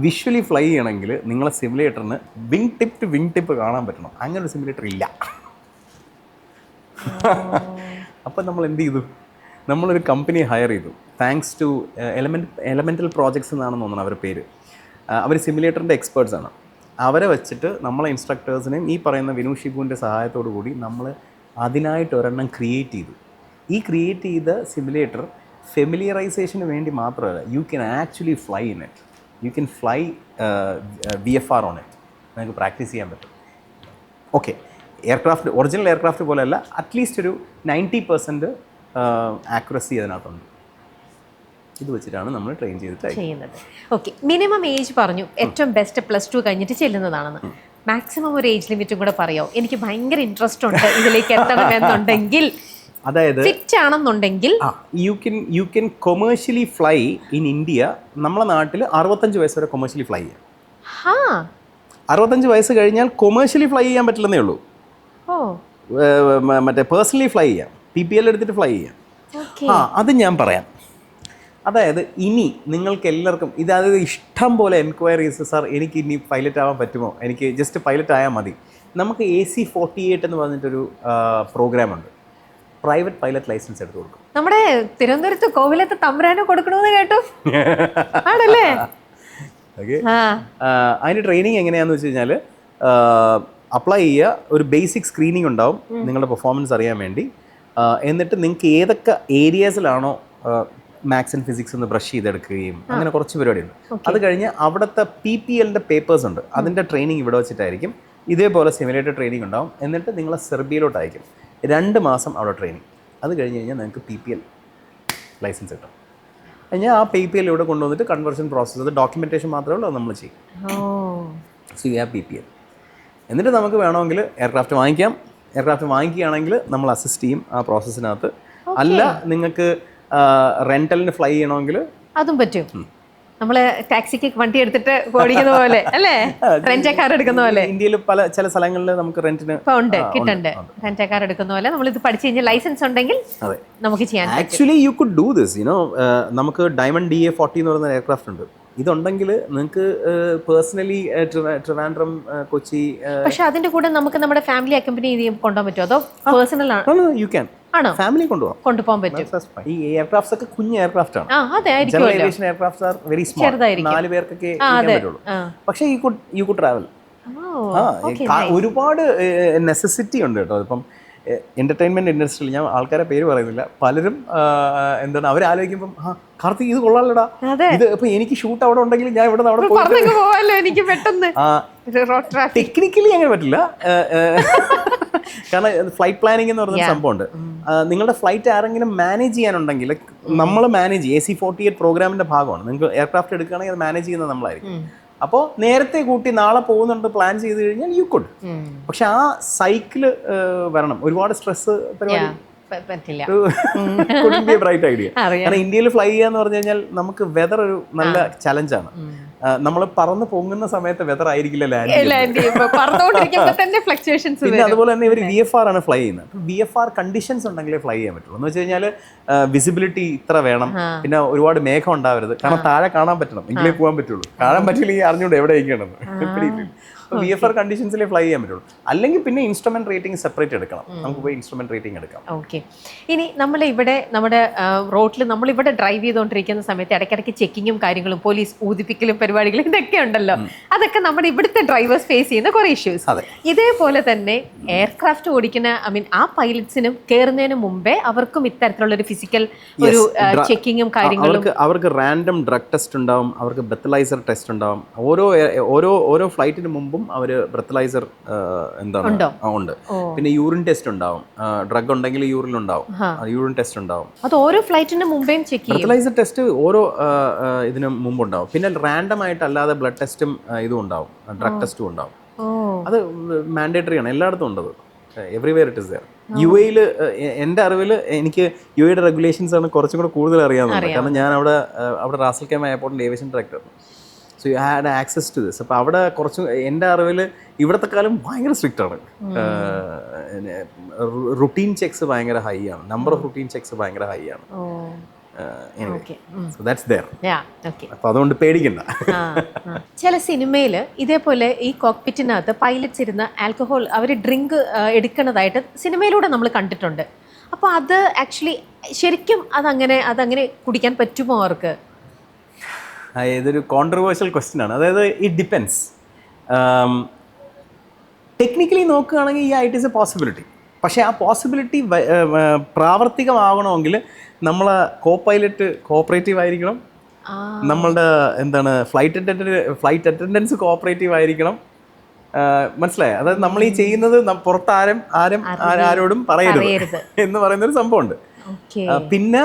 വിഷ്വലി ഫ്ലൈ ചെയ്യണമെങ്കിൽ നിങ്ങളെ സിമുലേറ്ററിന് wing tip to wing tip കാണാൻ പറ്റണം. അങ്ങനെ ഒരു സിമുലേറ്റർ ഇല്ല. അപ്പം നമ്മൾ എന്ത് ചെയ്തു? നമ്മളൊരു കമ്പനി ഹയർ ചെയ്തു. താങ്ക്സ് ടു എലമെൻ്റൽ പ്രോജക്ട്സ് എന്നാണെന്ന് തോന്നുന്നു അവരുടെ പേര്. അവർ സിമുലേറ്ററിൻ്റെ എക്സ്പേർട്സാണ്. അവരെ വെച്ചിട്ട് നമ്മളെ ഇൻസ്ട്രക്ടേഴ്സിനെയും ഈ പറയുന്ന വിനു ഷിബുവിൻ്റെ സഹായത്തോടു കൂടി നമ്മൾ അതിനായിട്ട് ഒരെണ്ണം ക്രിയേറ്റ് ചെയ്തു. ഈ ക്രിയേറ്റ് ചെയ്ത സിമുലേറ്റർ ഫെമിലിയറൈസേഷന് വേണ്ടി മാത്രമല്ല, you can actually fly in it. You can fly VFR on it. നിങ്ങൾക്ക് പ്രാക്ടീസ് ചെയ്യാൻ പറ്റും. ഓക്കെ, എയർക്രാഫ്റ്റ് ഒറിജിനൽ എയർക്രാഫ്റ്റ് പോലെയല്ല, അറ്റ്ലീസ്റ്റ് ഒരു 90% ആക്യുറസി അതിനകത്തുണ്ട്. ഇത് വെച്ചിട്ടാണ് നമ്മൾ ട്രെയിൻ ചെയ്യുന്നത്. ഓക്കെ, മിനിമം ഏജ് പറഞ്ഞു, ഏറ്റവും ബെസ്റ്റ് +2 കഴിഞ്ഞിട്ട് ചെല്ലുന്നതാണെന്ന്. മാക്സിമം ഒരു ഏജ് ലിമിറ്റും കൂടെ പറയാമോ? എനിക്ക് ഭയങ്കര ഇൻട്രസ്റ്റ് ഉണ്ട് ഇതിലേക്ക് എത്തണമെന്നുണ്ടെങ്കിൽ, അതായത് ഫിറ്റ് ആണെന്നുണ്ടെങ്കിൽ. You can commercially fly in India. നമ്മളെ നാട്ടിൽ 65 വയസ്സ് വരെ കൊമേഴ്ഷ്യലി ഫ്ലൈ ചെയ്യാം. 65 വയസ്സ് കഴിഞ്ഞാൽ കൊമേഴ്ഷ്യലി ഫ്ലൈ ചെയ്യാൻ പറ്റില്ലെന്നേ ഉള്ളൂ. മറ്റേ പേഴ്സണലി ഫ്ലൈ ചെയ്യാം, PPL എടുത്തിട്ട് ഫ്ലൈ ചെയ്യാം. അത് ഞാൻ പറയാം. അതായത് ഇനി നിങ്ങൾക്ക് എല്ലാവർക്കും അതായത് ഇഷ്ടം പോലെ എൻക്വയറീസ്, സാർ എനിക്ക് ഇനി പൈലറ്റ് ആവാൻ പറ്റുമോ, എനിക്ക് ജസ്റ്റ് പൈലറ്റ് ആയാൽ മതി. നമുക്ക് AC48 എന്ന് പറഞ്ഞിട്ടൊരു പ്രോഗ്രാമുണ്ട്. പ്രൈവറ്റ് പൈലറ്റ് ലൈസൻസ് എടുത്ത് കൊടുക്കും. നമ്മുടെ തിരുവനന്തപുരത്ത് കോവിലത്ത് തമ്പുരാനോ കൊടുക്കണമെന്ന് കേട്ടു. ആണല്ലേ? ഓക്കെ, അതിൻ്റെ ട്രെയിനിങ് എങ്ങനെയാണെന്ന് വെച്ച് കഴിഞ്ഞാൽ അപ്ലൈ ചെയ്യുക. ഒരു ബേസിക് സ്ക്രീനിങ് ഉണ്ടാവും നിങ്ങളുടെ പെർഫോമൻസ് അറിയാൻ വേണ്ടി. എന്നിട്ട് നിങ്ങൾക്ക് ഏതൊക്കെ ഏരിയാസിലാണോ മാത്സ് ആൻഡ് ഫിസിക്സ് ഒന്ന് ബ്രഷ് ചെയ്തെടുക്കുകയും അങ്ങനെ കുറച്ച് പരിപാടിയുണ്ട്. അത് കഴിഞ്ഞ് അവിടുത്തെ PPLൻ്റെ പേപ്പേഴ്സ് ഉണ്ട്, അതിൻ്റെ ട്രെയിനിങ് ഇവിടെ വെച്ചിട്ടായിരിക്കും. ഇതേപോലെ സിമുലേറ്റർ ട്രെയിനിങ് ഉണ്ടാവും. എന്നിട്ട് നിങ്ങളെ സെർബിയയിലോട്ട് അയക്കും. 2 മാസം അവിടെ ട്രെയിനിങ്. അത് കഴിഞ്ഞ് കഴിഞ്ഞാൽ നിങ്ങൾക്ക് PPL ലൈസൻസ് കിട്ടും. കഴിഞ്ഞാൽ ആ PPL ഇവിടെ കൊണ്ടുവന്നിട്ട് കൺവേർഷൻ പ്രോസസ്സ്, അത് ഡോക്യുമെൻറ്റേഷൻ മാത്രമേ ഉള്ളൂ, അത് നമ്മൾ ചെയ്യും. So you have PPL. എന്നിട്ട് നമുക്ക് വേണമെങ്കിൽ എയർക്രാഫ്റ്റ് വാങ്ങിക്കാം. എയർക്രാഫ്റ്റ് വാങ്ങിക്കുകയാണെങ്കിൽ നമ്മൾ അസിസ്റ്റ് ചെയ്യും ആ പ്രോസസ്സിനകത്ത്. അല്ല നിങ്ങൾക്ക് റെന്റലിന് ഫ്ലൈ ചെയ്യണമെങ്കിൽ അതും പറ്റും. നമ്മള് ടാക്സിക്ക് വണ്ടി എടുത്തിട്ട് ഓടിക്കുന്ന പോലെ അല്ലേ, റെന്റ് കാർ എടുക്കുന്ന പോലെ. ഇന്ത്യയിൽ ചില സ്ഥലങ്ങളിൽ നമുക്ക് റെന്റിന് കിട്ടുന്നുണ്ട്. റെന്റ് കാർ എടുക്കുന്ന പോലെ നമ്മൾ ഇത് പഠിച്ചു കഴിഞ്ഞാൽ ലൈസൻസ് ഉണ്ടെങ്കിൽ നമുക്ക് ചെയ്യാൻ. Actually you could do this. നമുക്ക് ഡയമണ്ട് DA40 എന്ന് പറയുന്ന എയർക്രാഫ്റ്റ് ഉണ്ട്. ഇതുണ്ടെങ്കിൽ നിങ്ങൾക്ക് പേഴ്സണലി ട്രിവാൻഡ്രം, കൊച്ചി. പക്ഷെ അതിന്റെ കൂടെ നമുക്ക് നമ്മുടെ ഫാമിലി അക്കമ്പനി കൊണ്ടുപോകാൻ പറ്റുമോ, അതോ പേഴ്സണൽ ആണ്? You can. ഫാമിലി കൊണ്ടുപോകാൻ പറ്റും. ഈ എയർക്രാഫ്റ്റ്സ് ഒക്കെ കുഞ്ഞ് എയർക്രാഫ്റ്റ് ആണ്. General aviation aircrafts are very small. 4 പേർക്കൊക്കെ പറ്റുള്ളൂ. പക്ഷേ യു കുഡ് ട്രാവൽ. ഒരുപാട് നെസസിറ്റി ഉണ്ട് കേട്ടോ. ഇപ്പം എന്റർടൈൻമെന്റ് ഇൻഡസ്ട്രിയിൽ ഞാൻ ആൾക്കാരെ പേര് പറയുന്നില്ല, പലരും എന്താണ് അവരാലോചിക്കുമ്പം കാർത്തിക് ഇത് കൊള്ളാലടാ, ഇത് ഇപ്പൊ എനിക്ക് ഷൂട്ട് അവിടെ ഉണ്ടെങ്കിൽ ഞാൻ ഇവിടെ അവിടെ ടെക്നിക്കലി അങ്ങനെ പറ്റില്ല. കാരണം ഫ്ലൈറ്റ് പ്ലാനിങ് എന്ന് പറഞ്ഞ സംഭവമുണ്ട്. നിങ്ങളുടെ ഫ്ലൈറ്റ് ആരെങ്കിലും മാനേജ് ചെയ്യാനുണ്ടെങ്കിൽ നമ്മൾ മാനേജ് ചെയ്യും. AC48 പ്രോഗ്രാമിന്റെ ഭാഗമാണ്. നിങ്ങൾക്ക് എയർക്രാഫ്റ്റ് എടുക്കുകയാണെങ്കിൽ അത് മാനേജ് ചെയ്യുന്നത് നമ്മളായിരിക്കും. അപ്പോൾ നേരത്തെ കൂട്ടി നാളെ പോകുന്നുണ്ട് പ്ലാൻ ചെയ്ത് കഴിഞ്ഞാൽ യു കുഡ്. പക്ഷെ ആ സൈക്കിള് വരണം. ഒരുപാട് സ്ട്രെസ് പരിപാടി പറ്റില്ല. Bright idea. കാരണം ഇന്ത്യയിൽ ഫ്ലൈ ചെയ്യാന്ന് പറഞ്ഞു കഴിഞ്ഞാൽ നമുക്ക് വെതർ ഒരു നല്ല ചലഞ്ചാണ്. നമ്മൾ പറന്ന് പൊങ്ങുന്ന സമയത്ത് വെതർ ആയിരിക്കില്ല ലാൻഡ്. പിന്നെ അതുപോലെ തന്നെ ഇവർ VFR ആണ് ഫ്ലൈ ചെയ്യുന്നത്. VFR കണ്ടീഷൻസ് ഉണ്ടെങ്കിലേ ഫ്ലൈ ചെയ്യാൻ പറ്റുള്ളൂ. എന്ന് വെച്ച് കഴിഞ്ഞാൽ വിസിബിലിറ്റി ഇത്ര വേണം, പിന്നെ ഒരുപാട് മേഘം ഉണ്ടാവരുത്. കാരണം താഴെ കാണാൻ പറ്റണം, എങ്കിലേ പോകാൻ പറ്റുള്ളൂ. കാണാൻ പറ്റില്ലെങ്കിൽ അറിഞ്ഞൂടെ എവിടെ ഇരിക്കണമെന്ന്. VFR കണ്ടീഷൻസിലേ ഫ്ലൈ ചെയ്യാൻ പറ്റുള്ളൂ. അല്ലെങ്കിൽ പിന്നെ ഇൻസ്ട്രുമെന്റ് റേറ്റിംഗ് സെപ്പറേറ്റ് എടുക്കണം. നമുക്ക് പോയി ഇൻസ്ട്രുമെന്റ് റേറ്റിംഗ് എടുക്കാം. ഓക്കെ, ഇനി നമ്മൾ ഇവിടെ നമ്മുടെ റോഡിൽ നമ്മളിവിടെ ഡ്രൈവ് ചെയ്തുകൊണ്ടിരിക്കുന്ന സമയത്ത് ഇടയ്ക്കിടയ്ക്ക് ചെക്കിങ്ങും കാര്യങ്ങളും പോലീസ് ഊതിപ്പിക്കലും പരിപാടികളും ഇതൊക്കെ ഉണ്ടല്ലോ. അതൊക്കെ നമ്മുടെ ഇവിടുത്തെ ഡ്രൈവേഴ്സ് ഫേസ് ചെയ്യുന്ന കുറെ ഇഷ്യൂസ്. ഇതേപോലെ തന്നെ എയർക്രാഫ്റ്റ് ഓടിക്കുന്ന ആ പൈലറ്റ്സിനും കയറുന്നതിന് മുമ്പേ അവർക്കും ഇത്തരത്തിലുള്ള ഒരു ഫിസിക്കൽ ഒരു ചെക്കിങ്ങും കാര്യങ്ങളും. അവർക്ക് റാൻഡം ഡ്രഗ് ടെസ്റ്റ് ഉണ്ടാവും, അവർക്ക് ബ്രെത്തലൈസർ ടെസ്റ്റ് ഉണ്ടാവും. ഓരോ ഫ്ലൈറ്റിന് മുമ്പ് അവർ ബ്രെത്തലൈസർ എന്താണ് ഉണ്ട്. പിന്നെ യൂറിൻ ടെസ്റ്റ് ഉണ്ടാവും. ഡ്രഗ് ഉണ്ടെങ്കിൽ യൂറിൻ ഉണ്ടാവും, യൂറിൻ ടെസ്റ്റ് ഉണ്ടാവും. അത് ഓരോ ഫ്ലൈറ്റിന് മുമ്പേയും ചെക്ക് ചെയ്യും. ബ്രെത്തലൈസർ ടെസ്റ്റ് ഓരോ ഇതിന് മുമ്പ് ഉണ്ടാവും. പിന്നെ റാൻഡം ആയിട്ട് അല്ലാതെ ബ്ലഡ് ടെസ്റ്റും ഇതും ഉണ്ടാവും, ഡ്രഗ് ടെസ്റ്റും ഉണ്ടാവും. അത് മാൻഡേറ്ററി ആണ്, എല്ലായിടത്തും ഉണ്ടത്. Everywhere it is there. UAE എൻ്റെ അറിവിൽ എനിക്ക് UAE റെഗുലേഷൻസ് ആണ് കുറച്ചും കൂടെ കൂടുതൽ അറിയാവുന്നത്. കാരണം ഞാൻ അവിടെ റാസൽ ഖൈമ എയർപോർട്ടിൻ്റെ aviation director. So you had access to this. അപ്പോൾ അവിടെ കുറച്ച് എൻ്റെ അറിവിൽ ഇവിടുത്തെ കാലം ഭയങ്കര സ്ട്രിക്റ്റ് ആണ്. റുട്ടീൻ ചെക്സ് ഭയങ്കര ഹൈ ആണ്. നമ്പർ ഓഫ് റുട്ടീൻ ചെക്സ് ഭയങ്കര ഹൈ ആണ്. അപ്പോൾ അതുകൊണ്ട് പേടിക്കണ്ട. ചില സിനിമയിൽ ഇതേപോലെ ഈ കോക്പിറ്റിനകത്ത് പൈലറ്റ്സ് ഇരുന്ന് ആൽക്കഹോൾ അവർ ഡ്രിങ്ക് എടുക്കുന്നതായിട്ട് സിനിമയിലൂടെ നമ്മൾ കണ്ടിട്ടുണ്ട്. അപ്പോൾ അത് ആക്ച്വലി ശരിക്കും അതങ്ങനെ കുടിക്കാൻ പറ്റുമോ അവർക്ക്? ഇതൊരു കോൺട്രവേഴ്ഷ്യൽ ക്വസ്റ്റ്യൻ ആണ്. അതായത് ഇറ്റ് ഡിപ്പെൻസ്. ടെക്നിക്കലി നോക്കുകയാണെങ്കിൽ ഇറ്റ് ഈസ് എ പോസിബിലിറ്റി. പക്ഷേ ആ പോസിബിലിറ്റി പ്രാവർത്തികമാകണമെങ്കിൽ നമ്മളെ പൈലറ്റ് കോഓപ്പറേറ്റീവ് ആയിരിക്കണം. നമ്മളുടെ ഫ്ലൈറ്റ് അറ്റൻഡൻസ് കോഓപ്പറേറ്റീവ് ആയിരിക്കണം. മനസ്സിലായി. അതായത് നമ്മൾ ഈ ചെയ്യുന്നത് പുറത്ത് ആരോടും പറയരുത് എന്ന് പറയുന്നൊരു സംഭവമുണ്ട്. പിന്നെ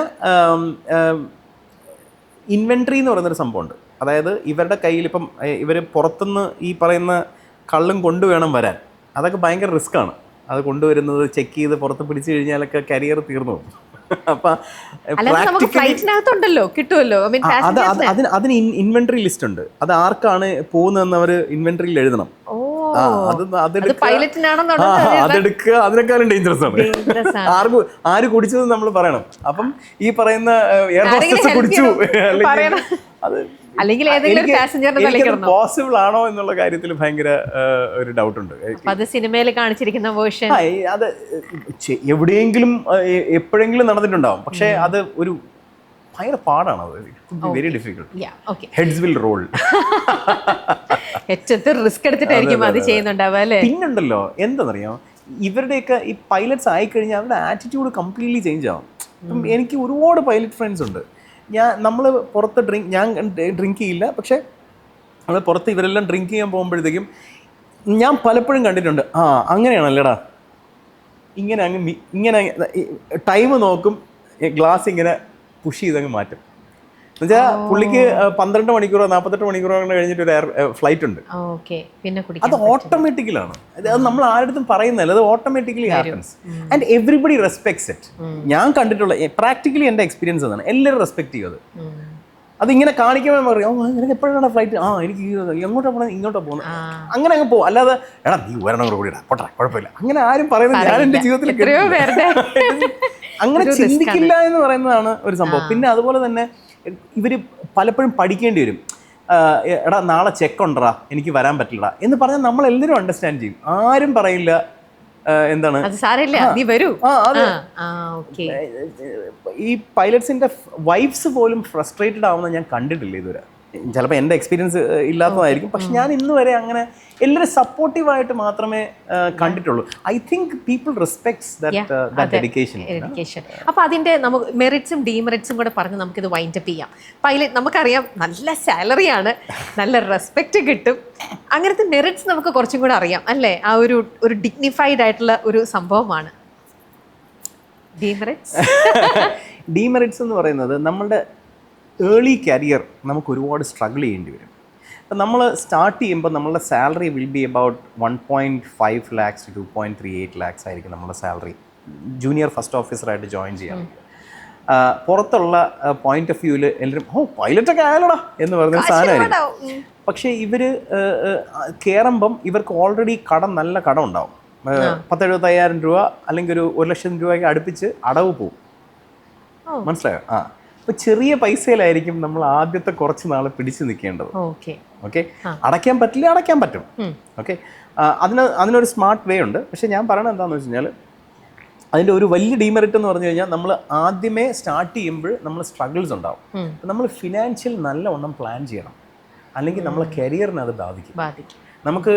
ഇൻവെൻട്രി എന്ന് പറയുന്നൊരു സംഭവമുണ്ട്. അതായത് ഇവരുടെ കയ്യിൽ ഇപ്പം ഇവർ പുറത്തുനിന്ന് ഈ പറയുന്ന കള്ളും കൊണ്ടുവേണം വരാൻ. അതൊക്കെ ഭയങ്കര റിസ്ക്കാണ്. അത് കൊണ്ടുവരുന്നത് ചെക്ക് ചെയ്ത് പുറത്ത് പിടിച്ചു കഴിഞ്ഞാലൊക്കെ കരിയർ തീർന്നു പോകും. അപ്പം അതിന് ഇൻവെന്ററി ലിസ്റ്റ് ഉണ്ട്. അത് ആർക്കാണ് പോകുന്നതെന്ന് അവർ ഇൻവെന്ററിയിൽ എഴുതണം. അതെടുക്കുക അതിനേക്കാളും ഡേഞ്ചറസ് ആണ്. ആര് കുടിച്ചത് നമ്മൾ പറയണം. അപ്പം ഈ പറയുന്ന എയർ ഹോസ്റ്റസ് കുടിച്ചു അല്ലെങ്കിൽ പോസിബിൾ ആണോ എന്നുള്ള കാര്യത്തിൽ ഭയങ്കര ഒരു ഡൗട്ട് ഉണ്ട്. അത് സിനിമയിൽ കാണിച്ചിരിക്കുന്ന വേർഷൻ അത് എവിടെയെങ്കിലും എപ്പോഴെങ്കിലും നടന്നിട്ടുണ്ടാവും. പക്ഷെ അത് ഒരു ഭയങ്കര പാടാണ്. അത് very difficult. Heads will roll. Risk എടുത്തിട്ടായിരിക്കും അത് ചെയ്യുന്നുണ്ടാവുക അല്ലേ. പിന്നുണ്ടല്ലോ എന്താണെന്നറിയാം, ഇവരുടെയൊക്കെ ഈ പൈലറ്റ്സ് ആയിക്കഴിഞ്ഞാൽ അവരുടെ ആറ്റിറ്റ്യൂഡ് കംപ്ലീറ്റ്ലി ചേഞ്ച് ആവും. ഇപ്പം എനിക്ക് ഒരുപാട് പൈലറ്റ് ഫ്രണ്ട്സ് ഉണ്ട്. നമ്മൾ പുറത്ത് ഞാൻ ഡ്രിങ്ക് ചെയ്യില്ല, പക്ഷേ നമ്മൾ പുറത്ത് ഇവരെല്ലാം ഡ്രിങ്ക് ചെയ്യാൻ പോകുമ്പോഴത്തേക്കും ഞാൻ പലപ്പോഴും കണ്ടിട്ടുണ്ട്, അങ്ങനെയാണല്ലേടാ, ഇങ്ങനെ ടൈം നോക്കും, ഗ്ലാസ് ഇങ്ങനെ പുഷ് ചെയ്തങ്ങ് മാറ്റും. എന്നുവെച്ചാൽ പുള്ളിക്ക് 12 മണിക്കൂറോ 48 മണിക്കൂറോ കഴിഞ്ഞിട്ട് ഒരു ഫ്ലൈറ്റ് ഉണ്ട്. അത് ഓട്ടോമാറ്റിക്കലാണ്. അത് നമ്മൾ ആരുടെ പറയുന്നതല്ല, അത് automatically happens. And everybody respects it. ഞാൻ കണ്ടിട്ടുള്ള പ്രാക്ടിക്കലി എൻ്റെ എക്സ്പീരിയൻസ് അതാണ്. എല്ലാവരും റെസ്പെക്ട് ചെയ്യും. അതിങ്ങനെ കാണിക്കുമ്പോൾ പറയും, എനിക്ക് എപ്പോഴാണ് ഫ്ലൈറ്റ്, എനിക്ക് എങ്ങോട്ടാ പോകുന്നത്, ഇങ്ങോട്ടാ പോകുന്നത്, അങ്ങനെ അങ്ങ് പോകും. അല്ലാതെ എടാ നീ ഒരെണ്ണം കൂടെ കൂടിയിടാ പോട്ടെ കുഴപ്പമില്ല, അങ്ങനെ ആരും പറയുന്നത് ഞാൻ എൻ്റെ ജീവിതത്തിൽ അങ്ങനെ ചിന്തിക്കില്ല എന്ന് പറയുന്നതാണ് ഒരു സംഭവം. പിന്നെ അതുപോലെ തന്നെ ഇവർ പലപ്പോഴും പഠിക്കേണ്ടി വരും. എടാ നാളെ ചെക്ക് ഉണ്ടടാ, എനിക്ക് വരാൻ പറ്റില്ലടാ എന്ന് പറഞ്ഞാൽ നമ്മളെല്ലാവരും അണ്ടർസ്റ്റാൻഡ് ചെയ്യും. ആരും പറയില്ല എന്താണ് ഈ പൈലറ്റ്സിന്റെ വൈഫ്സ് പോലും ഫ്രസ്ട്രേറ്റഡ് ആവുന്ന ഞാൻ കണ്ടിട്ടില്ല ഇതുവരെ. ചിലപ്പോൾ എൻ്റെ എക്സ്പീരിയൻസ് ഇല്ലാത്തതായിരിക്കും, പക്ഷെ ഞാൻ ഇന്ന് വരെ അങ്ങനെ എല്ലാവരും സപ്പോർട്ടീവായിട്ട് മാത്രമേ കണ്ടിട്ടുള്ളൂ. I think people respects that dedication. അപ്പോൾ അതിൻ്റെ നമുക്ക് മെറിറ്റ്സും ഡീമെറിറ്റ്സും കൂടെ പറഞ്ഞ് നമുക്കിത് വൈൻഡപ്പ് ചെയ്യാം. പൈലറ്റ് നമുക്കറിയാം നല്ല സാലറിയാണ്, നല്ല റെസ്പെക്റ്റ് കിട്ടും. അങ്ങനത്തെ മെറിറ്റ്സ് നമുക്ക് കുറച്ചും കൂടെ അറിയാം അല്ലേ. ആ ഒരു ഡിഗ്നിഫൈഡ് ആയിട്ടുള്ള ഒരു സംഭവമാണ്. ഡീമെറിറ്റ്സ് എന്ന് പറയുന്നത് നമ്മളുടെ ഏർലി കരിയർ നമുക്ക് ഒരുപാട് സ്ട്രഗിൾ ചെയ്യേണ്ടി വരും. അപ്പം നമ്മൾ സ്റ്റാർട്ട് ചെയ്യുമ്പോൾ നമ്മളുടെ salary will be about 1.5 lakhs to 2.38 lakhs ആയിരിക്കും നമ്മുടെ സാലറി ജൂനിയർ ഫസ്റ്റ് ഓഫീസറായിട്ട് ജോയിൻ ചെയ്യാൻ. പുറത്തുള്ള പോയിന്റ് ഓഫ് വ്യൂവിൽ എല്ലാവരും പൈലറ്റൊക്കെ ആയാലോടാ എന്ന് പറയുന്ന സാധനമായിരിക്കും. പക്ഷേ ഇവർ കയറുമ്പം ഇവർക്ക് ഓൾറെഡി നല്ല കടം ഉണ്ടാവും. 10,75,000 രൂപ അല്ലെങ്കിൽ ഒരു 1,00,000 രൂപയ്ക്ക് അടുപ്പിച്ച് അടവ് പോവും. മനസ്സിലായോ? അപ്പോൾ ചെറിയ പൈസയിലായിരിക്കും നമ്മൾ ആദ്യത്തെ കുറച്ച് നാൾ പിടിച്ചു നിൽക്കേണ്ടത്. ഓക്കെ, അടയ്ക്കാൻ പറ്റില്ല, അടയ്ക്കാൻ പറ്റും. ഓക്കെ, അതിനൊരു സ്മാർട്ട് വേ ഉണ്ട്. പക്ഷേ ഞാൻ പറയണത് എന്താണെന്ന് വെച്ച് കഴിഞ്ഞാൽ അതിൻ്റെ ഒരു വലിയ ഡീമെറിറ്റ് എന്ന് പറഞ്ഞു കഴിഞ്ഞാൽ നമ്മൾ ആദ്യമേ സ്റ്റാർട്ട് ചെയ്യുമ്പോൾ നമ്മൾ സ്ട്രഗിൾസ് ഉണ്ടാവും. നമ്മൾ ഫിനാൻഷ്യൽ നല്ലവണ്ണം പ്ലാൻ ചെയ്യണം, അല്ലെങ്കിൽ നമ്മളെ കരിയറിനെ അത് ബാധിക്കും. നമുക്ക്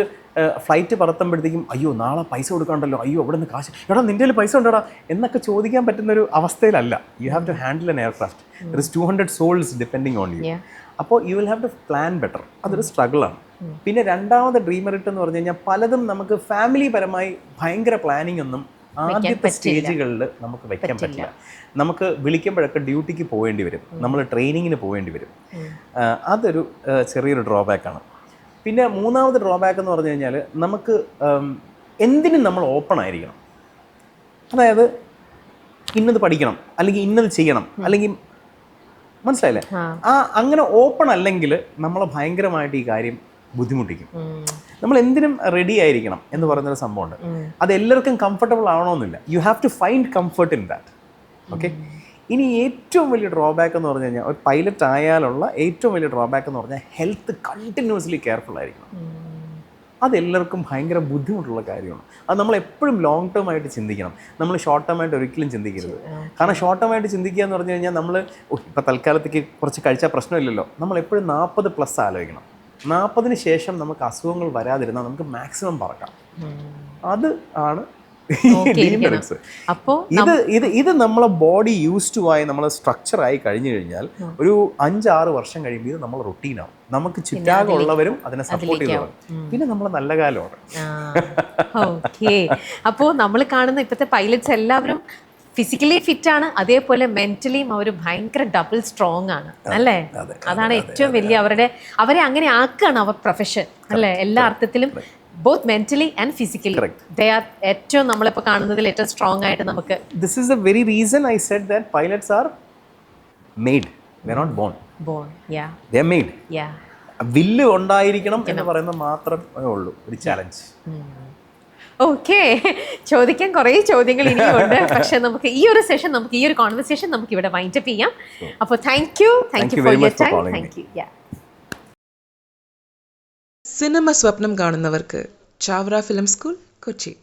ഫ്ലൈറ്റ് പറത്തുമ്പോഴത്തേക്കും അയ്യോ നാളെ പൈസ കൊടുക്കാണ്ടല്ലോ, അയ്യോ അവിടെ നിന്ന് കാശ്, എടാ നിൻ്റെ കയ്യിൽ പൈസ ഉണ്ടോടാ എന്നൊക്കെ ചോദിക്കാൻ പറ്റുന്നൊരു അവസ്ഥയിലല്ല. You have to handle an aircraft. There is 200 souls depending on you. അപ്പോൾ you will have to plan better. അതൊരു സ്ട്രഗിളാണ്. പിന്നെ രണ്ടാമത്തെ ഡ്രീമെറിറ്റ് എന്ന് പറഞ്ഞു കഴിഞ്ഞാൽ പലതും നമുക്ക് ഫാമിലി പരമായി ഭയങ്കര പ്ലാനിങ് ഒന്നും ആദ്യത്തെ സ്റ്റേജുകളിൽ നമുക്ക് വെക്കാൻ പറ്റില്ല. നമുക്ക് വിളിക്കുമ്പോഴൊക്കെ ഡ്യൂട്ടിക്ക് പോകേണ്ടി വരും, നമ്മൾ ട്രെയിനിങ്ങിന് പോകേണ്ടി വരും. അതൊരു ചെറിയൊരു ഡ്രോബാക്കാണ്. പിന്നെ മൂന്നാമത്തെ ഡ്രോബാക്ക് എന്ന് പറഞ്ഞു കഴിഞ്ഞാൽ നമുക്ക് എന്തിനും നമ്മൾ ഓപ്പൺ ആയിരിക്കണം. അതായത് ഇന്നത് പഠിക്കണം, അല്ലെങ്കിൽ ഇന്നത് ചെയ്യണം, അല്ലെങ്കിൽ മനസ്സിലായില്ലേ, അങ്ങനെ ഓപ്പൺ അല്ലെങ്കിൽ നമ്മളെ ഭയങ്കരമായിട്ട് ഈ കാര്യം ബുദ്ധിമുട്ടിക്കും. നമ്മൾ എന്തിനും റെഡി ആയിരിക്കണം എന്ന് പറയുന്നൊരു സംഭവമുണ്ട്. അത് എല്ലാവർക്കും കംഫർട്ടബിൾ ആവണമെന്നില്ല. You have to find comfort in that. Okay, ഇനി ഏറ്റവും വലിയ ഡ്രോബാക്ക് എന്ന് പറഞ്ഞു കഴിഞ്ഞാൽ ഒരു പൈലറ്റ് ആയാലുള്ള ഏറ്റവും വലിയ ഡ്രോബാക്ക് എന്ന് പറഞ്ഞാൽ ഹെൽത്ത് കണ്ടിന്യൂസ്ലി കെയർഫുൾ ആയിരിക്കണം. അതെല്ലാവർക്കും ഭയങ്കര ബുദ്ധിമുട്ടുള്ള കാര്യമാണ്. അത് നമ്മൾ എപ്പോഴും ലോങ് ടേം ആയിട്ട് ചിന്തിക്കണം. നമ്മൾ ഷോർട്ട് ടേം ആയിട്ട് ഒരിക്കലും ചിന്തിക്കരുത്. കാരണം ഷോർട്ട് ടേം ആയിട്ട് ചിന്തിക്കുക എന്ന് പറഞ്ഞു കഴിഞ്ഞാൽ നമ്മൾ ഇപ്പോൾ തൽക്കാലത്തേക്ക് കുറച്ച് കഴിച്ചാൽ പ്രശ്നമില്ലല്ലോ. നമ്മൾ എപ്പോഴും 40+ ആലോചിക്കണം. 40-ന് ശേഷം നമുക്ക് അസുഖങ്ങൾ വരാതിരുന്നാൽ നമുക്ക് മാക്സിമം പറക്കാം. അത് ആണ് നോക്കിയിരിക്കണം. അപ്പോ ഇത് നമ്മളെ ബോഡി യൂസ്ഡ് ആയി നമ്മളെ സ്ട്രക്ചർ ആയി കഴിഞ്ഞു കഴിഞ്ഞാൽ ഒരു 5-6 വർഷം കഴിയുമ്പോൾ ഇത് നമ്മളെ റൊട്ടീനാവും. നമുക്ക് ചുറ്റാകുള്ളവരും അതിനെ സപ്പോർട്ട് ചെയ്തു പിന്നെ നമ്മളെ നല്ല കാലമാണ്. ഓക്കെ. അപ്പോൾ നമ്മൾ കാണുന്ന ഇപ്പോഴത്തെ പൈലറ്റ്സ് എല്ലാവരും ഫിസിക്കലി ഫിറ്റ് ആണ്, അതേപോലെ മെന്റലിയും അവർ ഭയങ്കര ഡബിൾ സ്ട്രോങ് ആണ് അല്ലേ? അതാണ് ഏറ്റവും വലിയ അവരെ അങ്ങനെ ആക്കുകയാണ് അവർ പ്രൊഫഷൻ അല്ലേ? എല്ലാ അർത്ഥത്തിലും both mentally and physically they are ഏറ്റവും നമ്മളിപ്പോൾ കാണുന്നതിൽ ഏറ്റവും സ്ട്രോങ് ആയിട്ട് നമുക്ക്. This is the very reason I said that pilots are made, they are not born. They are made. Will ഉണ്ടായിരിക്കണം എന്ന് പറയുന്നത് മാത്രമേ ഉള്ളൂ ഒരു ചാലഞ്ച്. ഓക്കെ. ചോദിക്കാൻ കുറേ ചോദ്യങ്ങൾ ഇനിയുണ്ട്, പക്ഷെ നമുക്ക് ഈ ഒരു സെഷൻ, നമുക്ക് ഈ ഒരു കോൺവെർസേഷൻ നമുക്ക് ഇവിടെ വൈൻഡ് അപ്പ് ചെയ്യാം. അപ്പോൾ thank you for your time. Thank you. Cinema സ്വപ്നം കാണുന്നവർക്ക് ചാവറ ഫിലിം സ്കൂൾ, കൊച്ചി.